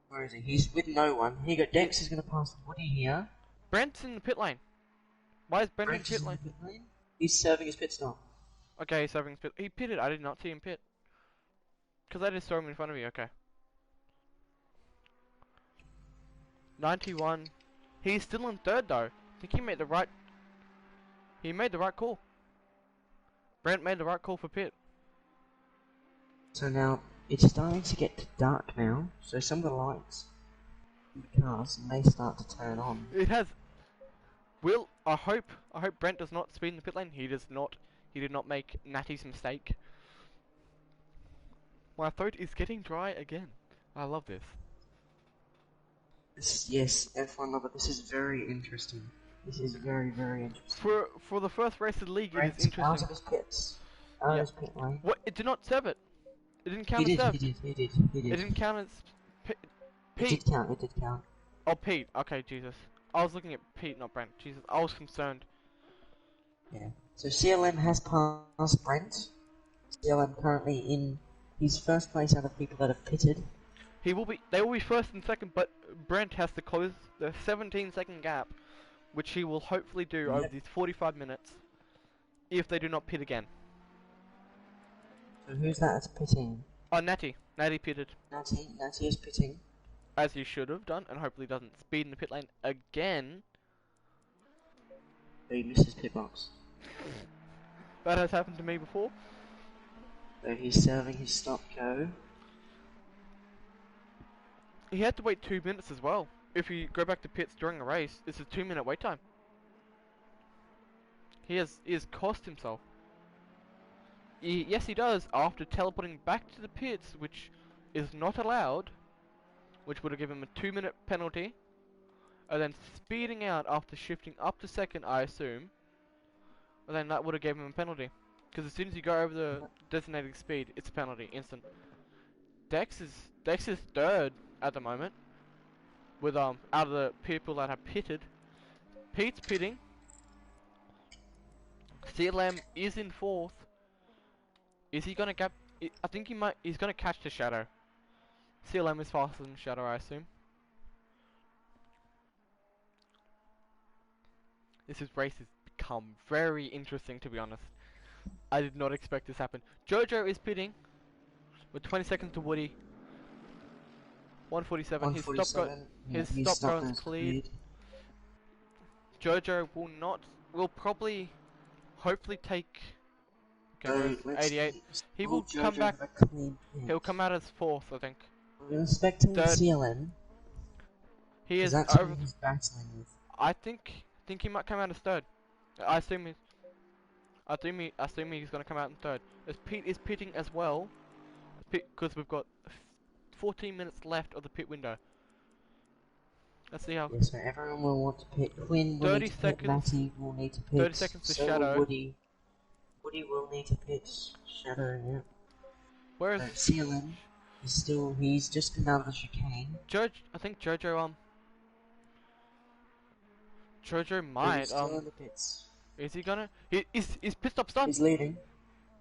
B: Where is he? He's with no one. Here you go. Dex is gonna pass Woody here.
A: Brent's in the pit lane. Why is Brent in
B: Brent
A: the
B: is
A: pit lane?
B: in the pit lane. He's serving his pit stop.
A: Okay, he's serving his pit. He pitted. I did not see him pit. Because I just saw him in front of me. Okay. 91. He's still in third though. I think he made the right. He made the right call. Brent made the right call for pit.
B: So now it's starting to get dark now. So some of the lights in the cars may start to turn on.
A: It has. I hope Brent does not speed in the pit lane. He does not. He did not make Natty's mistake. My throat is getting dry again. I love this.
B: Yes, F1 lover. This is very interesting. This is very, very interesting.
A: For the first race of the league, it
B: Brent's
A: is interesting.
B: out of his pits. Out of his pit lane.
A: What? It did not serve it. It didn't count
B: He
A: as
B: did,
A: served.
B: he did.
A: It didn't count as
B: It
A: Pete.
B: did count, it did count.
A: Oh, Pete. Okay, Jesus. I was looking at Pete, not Brent. Jesus, I was concerned.
B: Yeah. So CLM has passed Brent. CLM currently in his first place out of people that have pitted.
A: He will be. They will be first and second, but Brent has to close the 17-second gap, which he will hopefully do over these 45 minutes, if they do not pit again.
B: So who's that that's pitting?
A: Oh, Natty. Natty pitted,
B: Natty is pitting.
A: as he should have done, and hopefully doesn't speed in the pit lane again.
B: So he missed his pit box.
A: That has happened to me before.
B: So he's serving his stop go.
A: He had to wait 2 minutes as well. If you go back to pits during a race, it's a 2-minute wait time. He has cost himself. Yes, he does, after teleporting back to the pits, which is not allowed, which would have given him a 2-minute penalty, and then speeding out after shifting up to second, I assume, and then that would have given him a penalty. Because as soon as you go over the designated speed, it's a penalty, instant. Dex is third at the moment, with out of the people that have pitted. Pete's pitting. CLM is in fourth. Is he gonna gap? I think he might. He's gonna catch the Shadow. CLM is faster than Shadow, I assume. This race has become very interesting, to be honest. I did not expect this to happen. Jojo is pitting with 20 seconds to Woody. 147.
B: 147. Yeah,
A: His
B: his
A: stop
B: stop
A: go's
B: goes
A: cleared.
B: cleared.
A: Jojo will probably, hopefully take
B: So
A: Gavra's
B: let's
A: 88.
B: see.
A: He
B: Will
A: will come
B: Jojo
A: back.
B: have a clean pit?
A: He'll come out as fourth, I think.
B: We're expecting the
A: Third.
B: CLM,
A: He
B: because
A: is
B: that's who
A: over.
B: he's battling with.
A: I think he might come out as third. I assume he's gonna come out in third. As Pete is pitting as well, because we've got 14 minutes left of the pit window. Let's see how.
B: Yeah, so everyone will want to pit. Quinn will
A: 30
B: need to pit.
A: seconds.
B: Matty will need to pit.
A: 30 seconds to
B: So will
A: Shadow.
B: Woody. Woody will need to pit. Shadow, yeah.
A: Whereas
B: CLM is still. He's just come out of the chicane.
A: I think Jojo
B: But
A: might
B: he's still in the pits.
A: is he gonna? His pit stop's done.
B: He's leading.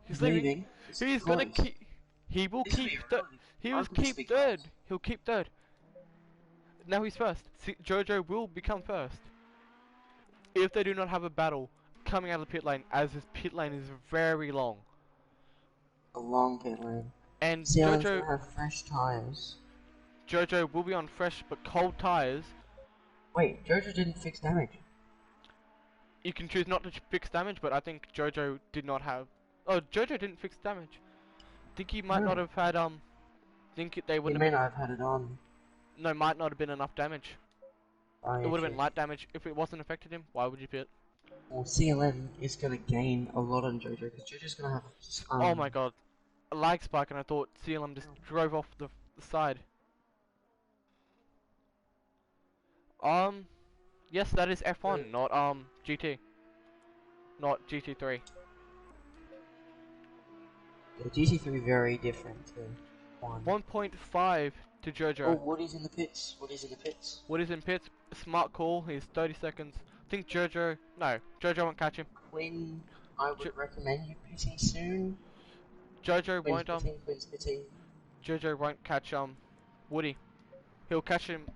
A: He's leaving.
B: It's
A: He's gonna
B: close.
A: keep. He will
B: This will
A: keep
B: be
A: third.
B: really-
A: He
B: I'm
A: will
B: gonna
A: keep
B: speak
A: third.
B: fast.
A: He'll keep third. Now he's first. Jojo will become first if they do not have a battle coming out of the pit lane, as his pit lane is very long.
B: A long pit lane.
A: And
B: CLM's gonna have fresh tires.
A: Jojo will be on fresh but cold tires.
B: Wait, Jojo didn't fix damage.
A: You can choose not to fix damage, but I think Jojo did not have. Oh, Jojo didn't fix damage. Think he might not have had they
B: He
A: wouldn't
B: may
A: have been.
B: not have had it on.
A: No, might not have been enough damage.
B: I
A: It would have
B: see.
A: been light damage if it wasn't affected him. Why would you pit?
B: Well, CLM is gonna gain a lot on Jojo because Jojo's gonna have.
A: Oh my god, a lag spike, and I thought CLM just drove off the side. Yes, that is F1, not GT, not GT3.
B: The GT3 very different to one.
A: 1.5 to Jojo.
B: Oh, Woody's in the pits. Woody's in the pits.
A: Woody's in pits. Smart call. He's 30 seconds. I think Jojo. No, Jojo won't catch him.
B: Quinn, I would recommend you pitting soon.
A: Jojo
B: Quinn's
A: won't
B: pitting, Quinn's pitting.
A: Jojo won't catch Woody. He'll catch him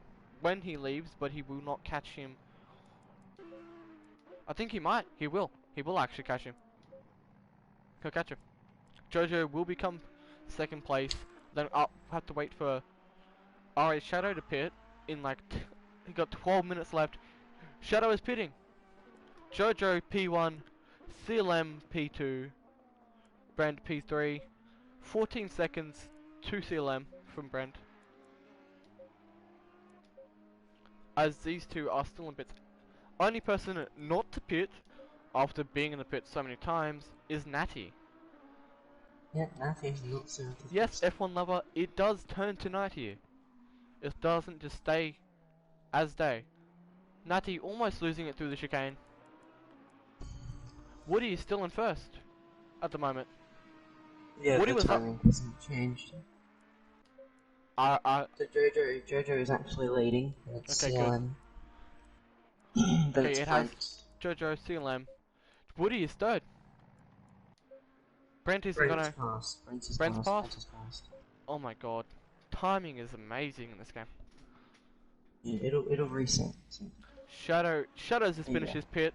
A: when he leaves, but he will not catch him. I think he might. He will. He will actually catch him. He'll catch him. Jojo will become second place. Then I'll have to wait for RA Shadow to pit in like he got 12 minutes left. Shadow is pitting. Jojo P1, CLM P2, Brent P3. 14 seconds to CLM from Brent. As these two are still in pits. Only person not to pit after being in the pit so many times is Natty.
B: Yeah, Natty's not so.
A: Yes, F1 lover, it does turn to night here. It doesn't just stay as day. Natty almost losing it through the chicane. Woody is still in first at the moment.
B: Yeah,
A: Woody
B: the
A: was up.
B: timing hasn't changed. So Jojo is actually leading. It's
A: Okay,
B: CLM. But
A: Okay,
B: it's
A: it has
B: Brent.
A: Jojo, CLM. Woody is third. Brent isn't
B: Brent's
A: gonna.
B: passed. Brent's
A: Brent's
B: passed.
A: passed?
B: Brent has passed.
A: Oh my god, timing is amazing in this game.
B: Yeah, it'll reset. So.
A: Shadow's just finished his pit,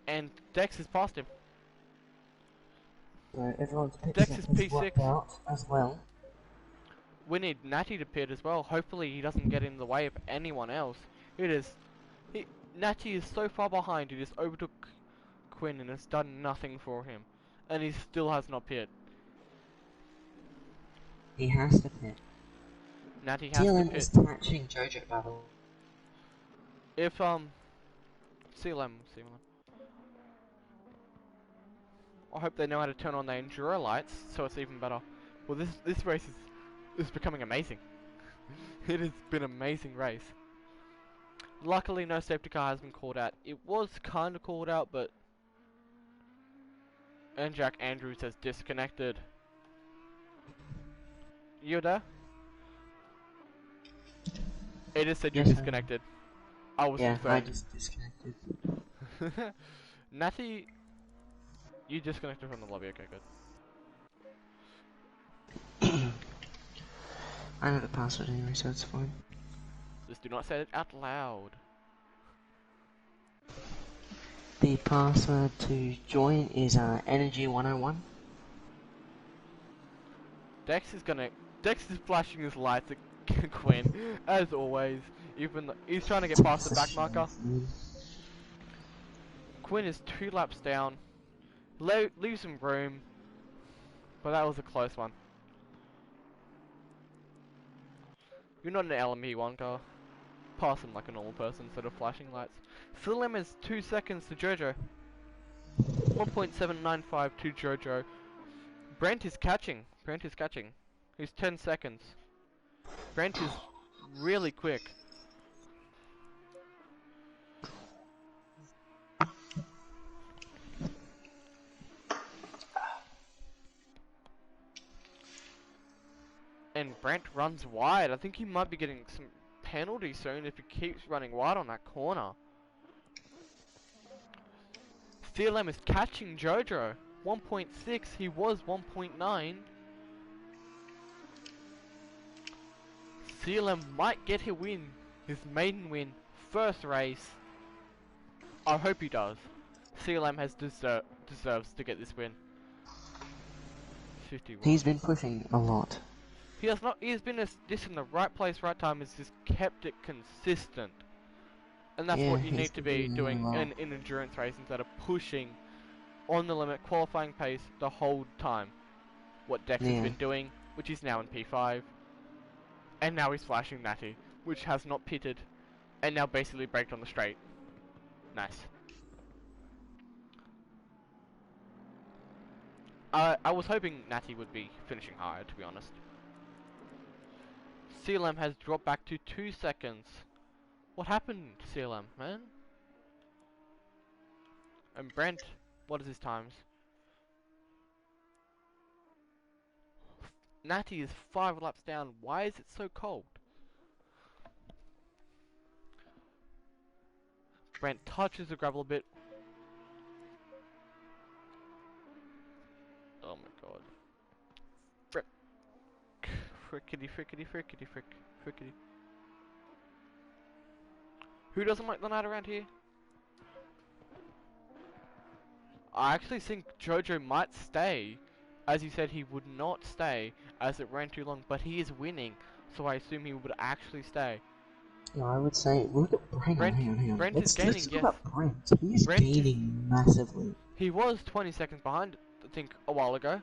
A: and Dex has passed him.
B: So everyone's pit
A: Dex
B: set
A: is
B: has
A: P6.
B: worked out as well.
A: We need Natty to pit as well. Hopefully he doesn't get in the way of anyone else. Natty is so far behind. He just overtook Quinn and has done nothing for him, and he still has not pit.
B: He has to pit.
A: Natty has
B: CLM
A: to
B: is
A: pit.
B: catching Jojo battle.
A: If CLM. I hope they know how to turn on their enduro lights, so it's even better. Well, this race is becoming amazing. It has been an amazing race. Luckily, no safety car has been called out. It was kind of called out, but and Jack Andrews has disconnected. You there? It just said you
B: Yes, I am.
A: disconnected. I was
B: Yeah, I
A: confirmed.
B: just disconnected.
A: Natty, you disconnected from the lobby. Okay, good.
B: I know the password anyway, so it's fine.
A: Just do not say it out loud.
B: The password to join is Energy 101.
A: Dex is flashing his lights at Quinn, as always. Even though he's trying to get past the back marker. Quinn is 2 laps down. Leaves some room, but that was a close one. You're not an LME1 car. Pass him like a normal person instead of flashing lights. Philem is 2 seconds to Jojo. 1.795 to Jojo. Brent is catching. He's 10 seconds. Brent is really quick. And Brent runs wide. I think he might be getting some penalty soon if he keeps running wide on that corner. CLM is catching Jojo. 1.6, he was 1.9. CLM might get a win. His maiden win. First race. I hope he does. CLM has deserves to get this win. 51.
B: He's been pushing a lot.
A: He has not. He has been just in the right place, right time. Has just kept it consistent, and that's what you need to be doing in endurance race instead of pushing on the limit, qualifying pace the whole time. What Dex has been doing, which is now in P5, and now he's flashing Natty, which has not pitted, and now basically braked on the straight. Nice. I was hoping Natty would be finishing higher, to be honest. CLM has dropped back to 2 seconds. What happened to CLM, man? And Brent, what is his times? Natty is 5 laps down. Why is it so cold? Brent touches the gravel a bit. Oh my god. Frickety. Who doesn't like the night around here? I actually think Jojo might stay. As you said, he would not stay as it ran too long, but he is winning, so I assume he would actually stay.
B: No, I would say, look at Brent. Hang on.
A: Brent is
B: Let's
A: gaining,
B: talk
A: yes.
B: about Brent. He's gaining massively.
A: He was 20 seconds behind, I think, a while ago.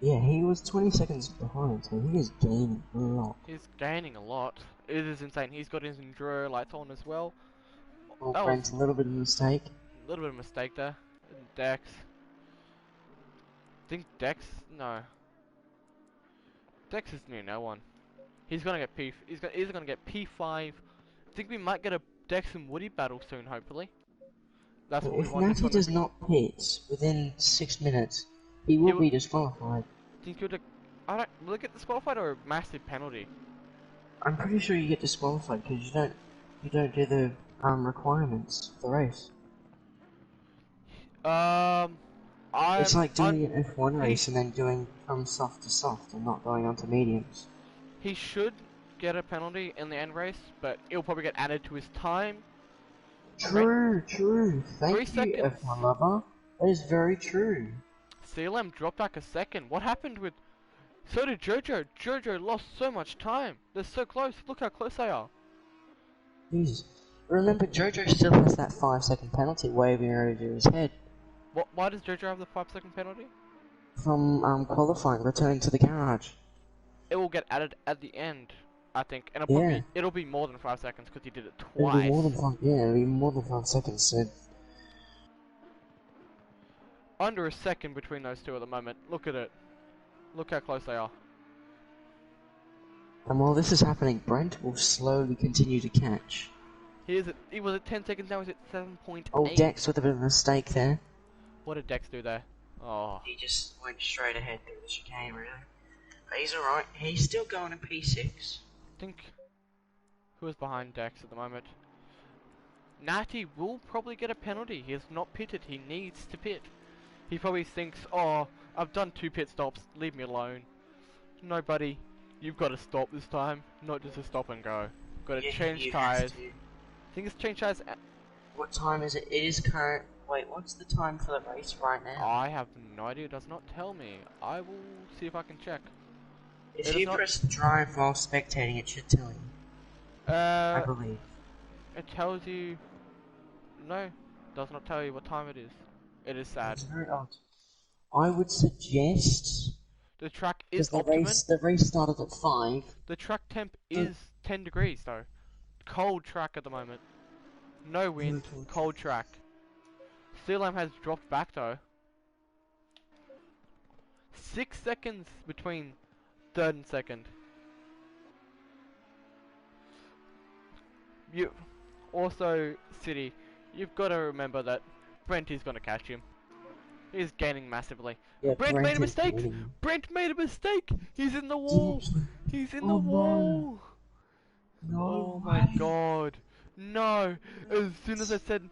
B: Yeah, he was 20 seconds behind, so he is gaining a lot.
A: He's gaining a lot. It is insane. He's got his enduro lights on as well.
B: Well, Brent's a little bit of a mistake.
A: A little bit of a mistake there. Dex. I think Dex, no. Dex is near no one. He's gonna get P. He's either gonna get P5. I think we might get a Dex and Woody battle soon, hopefully. That's what we want.
B: If Natty does not pit within 6 minutes, he will be disqualified.
A: Think you would? I don't. Will it get disqualified or a massive penalty?
B: I'm pretty sure you get disqualified because you don't do the requirements for the race. It's like doing an F1 race and then doing from soft to soft and not going on to mediums.
A: He should get a penalty in the end race, but it'll probably get added to his time.
B: True. Thank you,
A: seconds.
B: F1 lover. That is very true.
A: CLM dropped back a second. What happened with... So did Jojo. Jojo lost so much time. They're so close. Look how close they are.
B: Jesus. Remember, Jojo still has that 5-second penalty waving over his head.
A: Why does Jojo have the 5-second penalty?
B: From qualifying, returning to the garage.
A: It will get added at the end, I think. And it'll be more than 5 seconds because he did it twice.
B: It'll be more than 5 seconds, so...
A: Under a second between those two at the moment. Look at it. Look how close they are.
B: And while this is happening, Brent will slowly continue to catch.
A: He was at 10 seconds, now he's at 7.8.
B: Oh, Dex with a bit of a mistake there.
A: What did Dex do there? Oh.
B: He just went straight ahead through the chicane, really. But he's alright. He's still going in P6.
A: I think... Who is behind Dex at the moment? Natty will probably get a penalty. He has not pitted. He needs to pit. He probably thinks, oh, I've done 2 pit stops, leave me alone. No, buddy, you've got to stop this time, not just a stop and go. Got to change tyres. I think it's change tyres.
B: What time is it? It is current. Wait, what's the time for the race right now?
A: I have no idea. It does not tell me. I will see if I can check.
B: If
A: It
B: you
A: is not.
B: press drive while spectating, it should tell you. I believe.
A: It tells you. No, does not tell you what time it is. It is sad.
B: It's very odd. I would suggest
A: The track is
B: because
A: optimum.
B: the race started at 5.
A: The track temp is 10 degrees though. Cold track at the moment. No wind, cold track. Sealam has dropped back though. 6 seconds between third and second. You also, City, you've got to remember that Brent is going to catch him. He's gaining massively.
B: Yeah,
A: Brent made a
B: is
A: mistake!
B: gaining.
A: Brent made a mistake! He's in the wall! He's in the
B: Oh,
A: wall!
B: No
A: Oh
B: way.
A: my god. No! As soon as I said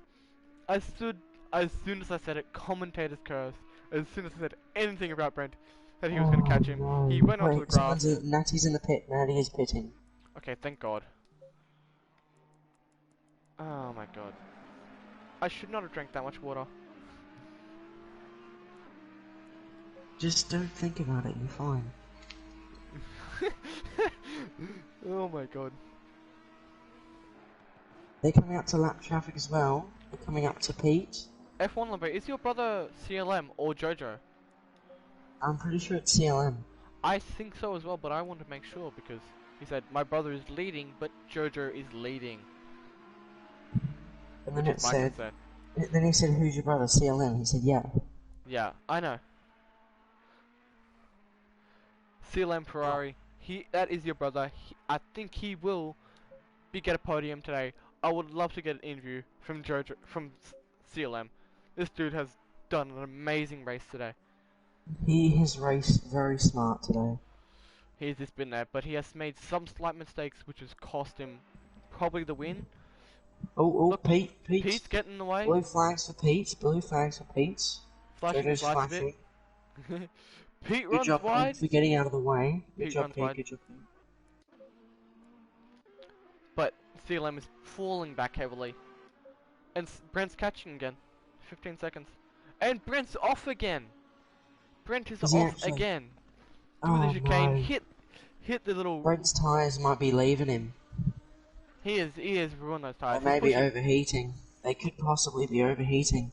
A: as soon as I said it, commentators curse. As soon as I said anything about Brent, that he was going to catch him,
B: No.
A: he went onto the
B: Wait,
A: grass.
B: Natty's in the pit. Natty is pitting.
A: Okay, thank God. Oh my god. I should not have drank that much water.
B: Just don't think about it, you're fine.
A: Oh my god.
B: They're coming up to lap traffic as well. They're coming up to Pete.
A: F1 Lumber, is your brother CLM or Jojo?
B: I'm pretty sure it's CLM.
A: I think so as well, but I want to make sure because he said my brother is leading, but Jojo is leading.
B: And then
A: Which
B: it
A: is my
B: said,
A: concern.
B: then he said, who's your brother? CLM. He said, yeah.
A: Yeah, I know. CLM Ferrari, that is your brother. I think he will get a podium today. I would love to get an interview from Jojo, from CLM. This dude has done an amazing race today.
B: He has raced very smart today.
A: He's just been there, but he has made some slight mistakes which has cost him probably the win.
B: Oh,
A: Look,
B: Pete.
A: Pete's getting in the way.
B: Blue flags for Pete. Blue flags for Pete.
A: Flashing
B: Jojo's
A: his lights a
B: flashing.
A: bit. Pete
B: Good
A: runs
B: job,
A: wide.
B: Pete, for getting out of the way. Good
A: Pete
B: job,
A: runs
B: Pete.
A: wide.
B: Good job, Pete.
A: But CLM is falling back heavily. And Brent's catching again. 15 seconds. And Brent's off again. Brent is
B: he
A: off
B: actually?
A: again. Through
B: Oh
A: the chicane,
B: no.
A: hit the little...
B: Brent's tyres might be leaving him.
A: He is ruined those
B: They
A: tires.
B: may
A: He's
B: be
A: pushing...
B: overheating. They could possibly be overheating.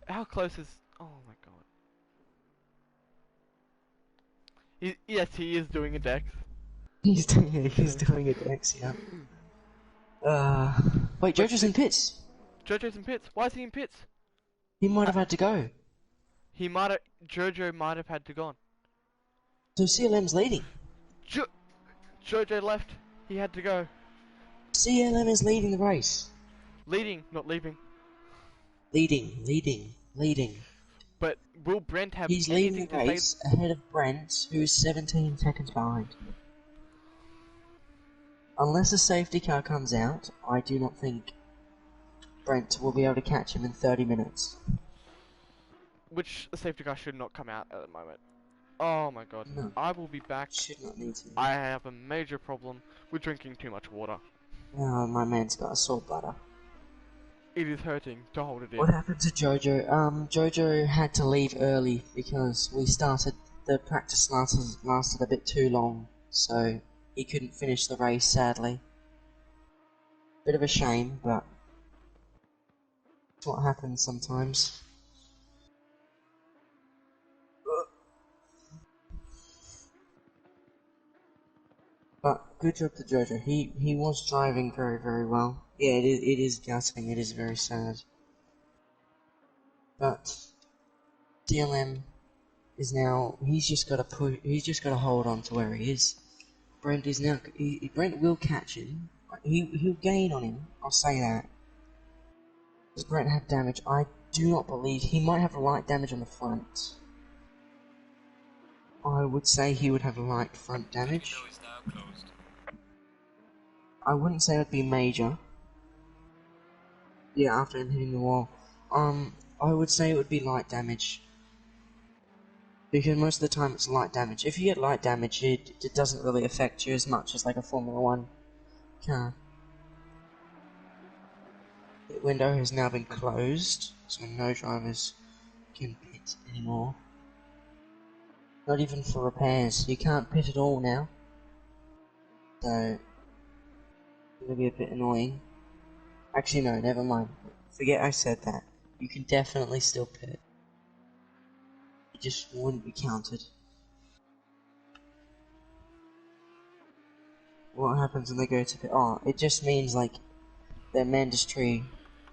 A: How close is... Oh my god. Yes, he is doing a dex.
B: He's doing a Dex, yeah. Wait, Jojo's in pits.
A: Jojo's in pits. Why is he in pits?
B: He might have had to go.
A: Jojo might have had to go on.
B: So CLM's leading.
A: Jojo left. He had to go.
B: CLM is leading the race.
A: Leading, not leaving.
B: Leading.
A: But will Brent have
B: He's
A: anything
B: leading the
A: to say?
B: race ahead of Brent, who is 17 seconds behind. Unless a safety car comes out, I do not think Brent will be able to catch him in 30 minutes.
A: Which the safety car should not come out at the moment. Oh my god.
B: No.
A: I will be back.
B: Should not need to.
A: I have a major problem with drinking too much water.
B: Oh, my man's got a sore bladder.
A: It is hurting to hold it in.
B: What happened to Jojo? Jojo had to leave early because the practice lasted a bit too long, so he couldn't finish the race, sadly. Bit of a shame, but it's what happens sometimes. But good job to Jojo. He was driving very, very well. Yeah, it is gutting. It is very sad. But DLM is now. He's just got to push. He's just got to hold on to where he is. Brent is now. Brent will catch him. He'll gain on him. I'll say that. Does Brent have damage? I do not believe he might have light damage on the front. I would say he would have light front damage.
C: Window is now closed.
B: I wouldn't say it would be major. Yeah, after him hitting the wall. I would say it would be light damage. Because most of the time it's light damage. If you get light damage, it doesn't really affect you as much as like a Formula 1 car. Pit window has now been closed, so no drivers can pit anymore. Not even for repairs. You can't pit at all now. So, it'll be a bit annoying. Actually, no, never mind. Forget I said that. You can definitely still pit. It just wouldn't be counted. What happens when they go to pit? Oh, it just means like their mandatory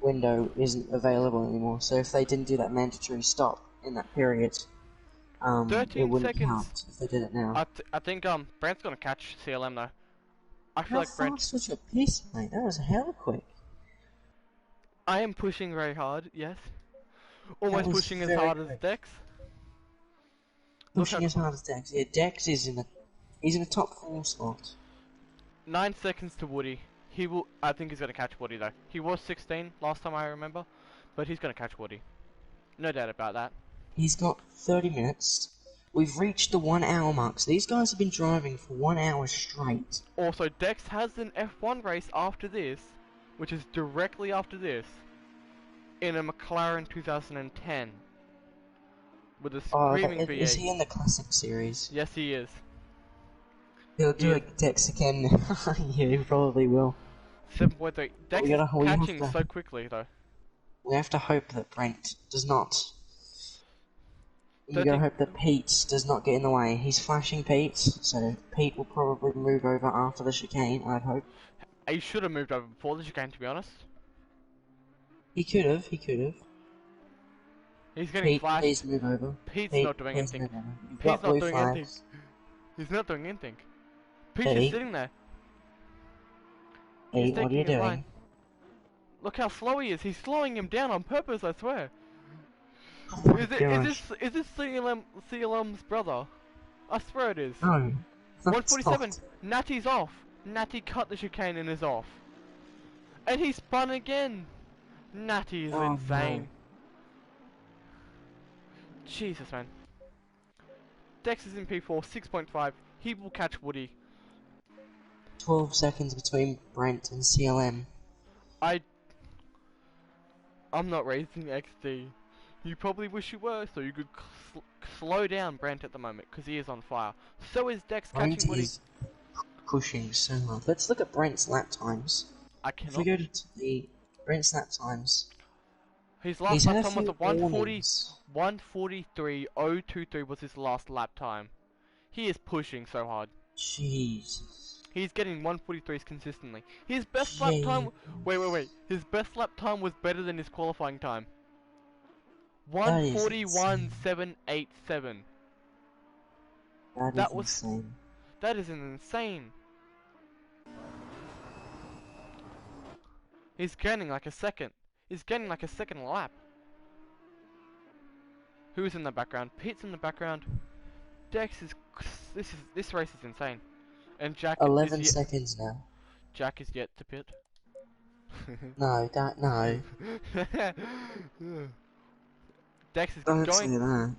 B: window isn't available anymore. So if they didn't do that mandatory stop in that period, it
A: 13
B: wouldn't
A: seconds.
B: count if they did it now.
A: I think Brent's gonna catch CLM though. I feel
B: How
A: like Brent.
B: fast was your piece, mate? That was hella quick.
A: I am pushing very hard. Yes.
B: That
A: Almost
B: was
A: pushing as
B: very
A: hard as
B: quick.
A: Dex. Look how
B: Pushing as hard as Dex. Yeah, Dex is he's in the top 4 slot.
A: 9 seconds to Woody. He will. I think he's gonna catch Woody though. He was 16 last time I remember, but he's gonna catch Woody. No doubt about that.
B: He's got 30 minutes. We've reached the 1 hour mark. So these guys have been driving for 1 hour straight.
A: Also, Dex has an F1 race after this, which is directly after this, in a McLaren 2010 with a screaming V8.
B: Is he in the Classic Series?
A: Yes, he is.
B: He'll do
A: He
B: a Dex again. Yeah, he probably will.
A: 7.3. Dex is
B: we have
A: catching
B: to-
A: so quickly though.
B: We have to hope that Brent does not. We
A: 13
B: gotta hope that Pete does not get in the way. He's flashing Pete, so Pete will probably move over after the chicane, I'd hope.
A: He should have moved over before the chicane, to be honest.
B: He could have.
A: He's getting
B: Pete,
A: flashed.
B: please move over.
A: Pete's
B: Pete,
A: not doing
B: please
A: anything.
B: move over. You've
A: Pete's
B: got
A: not
B: blue
A: doing
B: flags.
A: anything. He's not doing anything. Pete's
B: Pete?
A: just sitting there. He's
B: Pete, what are
A: taking
B: you
A: his line.
B: doing?
A: Look how slow he is. He's slowing him down on purpose, I swear.
B: Oh my
A: Is
B: gosh.
A: this CLM's brother? I swear it is.
B: No. that's
A: 147.
B: not.
A: Natty's off. Natty cut the chicane and is off. And he spun again. Natty is
B: Oh,
A: insane.
B: no.
A: Jesus, man. Dex is in P4, 6.5. He will catch Woody.
B: 12 seconds between Brent and CLM.
A: I'm not racing XD. You probably wish you were, so you could slow down Brent at the moment, because he is on fire. So is Dex
B: Brent
A: catching Woody.
B: is pushing so hard. Let's look at Brent's lap times.
A: I
B: If we
A: cannot.
B: go to the Brent's lap times,
A: His
B: he's
A: last
B: had
A: lap
B: a
A: time was
B: few
A: a 140,
B: warnings.
A: 143.023 was his last lap time. He is pushing so hard.
B: Jesus.
A: He's getting 143s consistently. His best lap time. Wait. His best lap time was better than his qualifying time.
B: That is
A: 141.787.
B: That
A: was
B: insane.
A: That is insane. He's gaining like a second. He's gaining like a second lap. Who's in the background? Pete's in the background. Dex is. This race is insane. And Jack
B: 11
A: is
B: seconds now.
A: Jack is yet to pit.
B: No.
A: Dex is
B: Don't
A: going.
B: say that.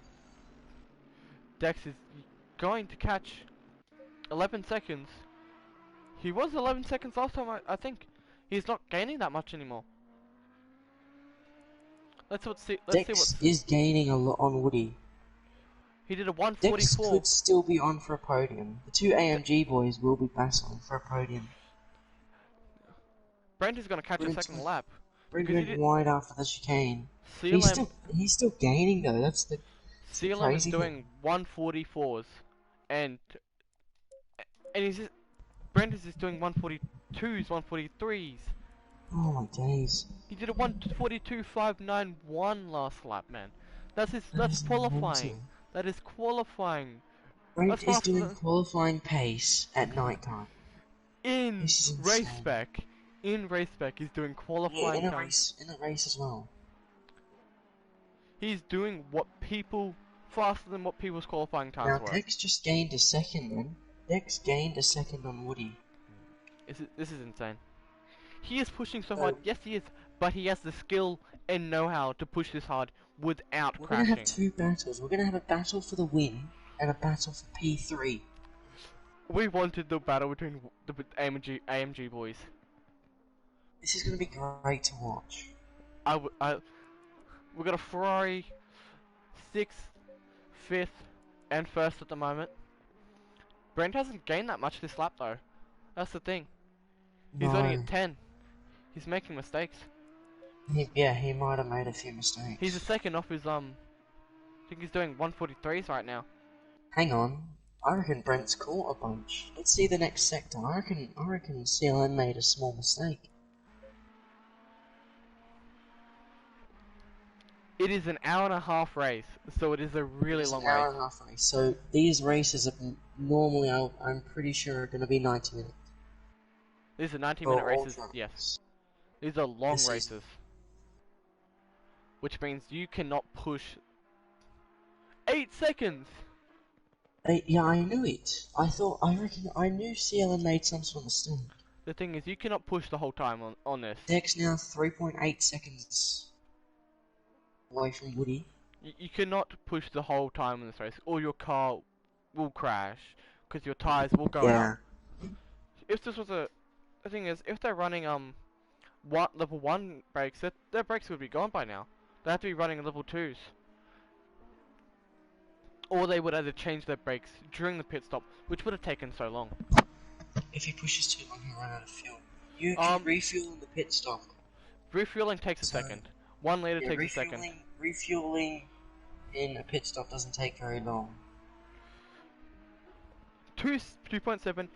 A: Dex is going to catch 11 seconds. He was 11 seconds last time, I think. He's not gaining that much anymore. Let's see
B: Dex
A: what
B: is gaining a lot on Woody.
A: he did. A
B: Dex
A: 144.
B: could still be on for a podium. The two AMG boys will be battling for a podium.
A: Brent is going to catch a second lap.
B: We're
A: Because he
B: going
A: did-
B: wide after the chicane.
A: CLM
B: He's still gaining though. That's the
A: CLM is
B: crazy
A: doing 144s, and he's just, Brent is just doing 142s, 143s.
B: Oh my days.
A: He did a 142.591 last lap, man. That's
B: is
A: qualifying.
B: mental.
A: That is qualifying.
B: Brent
A: That's
B: is
A: faster
B: doing
A: than-
B: qualifying pace at night time.
A: In
B: This is
A: race
B: insane.
A: spec. In race spec, he's doing
B: Yeah,
A: qualifying
B: in a
A: time.
B: race as well.
A: He's doing faster than what people's qualifying
B: Now
A: times were.
B: Dex just gained a second then. Dex gained a second on Woody.
A: This is insane. He is pushing so
B: So-
A: hard. Yes, he is, but he has the skill and know-how to push this hard without
B: We're gonna
A: crashing.
B: have two battles. We're gonna have a battle for the win and a battle for P3.
A: We wanted the battle between the AMG boys.
B: This is going to be great to watch.
A: We got a Ferrari 6th, 5th, and 1st at the moment. Brent hasn't gained that much this lap though. That's the thing. He's only
B: No.
A: at 10. He's making mistakes.
B: He might have made a few mistakes.
A: He's a second off his I think he's doing 143s right now.
B: Hang on. I reckon Brent's caught a bunch. Let's see the next sector. I reckon CLM made a small mistake.
A: It is an hour and a half race, so it is a really long
B: An hour
A: race.
B: and a half race. So these races are normally, I'm pretty sure, are going to be 90 minutes.
A: These are 90-minute races,
B: ultra.
A: yes. These are long
B: This is-
A: races. Which means you cannot push 8 seconds!
B: Yeah, I knew it. I knew CLM made some sort of mistake.
A: The thing is, you cannot push the whole time on this.
B: Dex now 3.8 seconds away from Woody.
A: You cannot push the whole time in this race, or your car will crash, because your tires will go out. If this was the thing is, if they're running level 1 brakes, their brakes would be gone by now. They have to be running level 2s. Or they would either change their brakes during the pit stop, which would have taken so long.
B: If he pushes too long, he'll run out of fuel. You can refuel in the pit stop.
A: Refueling takes a second. 1 liter
B: Yeah,
A: takes a second.
B: Refueling in a pit stop doesn't take very long.
A: 2.7,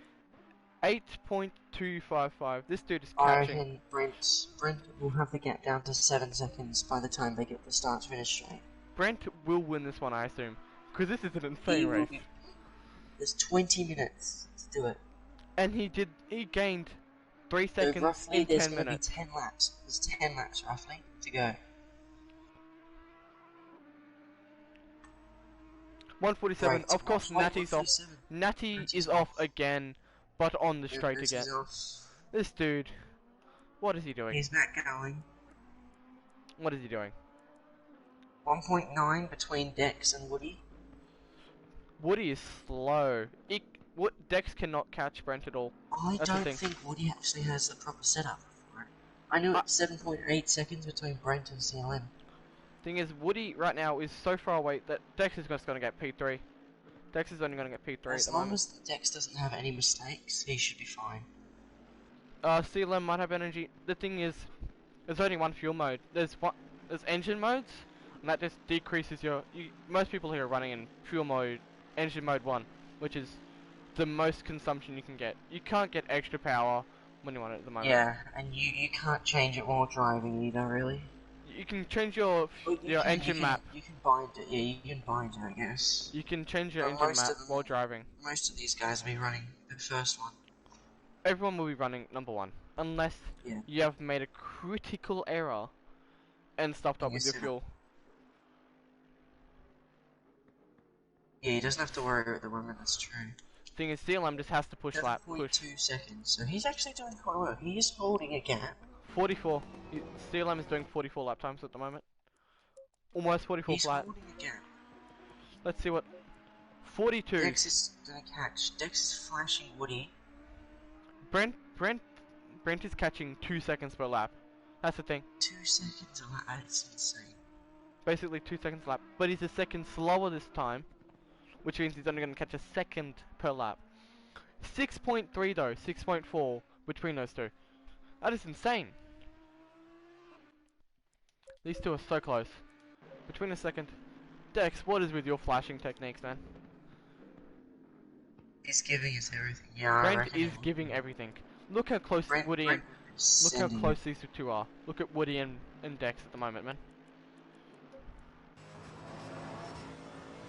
A: 8.255. This dude is
B: I
A: catching.
B: reckon Brent will have the gap down to 7 seconds by the time they get the start to finish straight.
A: Brent will win this one, I assume, because this is an
B: He
A: insane
B: will
A: race.
B: There's 20 minutes to do it.
A: And he gained 3
B: So
A: seconds
B: roughly
A: in
B: there's
A: 10
B: going to be
A: minutes.
B: 10 laps. There's 10 laps roughly to go.
A: 147.
B: Great.
A: Of course,
B: Wait,
A: Natty's off.
B: 147.
A: Natty
B: Natty's
A: is off
B: off.
A: again, but on the straight
B: Brent
A: again.
B: is off.
A: This dude, what is he doing?
B: He's back going.
A: What is he doing?
B: 1.9 between Dex and Woody.
A: Woody is slow. Dex cannot catch Brent at all.
B: I
A: That's the
B: don't
A: thing.
B: think Woody actually has the proper setup for it. I knew it's 7.8 seconds between Brent and CLM.
A: Thing is, Woody right now is so far away that Dex is just going to get P3. Dex is only going to get P3
B: As
A: at the
B: long
A: moment.
B: as Dex doesn't have any mistakes, he should be fine.
A: CLM might have energy. The thing is, there's only one fuel mode. There's engine modes, and that just decreases your. Most people here are running in fuel mode, engine mode 1, which is the most consumption you can get. You can't get extra power when you want it at the moment.
B: Yeah, and you can't change it while driving either, really.
A: You can change your engine map.
B: You can bind it, yeah, you can bind it, I guess.
A: You can change your
B: But
A: engine
B: most
A: map
B: of them-
A: while driving.
B: Most of these guys will be running the first one.
A: Everyone will be running number 1, unless
B: Yeah.
A: you have made a critical error and stuffed up
B: In
A: with
B: your
A: your fuel.
B: Yeah, he doesn't have to worry at the moment, that's true.
A: Thing is, CLM just has to push lap, push
B: 7.2 seconds, so he's actually doing quite well. He is holding a gap.
A: 44. CLM is doing 44 lap times at the moment. Almost 44
B: He's
A: flat.
B: holding a gap.
A: Let's see what. 42.
B: Dex is gonna catch. Dex is flashing Woody.
A: Brent is catching 2 seconds per lap. That's the thing.
B: 2 seconds a lap, that's insane.
A: Basically 2 seconds a lap. But he's a second slower this time, which means he's only going to catch a second per lap. 6.3 though, 6.4 between those two. That is insane. These two are so close. Between a second. Dex, what is with your flashing techniques, man?
B: He's giving us everything. Yeah, I
A: Brent
B: reckon
A: is giving everything. Look how close Woody and look how
B: sending-
A: close these two are. Look at Woody and Dex at the moment, man.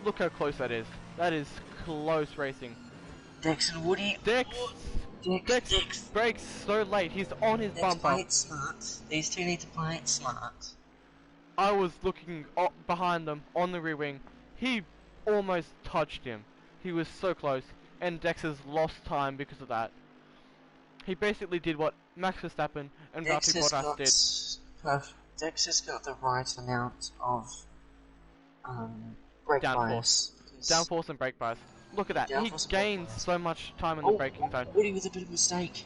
A: Look how close that is. That is close racing.
B: Dex and Woody.
A: Dex
B: Dex.
A: brakes so late. He's on his
B: Dex,
A: bumper.
B: play it smart. These two need to play it smart.
A: I was looking behind them on the rear wing. He almost touched him. He was so close. And Dex has lost time because of that. He basically did what Max Verstappen and
B: Dex
A: Valtteri
B: has
A: Bottas
B: got Dex has got the right amount of brake bias.
A: Downforce and brake bias. Look at that. He
B: Downforce and brake
A: gains
B: bias.
A: so much time in the braking zone.
B: Woody with a bit of a mistake.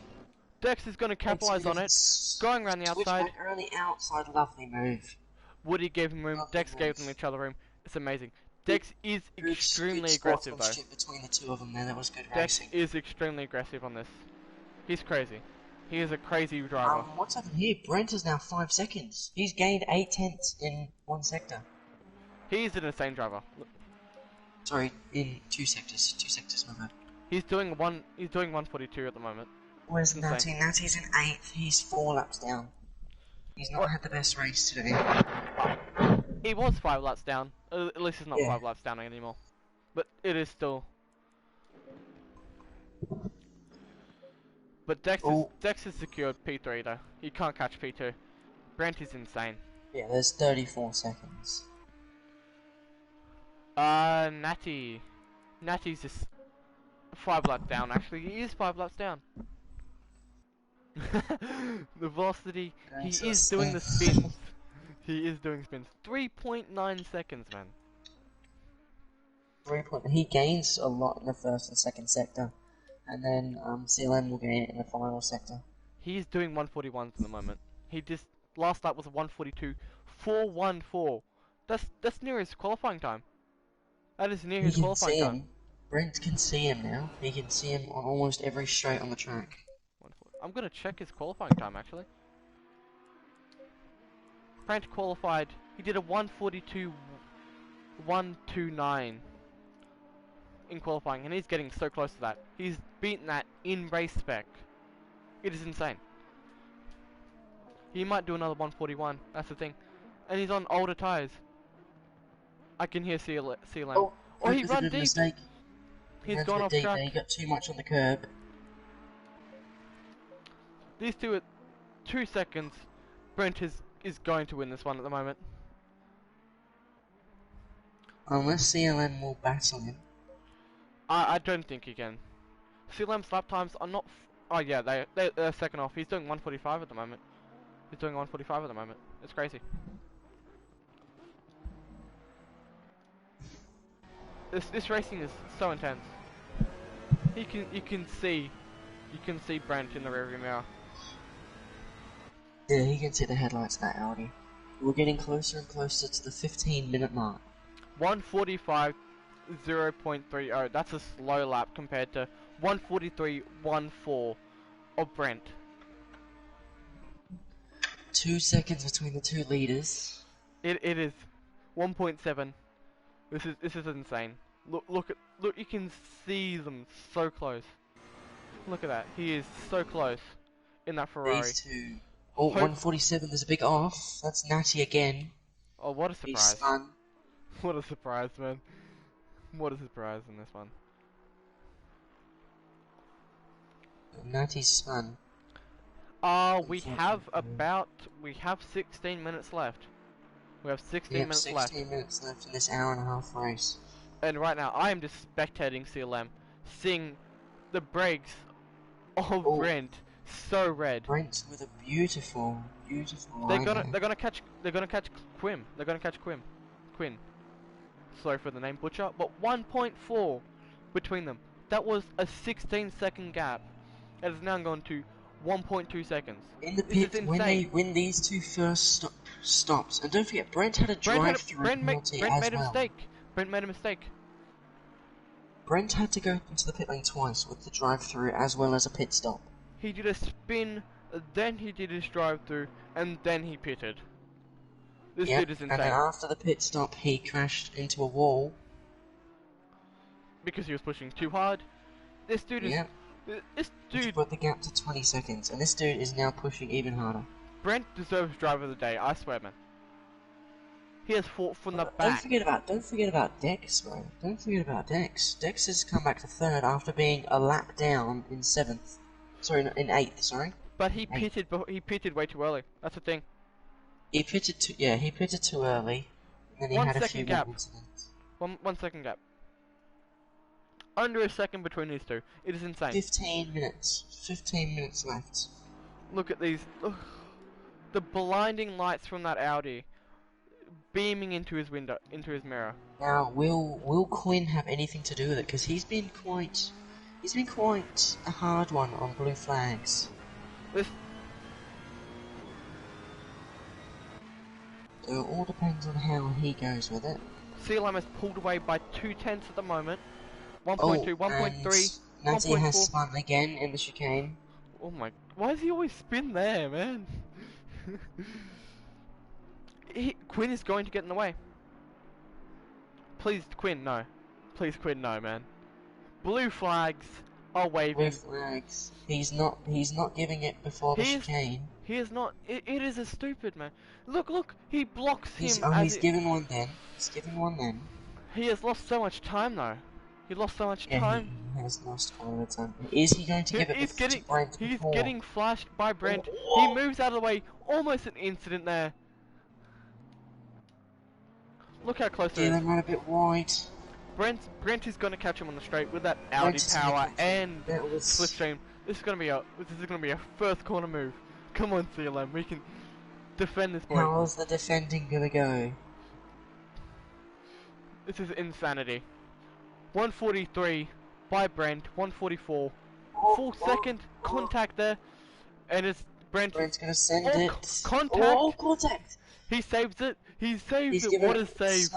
A: Dex is going to capitalize on it, going around the outside.
B: Switchback early outside, lovely move.
A: Woody gave him room,
B: Lovely
A: Dex gave
B: move.
A: them each other room. It's amazing. Dex is extremely
B: good
A: aggressive though.
B: sportsmanship between the two of them there, that was good
A: Dex
B: racing.
A: is extremely aggressive on this. He's crazy. He is a crazy driver.
B: What's happened here? Brent is now 5 seconds. He's gained 8 tenths in 1 sector.
A: He's an insane driver.
B: Sorry, in 2 sectors. 2 sectors, my bad.
A: He's doing 142 at the moment.
B: Where's
A: Insane.
B: Natty? Natty's in 8th. He's 4 laps down. He's not had the best race today.
A: He was 5 laps down. At least he's not
B: Yeah.
A: 5 laps down anymore. But it is still. But Dex has secured P3 though. He can't catch P2. Brent is insane.
B: Yeah, there's 34 seconds.
A: Natty's just 5 laps down actually. He is 5 laps down. The velocity, he is doing the spins. He is doing spins. 3.9 seconds, man.
B: 3 point. He gains a lot in the first and second sector, and then CLM will gain it in the final sector.
A: He's doing 141s at the moment. He just last lap was a 142.414. That's near his qualifying time. That is near his qualifying time.
B: Brent can see him now. He can see him on almost every straight on the track.
A: I'm gonna check his qualifying time actually. Brent qualified. He did a 142.129 in qualifying, and he's getting so close to that. He's beaten that in race spec. It is insane. He might do another 141. That's the thing, and he's on older tires. I can hear CLM. Oh, he ran deep.
B: Mistake.
A: He's gone off
B: deep
A: track.
B: there. He got too much on the curb.
A: These two at 2 seconds. Brent is going to win this one at the moment.
B: Unless CLM will battle him.
A: I don't think he can. CLM's lap times are not. Oh yeah, they're second off. He's doing 145 at the moment. He's doing 145 at the moment. It's crazy. This racing is so intense. You can see Brent in the rearview mirror.
B: Yeah, he can see the headlights of that Audi. We're getting closer and closer to the 15-minute mark.
A: 145 0.30. That's a slow lap compared to 143.14 of Brent.
B: 2 seconds between the two leaders.
A: It is 1.7. This is insane. Look, you can see them so close. Look at that. He is so close in that Ferrari.
B: These two. Oh, 147, there's a big off. That's Natty again.
A: Oh, what a surprise.
B: He's spun.
A: What a surprise, man. What a surprise in this one.
B: Natty's spun.
A: We have 16 minutes left. We have 16 minutes left.
B: 16 minutes left in this hour-and-a-half race.
A: And right now, I am just spectating CLM, seeing the brakes of Brent so red.
B: Brent with a beautiful
A: They're
B: line
A: gonna catch Quim. They're gonna catch Quinn. Sorry for the name butcher, but 1.4 between them. That was a 16-second gap. It has now gone to 1.2 seconds.
B: In the pit, when these two first stopped, and don't forget, Brent had a drive-through penalty as well.
A: Brent made a mistake.
B: Brent had to go into the pit lane twice with the drive-through as well as a pit stop.
A: He did a spin, then he did his drive-through, and then he pitted. This dude is insane.
B: And then after the pit stop, he crashed into a wall.
A: Because he was pushing too hard. This dude is... This dude...
B: Which brought the gap to 20 seconds, and this dude is now pushing even harder.
A: Brent deserves driver of the day, I swear, man. He has fought from the back.
B: Don't forget about Dex, bro. Don't forget about Dex. Dex has come back to 3rd after being a lap down in 7th. Sorry, in 8th, sorry.
A: But he pitted way too early. That's the thing.
B: He pitted too early, and then he had a few more incidents.
A: 1 second gap. Under a second between these two. It is insane.
B: 15 minutes. 15 minutes left.
A: Look at these. Ugh. The blinding lights from that Audi beaming into his window, into his mirror.
B: Now, will Quinn have anything to do with it? Because he's been quite a hard one on blue flags.
A: This
B: So it all depends on how he goes with it.
A: CLM has pulled away by 2/10 at the moment.
B: Oh,
A: 1.2, 1.3,
B: and Natty has
A: 1.4.
B: spun again in the chicane.
A: Oh my! Why does he always spin there, man? Quinn is going to get in the way. Please, Quinn, no. Please, Quinn, no, man. Blue flags are waving.
B: Blue flags. He's not giving it before the chicane.
A: He is not. It is a stupid, man. Look. He blocks him
B: He's given one then. He's given one then.
A: He has lost so much time, though. He lost so much
B: Yeah,
A: time.
B: he has lost quite a bit of time. Is he going to give it to Brent
A: He's
B: before?
A: getting flashed by Brent. He moves out of the way. Almost an incident there. Look how close it is.
B: Dylan ran a bit wide.
A: Brent is going to catch him on the straight with that Audi power and
B: was...
A: slipstream. This is going to be a first corner move. Come on, CLM, we can defend this boy.
B: How's the defending gonna go?
A: This is insanity. 143 by Brent, 144. Full second contact there, and it's Brent's
B: gonna send it.
A: Contact.
B: Oh, contact!
A: He saves it. He's
B: it.
A: What a save!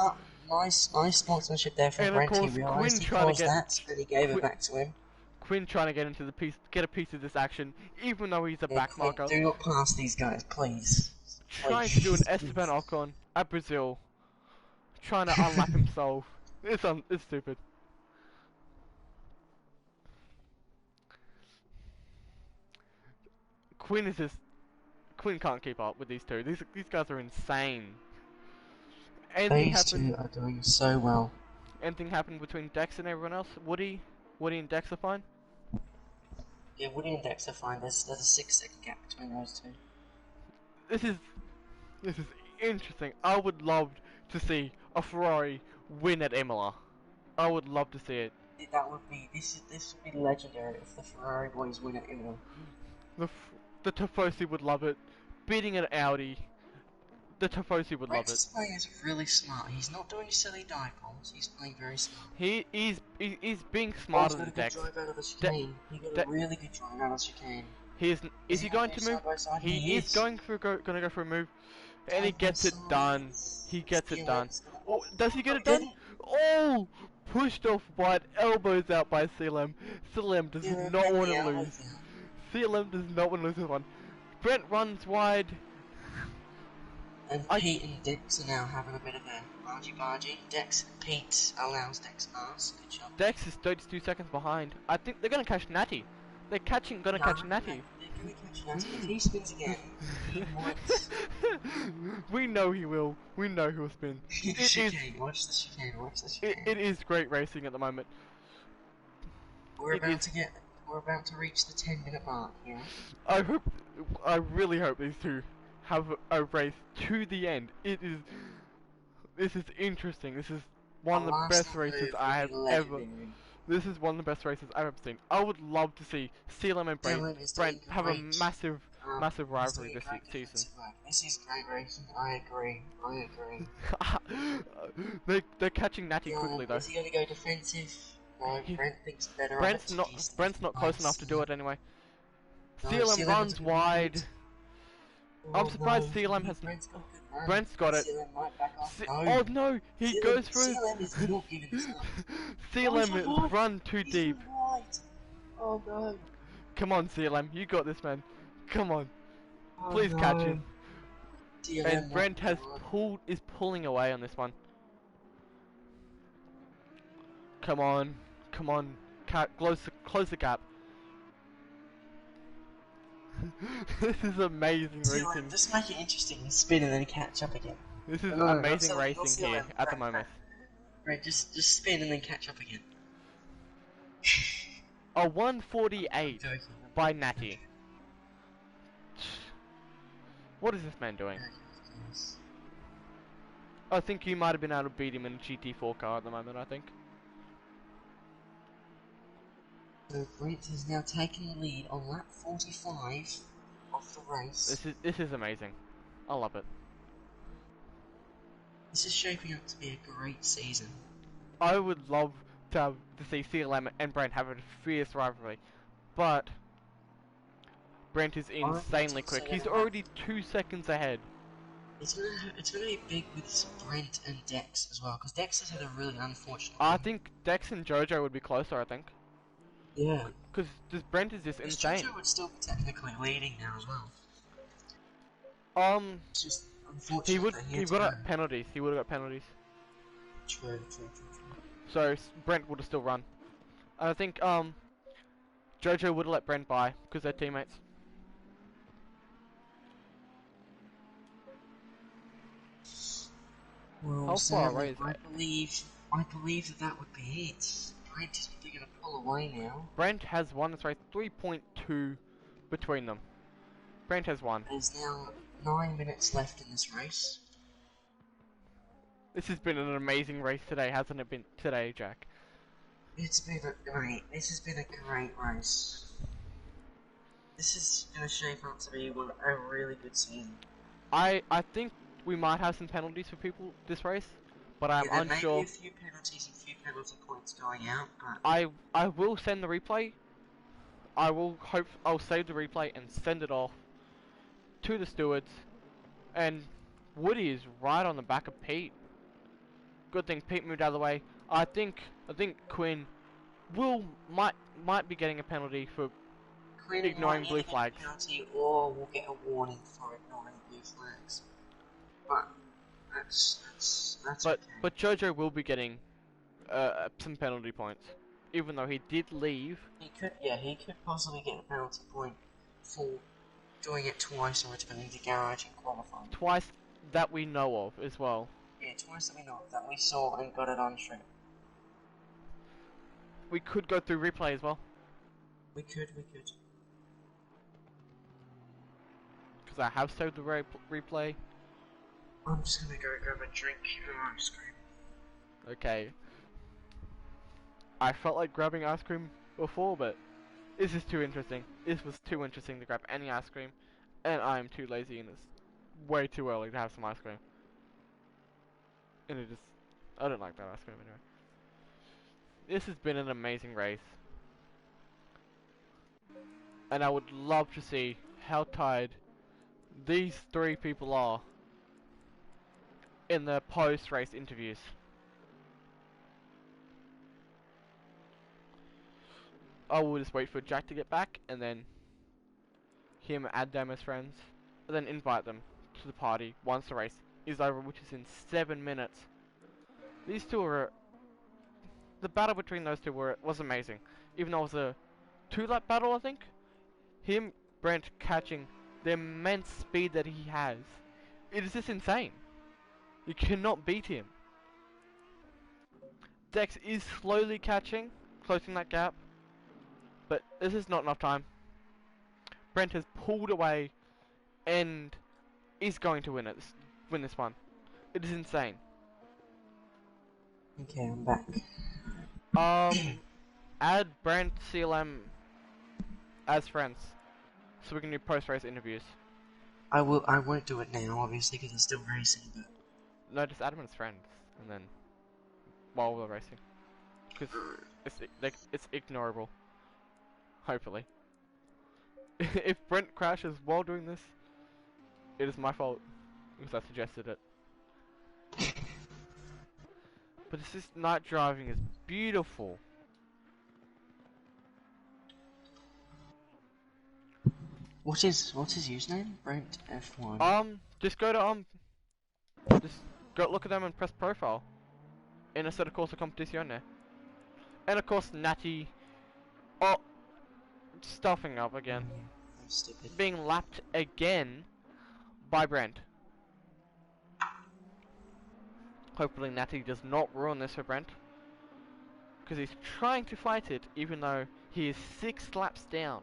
B: Nice sportsmanship there from
A: And
B: Brent.
A: of course,
B: He realised he caused that, and he gave it back to him.
A: Quinn trying to get a piece of this action, even though he's a back marker.
B: Do not pass these guys, please.
A: Trying to do an Esteban Ocon at Brazil, trying to unlap himself. It's stupid. Quinn can't keep up with these two. These guys are insane.
B: These two are doing so well.
A: Anything happened between Dex and everyone else? Woody and Dex are fine?
B: Yeah, Woody and Dex are fine. There's a 6-second gap between those two.
A: This is interesting. I would love to see a Ferrari win at Imola. I would love to see it.
B: This would be legendary if the Ferrari boys win at Imola.
A: The Tifosi would love it. Beating an Audi, the Tifosi would love it.
B: Brent's playing is really smart. He's not doing silly dive bombs. He's playing very smart.
A: He's being smarter than Dex.
B: He got a good drive out of the chicane. He got a really good drive out of the chicane.
A: Is he going to move? He is going to go for a move, and he gets it done. He gets it done. Oh, does he get it done? Oh, pushed off wide, elbows out by CLM. CLM does not want to lose. CLM does not want to lose this one. Brent runs wide.
B: And Pete and Dex are now having a bit of a bargy. Pete allows Dex pass. Good job.
A: Dex is 32 seconds behind. I think they're gonna catch Natty. They're gonna catch Natty.
B: They're gonna catch Natty. If he spins again, he might.
A: We know he will. We know he'll spin.
B: Watch the chicane.
A: It is great racing at the moment.
B: We're about to reach the 10-minute mark. Yeah.
A: I really hope these two have a race to the end. This is interesting. This is one of the best races I have ever. This is one of the best races I've ever seen. I would love to see CLM and Brent have a massive rivalry this season.
B: This is great racing. I agree.
A: They're catching Natty quickly though.
B: Is he gonna go defensive? No, Brent thinks better.
A: Brent's not close enough to do it anyway. CLM runs wide. I'm surprised CLM has. Brent's got it. Oh no, he goes through. CLM has run too deep.
B: Oh no.
A: Come on, CLM, you got this, man. Come on, please catch him. And Brent is pulling away on this one. Come on, close the gap. This is amazing racing.
B: Just make it interesting and spin and then catch up again.
A: This is amazing racing here at the moment.
B: Right, just spin and then catch up again.
A: A 148 by Natty. What is this man doing? I think you might have been able to beat him in a GT4 car at the moment, I think.
B: So Brent has now taken the lead on lap 45 of the race.
A: This is amazing. I love it.
B: This is shaping up to be a great season.
A: I would love to see CLM and Brent have a fierce rivalry, but Brent is insanely quick. He's already 2 seconds ahead.
B: It's gonna be big with Brent and Dex as well, because Dex has had a really unfortunate
A: I
B: run.
A: think Dex and Jojo would be closer, I think.
B: Yeah.
A: Because this Brent is just insane.
B: Jojo would still be technically leading now as well. It's just unfortunate that
A: He would have got penalties. He would have got penalties.
B: True.
A: So Brent would have still run. And I think Jojo would have let Brent by because they're teammates.
B: Well,
A: How far away
B: sadly,
A: is
B: I believe that would be it. Brent is probably gonna pull away now.
A: Brent has won this race, 3.2 between them. Brent has won.
B: There's now 9 minutes left in this race.
A: This has been an amazing race today, hasn't it been today, Jack?
B: This has been a great race. This is gonna shape up to be a really good season.
A: I think we might have some penalties for people this race, but I'm
B: there
A: unsure.
B: May be a few penalties and a few penalty points going out, but
A: I will send the replay. I'll save the replay and send it off to the stewards. And Woody is right on the back of Pete. Good thing Pete moved out of the way. I think Quinn might be getting a penalty for ignoring blue flags.
B: Penalty, or we'll get a warning for ignoring blue flags. But that's okay.
A: But Jojo will be getting some penalty points, even though he did leave.
B: He could possibly get a penalty point for doing it twice and returning to garage and qualifying.
A: Twice that we know of as well.
B: Yeah, twice that we know of, that we saw and got it on stream.
A: We could go through replay as well.
B: We could.
A: Because I have saved the replay.
B: I'm just gonna go grab a drink and ice cream.
A: Okay. I felt like grabbing ice cream before, but this is too interesting. This was too interesting to grab any ice cream, and I am too lazy and it's way too early to have some ice cream. And I don't like that ice cream anyway. This has been an amazing race. And I would love to see how tired these three people are in the post-race interviews. I will just wait for Jack to get back, and then him add them as friends, and then invite them to the party once the race is over, which is in 7 minutes. These two are... The battle between those two was amazing. Even though it was a 2-lap battle, I think. Him, Brent, catching the immense speed that he has. It is just insane. You cannot beat him. Dex is slowly closing that gap. But this is not enough time. Brent has pulled away and is going to win this one. It is insane.
B: Okay, I'm back.
A: Add Brent, CLM as friends, so we can do post-race interviews.
B: I won't do it now, obviously, because it's still racing. But
A: No, just add them as friends, and then while we're racing, because it's ignorable. Hopefully. If Brent crashes while doing this, it is my fault, because I suggested it. But this night driving is beautiful.
B: what's his username? Brent F1.
A: Just go to just go look at them and press profile. And instead of course the competition there. And of course Natty stuffing up again.
B: I'm stupid.
A: Being lapped again by Brent. Hopefully Natty does not ruin this for Brent. Because he's trying to fight it even though he is 6 laps down.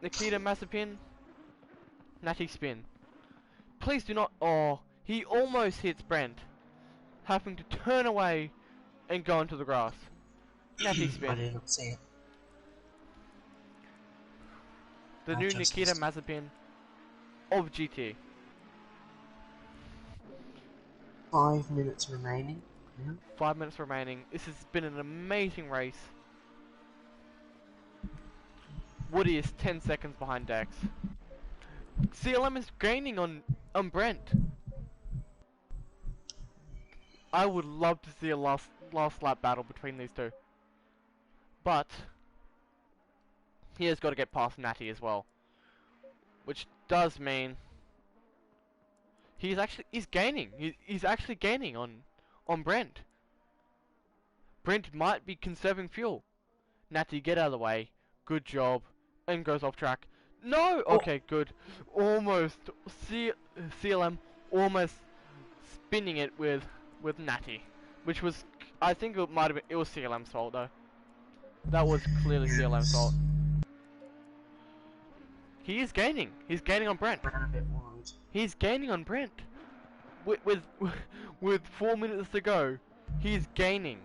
A: Nikita Mazepin. Natty spin. Please do not... Oh, he almost hits Brent. Having to turn away and go into the grass. Natty spin.
B: I did not see it.
A: The new Nikita Mazepin of GT.
B: 5 minutes remaining. Yeah.
A: 5 minutes remaining. This has been an amazing race. Woody is 10 seconds behind Dex. CLM is gaining on Brent. I would love to see a last lap battle between these two. But he has got to get past Natty as well. Which does mean he's gaining. He's actually gaining on Brent. Brent might be conserving fuel. Natty, get out of the way. Good job. And goes off track. No! Okay, good. Almost. CLM almost spinning it with Natty. Which was, I think it might have been, it was CLM's fault though. That was clearly CLM's fault. He is gaining. He's gaining on Brent. He's gaining on Brent. With 4 minutes to go, he's gaining.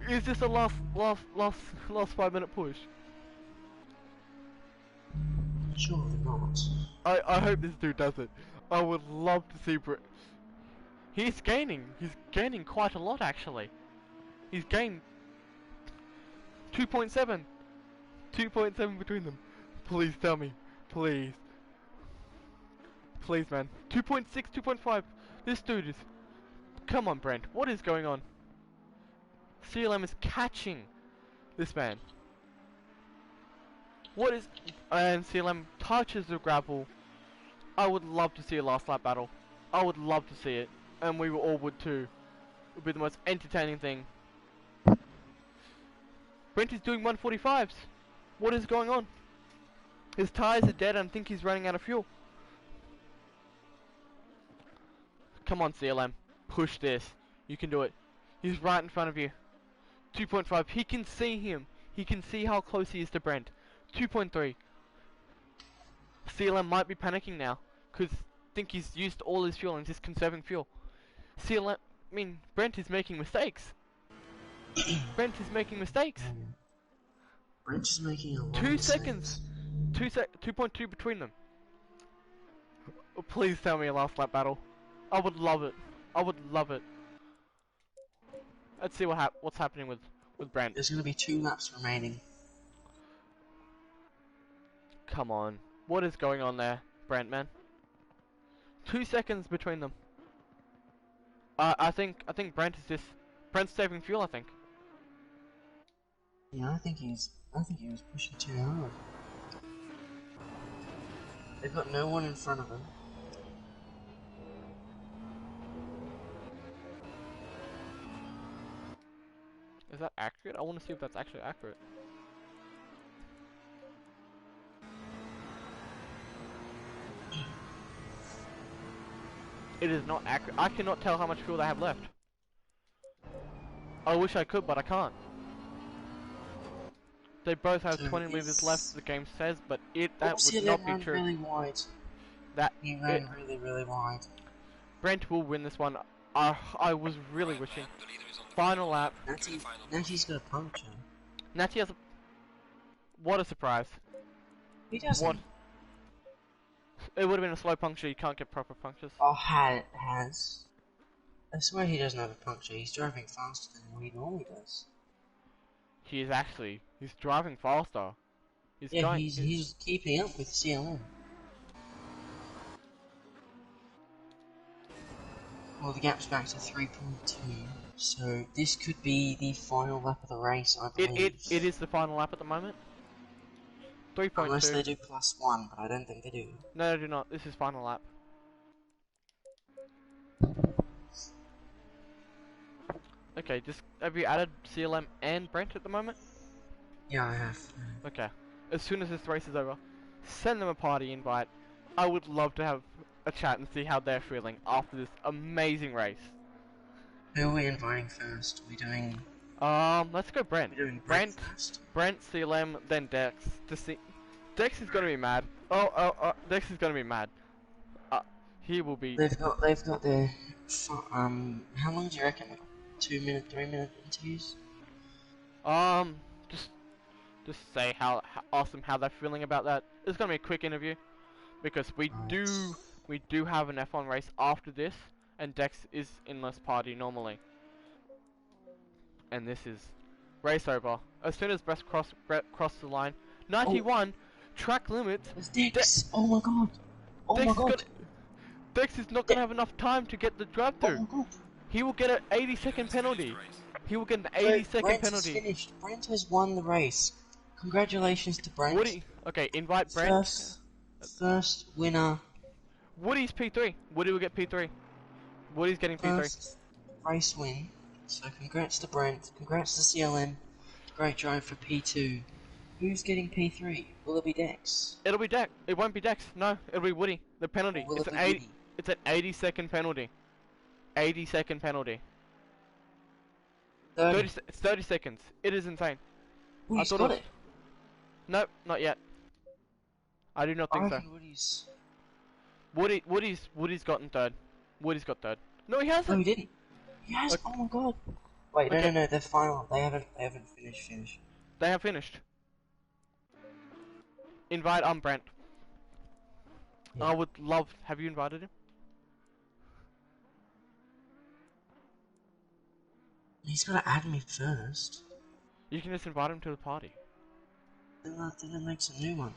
A: Is this a last 5 minute push?
B: Surely not.
A: I hope this dude does it. I would love to see He's gaining. He's gaining quite a lot actually. He's gained 2.7. 2.7 between them. Please tell me. Please. Please, man. 2.6, 2.5. This dude is... Come on, Brent. What is going on? CLM is catching this man. What is... And CLM touches the grapple. I would love to see a last lap battle. I would love to see it. And we all would too. It would be the most entertaining thing. Brent is doing 145s. What is going on? His tires are dead and I think he's running out of fuel. Come on, CLM. Push this. You can do it. He's right in front of you. 2.5. He can see him. He can see how close he is to Brent. 2.3. CLM might be panicking now. Because I think he's used all his fuel and just conserving fuel. Brent is making mistakes. Brent is making mistakes.
B: Brent is making a lot
A: 2
B: of
A: seconds. 2.2 between them. Oh, please tell me a last lap battle. I would love it. I would love it. Let's see what's happening with Brent.
B: There's going to be 2 laps remaining.
A: Come on. What is going on there, Brent, man? 2 seconds between them. I think Brent's saving fuel, I think.
B: Yeah, I think he was pushing too hard. They've got no one in front of them.
A: Is that accurate? I want to see if that's actually accurate. It is not accurate. I cannot tell how much fuel they have left. I wish I could, but I can't. They both have 20 liters left, the game says, but that would not be true.
B: Really wide. He ran really wide.
A: Brent will win this one. I was really wishing. Final lap.
B: Natty's got a puncture.
A: Natty has a... What a surprise.
B: He doesn't.
A: What? It would have been a slow puncture, you can't get proper punctures.
B: Oh, has. I swear he doesn't have a puncture, he's driving faster than what he normally does.
A: He is actually, he's driving faster.
B: He's keeping up with CLM. Well, the gap's back to 3.2, so this could be the final lap of the race, I believe.
A: It is the final lap at the moment. 3.2.
B: Unless they do +1, but I don't think they do.
A: No, they do not. This is final lap. Okay, have you added CLM and Brent at the moment?
B: Yeah, I have.
A: Okay. As soon as this race is over, send them a party invite. I would love to have a chat and see how they're feeling after this amazing race.
B: Who are we inviting first? Are we doing...
A: let's go Brent.
B: We're doing Brent first?
A: Brent, CLM, then Dex. Dex is gonna be mad. Dex is gonna be mad. He will be...
B: They've got their... how long do you reckon? 2 minute, 3 minute interviews?
A: Just say how awesome how they're feeling about that. It's gonna be a quick interview because we do have an F1 race after this, and Dex is in this party normally. And this is race over. As soon as Brett crossed the line, 91, track limits.
B: It's Dex. Oh my god. Oh my
A: Dex is
B: god.
A: gonna. Dex is not gonna have enough time to get the drive
B: Oh
A: through.
B: my god.
A: He will get an 80-second penalty. He will get an
B: So
A: 80-second
B: Brent has
A: penalty.
B: finished. Brent has won the race. Congratulations to Brent.
A: Woody, okay, invite Brent.
B: First winner.
A: Woody's P3. Woody will get P3. Woody's getting P3.
B: First race win. So congrats to Brent. Congrats to CLM. Great drive for P2. Who's getting P3? Will it be Dex?
A: It'll be Dex. It won't be Dex. No, it'll be Woody. The penalty.
B: Will
A: It's
B: it
A: an
B: be
A: 80.
B: Woody?
A: It's an 80-second penalty. 80-second penalty.
B: 30.
A: 30 seconds. It is insane.
B: Woody's
A: thought
B: got
A: it
B: it.
A: Nope, not yet. I do not think
B: I
A: so.
B: reckon Woody's...
A: Woody's gotten third. Woody's got third. No, he
B: No,
A: hasn't.
B: he didn't. Yes.
A: Okay.
B: Oh my god. Wait,
A: Okay.
B: no. They're final. They haven't finished.
A: They have finished. Invite Brent.
B: Yeah.
A: I would love. Have you invited him?
B: He's got to add me first.
A: You can just invite him to the party.
B: Then that makes a new one.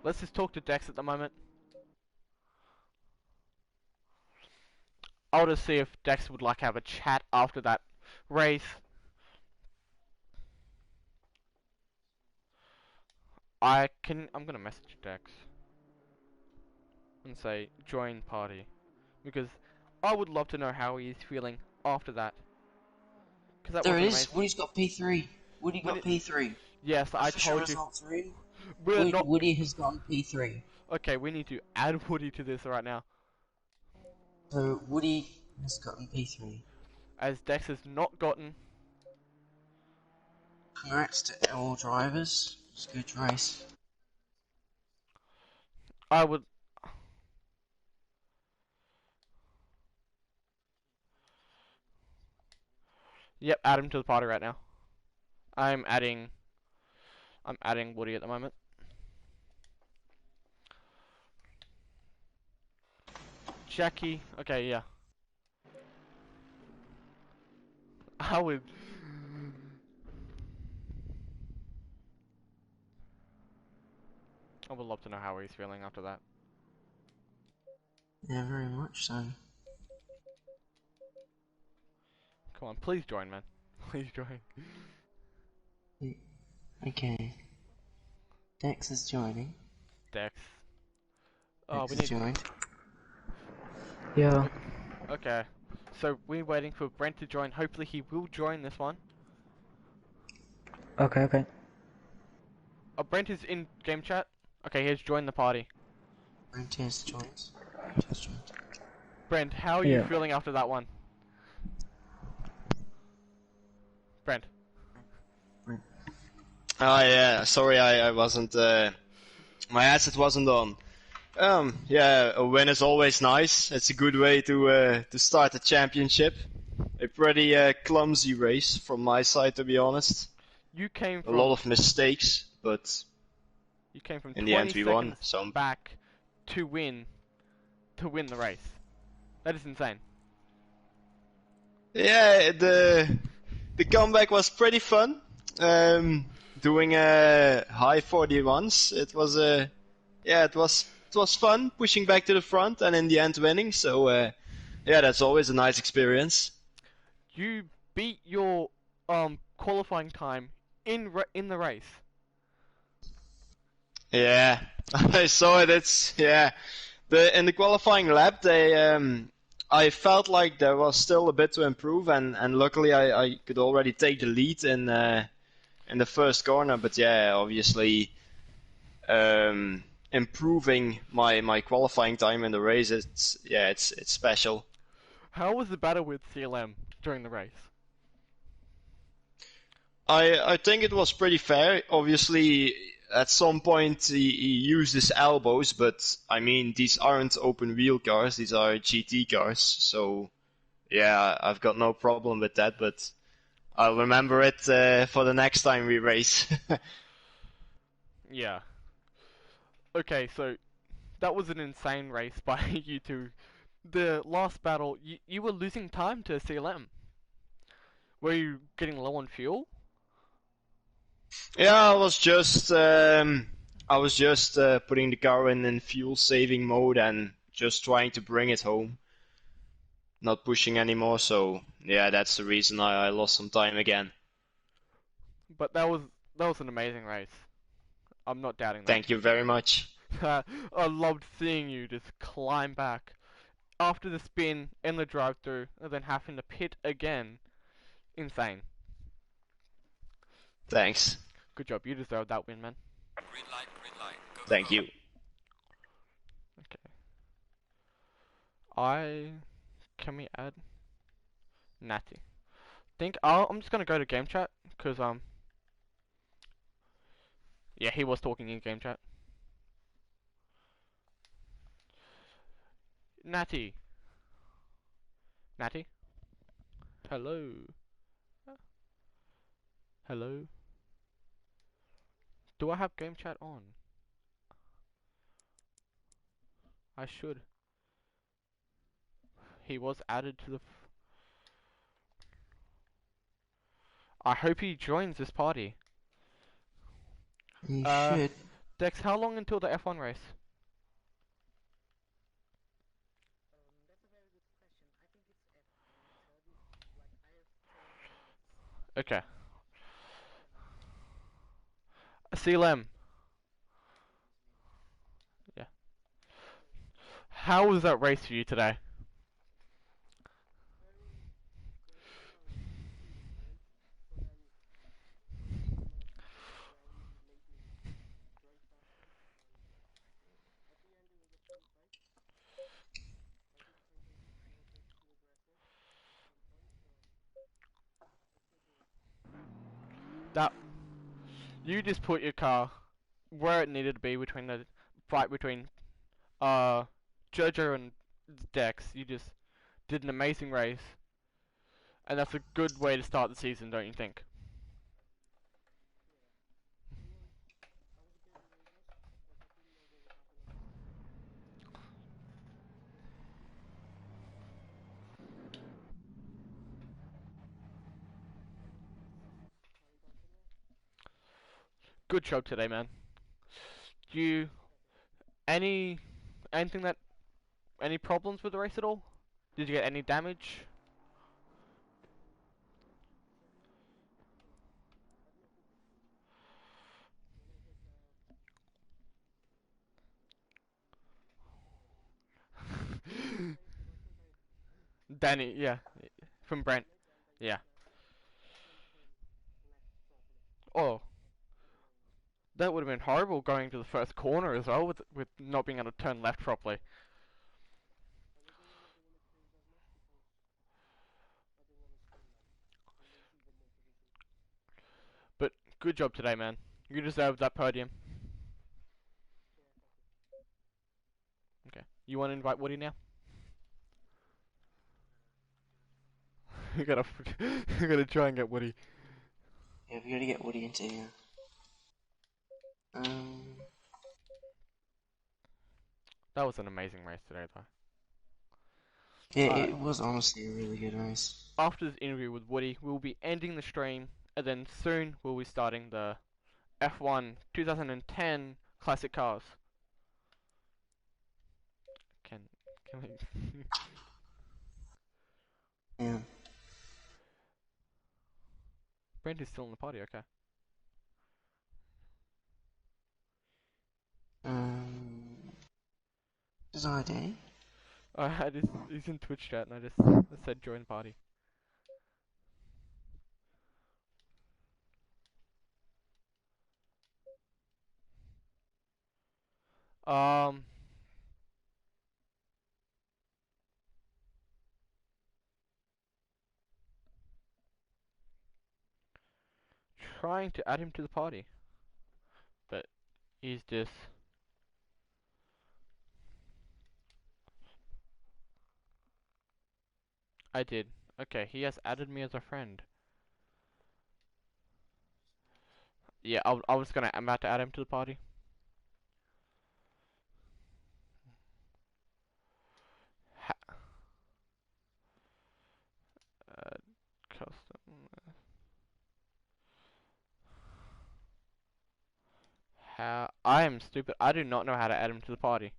A: Let's just talk to Dex at the moment. I'll just see if Dex would like to have a chat after that race. I'm gonna message Dex and say join party because I would love to know how he is feeling after that. Cause that
B: There
A: was
B: it is.
A: amazing.
B: Woody's got P3. Woody got P3.
A: Yes, I
B: Official
A: told you.
B: results are in.
A: We're not.
B: Woody has gotten P3.
A: Okay, we need to add Woody to this right now,
B: So Woody has gotten P3.
A: as Dex has not gotten.
B: Congrats to all drivers. It's a good race.
A: I would. Yep, add him to the party right now. I'm adding Woody at the moment. Jackie, okay, yeah. I would. I would love to know how he's feeling after that.
B: Yeah, very much so.
A: Come on, please join, man. Please join.
B: Okay. Dex is joining.
A: Dex. Oh,
B: Dex
A: we
B: is
A: need.
B: joined.
D: Yeah.
A: Okay. So we're waiting for Brent to join. Hopefully he will join this one.
D: Okay.
A: Oh, Brent is in game chat. Okay, he has joined the party.
B: Brent has joined. Brent has joined.
A: Brent, how are you
D: Yeah.
A: feeling after that one? Brent.
E: Oh yeah, sorry I wasn't, my headset wasn't on. Yeah, a win is always nice. It's a good way to start the championship. A pretty clumsy race from my side, to be honest.
A: You came
E: A
A: from
E: lot of mistakes, but
A: you came from
E: in
A: 20
E: the end we won.
A: seconds
E: So
A: back to win the race. That is insane.
E: yeah, the comeback was pretty fun. Doing high 41s, it was yeah, it was fun pushing back to the front and in the end winning. So yeah, that's always a nice experience.
A: You beat your qualifying time in the race.
E: Yeah, I saw it. It's yeah. In the qualifying lap, I felt like there was still a bit to improve, and luckily I could already take the lead in the first corner. But yeah, obviously, improving my qualifying time in the race, it's special.
A: How was the battle with CLM during the race?
E: I think it was pretty fair. Obviously, at some point he used his elbows, but I mean these aren't open wheel cars; these are GT cars. So yeah, I've got no problem with that. But I'll remember it for the next time we race.
A: Yeah. Okay, so that was an insane race by you two. The last battle, you were losing time to CLM. Were you getting low on fuel?
E: Yeah, I was just putting the car in fuel saving mode and just trying to bring it home, not pushing anymore. So yeah, that's the reason I lost some time again.
A: But that was an amazing race. I'm not doubting that.
E: Thank you very much.
A: I loved seeing you just climb back after the spin in the drive-through and then having to pit again. Insane.
E: Thanks.
A: Good job. You deserve that win, man.
C: Green light, green light. Go, go,
E: Thank
C: go.
E: you.
A: Okay. Can we add Natty? I'm just gonna go to game chat because yeah, he was talking in game chat. Natty. Natty. Hello. Hello. Do I have game chat on? I should. He was added to the. I hope he joins this party.
B: You
A: Uh,
B: should.
A: Dex, how long until the F1 race? Okay. CLM. Yeah. How was that race for you today? That you just put your car where it needed to be between the fight between uh Jojo and Dex. You just did an amazing race, and that's a good way to start the season, don't you think? Good job today, man. You any anything that any problems with the race at all? Did you get any damage? Danny, yeah, from Brent, yeah. Oh, that would have been horrible going to the first corner as well with not being able to turn left properly. But good job today, man. You deserve that podium. Okay. You want to invite Woody now? you gotta, you gotta try and get Woody.
B: Yeah, we gotta get Woody into here.
A: That was an amazing race today, though.
B: Yeah, it was honestly a really good race.
A: After this interview with Woody, we'll be ending the stream, and then soon we'll be starting the F1 2010 Classic Cars. Can we?
B: Yeah.
A: Brent is still in the party. Okay.
B: Is ID?
A: He's in Twitch chat, and I said join party. Um, trying to add him to the party, but he's just. I did. Okay, he has added me as a friend. Yeah, I'm about to add him to the party. Ha custom. I am stupid. I do not know how to add him to the party.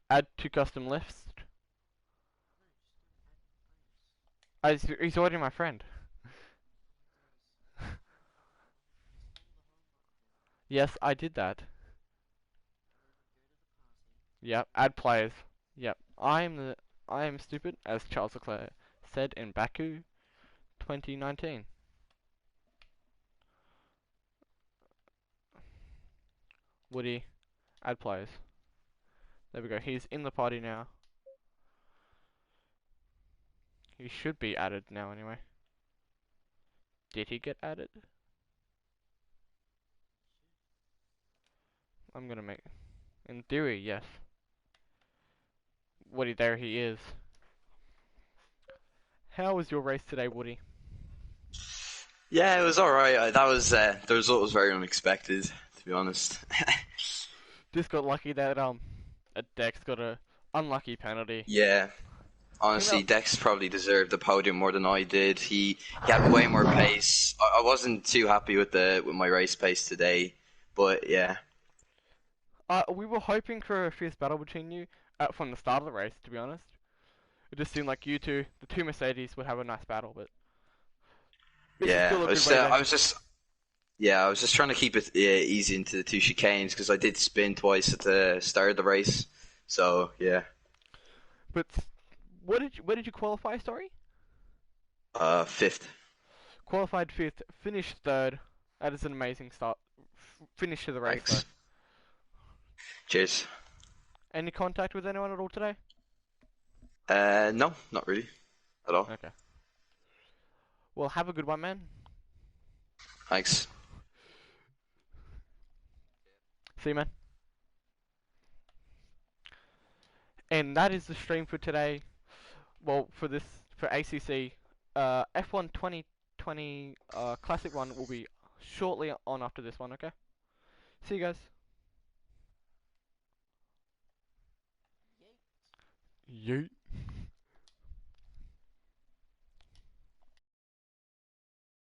A: Add to custom list. He's already my friend. Yes, I did that. Yep, add players. Yep, I am stupid, as Charles Leclerc said in Baku 2019. Woody, add players. There we go. He's in the party now. He should be added now anyway. Did he get added? I'm gonna make... In theory, yes. Woody, there he is. How was your race today, Woody?
C: Yeah, it was alright. That was the result was very unexpected, to be honest.
A: Just got lucky that Dex got a unlucky penalty.
C: Yeah, honestly, Dex probably deserved the podium more than I did. He had way more pace. I wasn't too happy with my race pace today, but yeah.
A: We were hoping for a fierce battle between you from the start of the race, to be honest. It just seemed like you two, the two Mercedes, would have a nice battle, but this is still a good way
C: I was just trying to keep it easy into the two chicanes because I did spin twice at the start of the race. So yeah.
A: But where did you qualify? Sorry.
C: Fifth.
A: Qualified fifth, finished third. That is an amazing start. Finish to the race,
C: Thanks.
A: though.
C: Cheers.
A: Any contact with anyone at all today?
C: No, not really, at all.
A: Okay. Well, have a good one, man.
C: Thanks.
A: See you, man. And that is the stream for today. Well, for ACC, F1 2020 Classic 1 will be shortly on after this one, okay? See you guys. Yeet.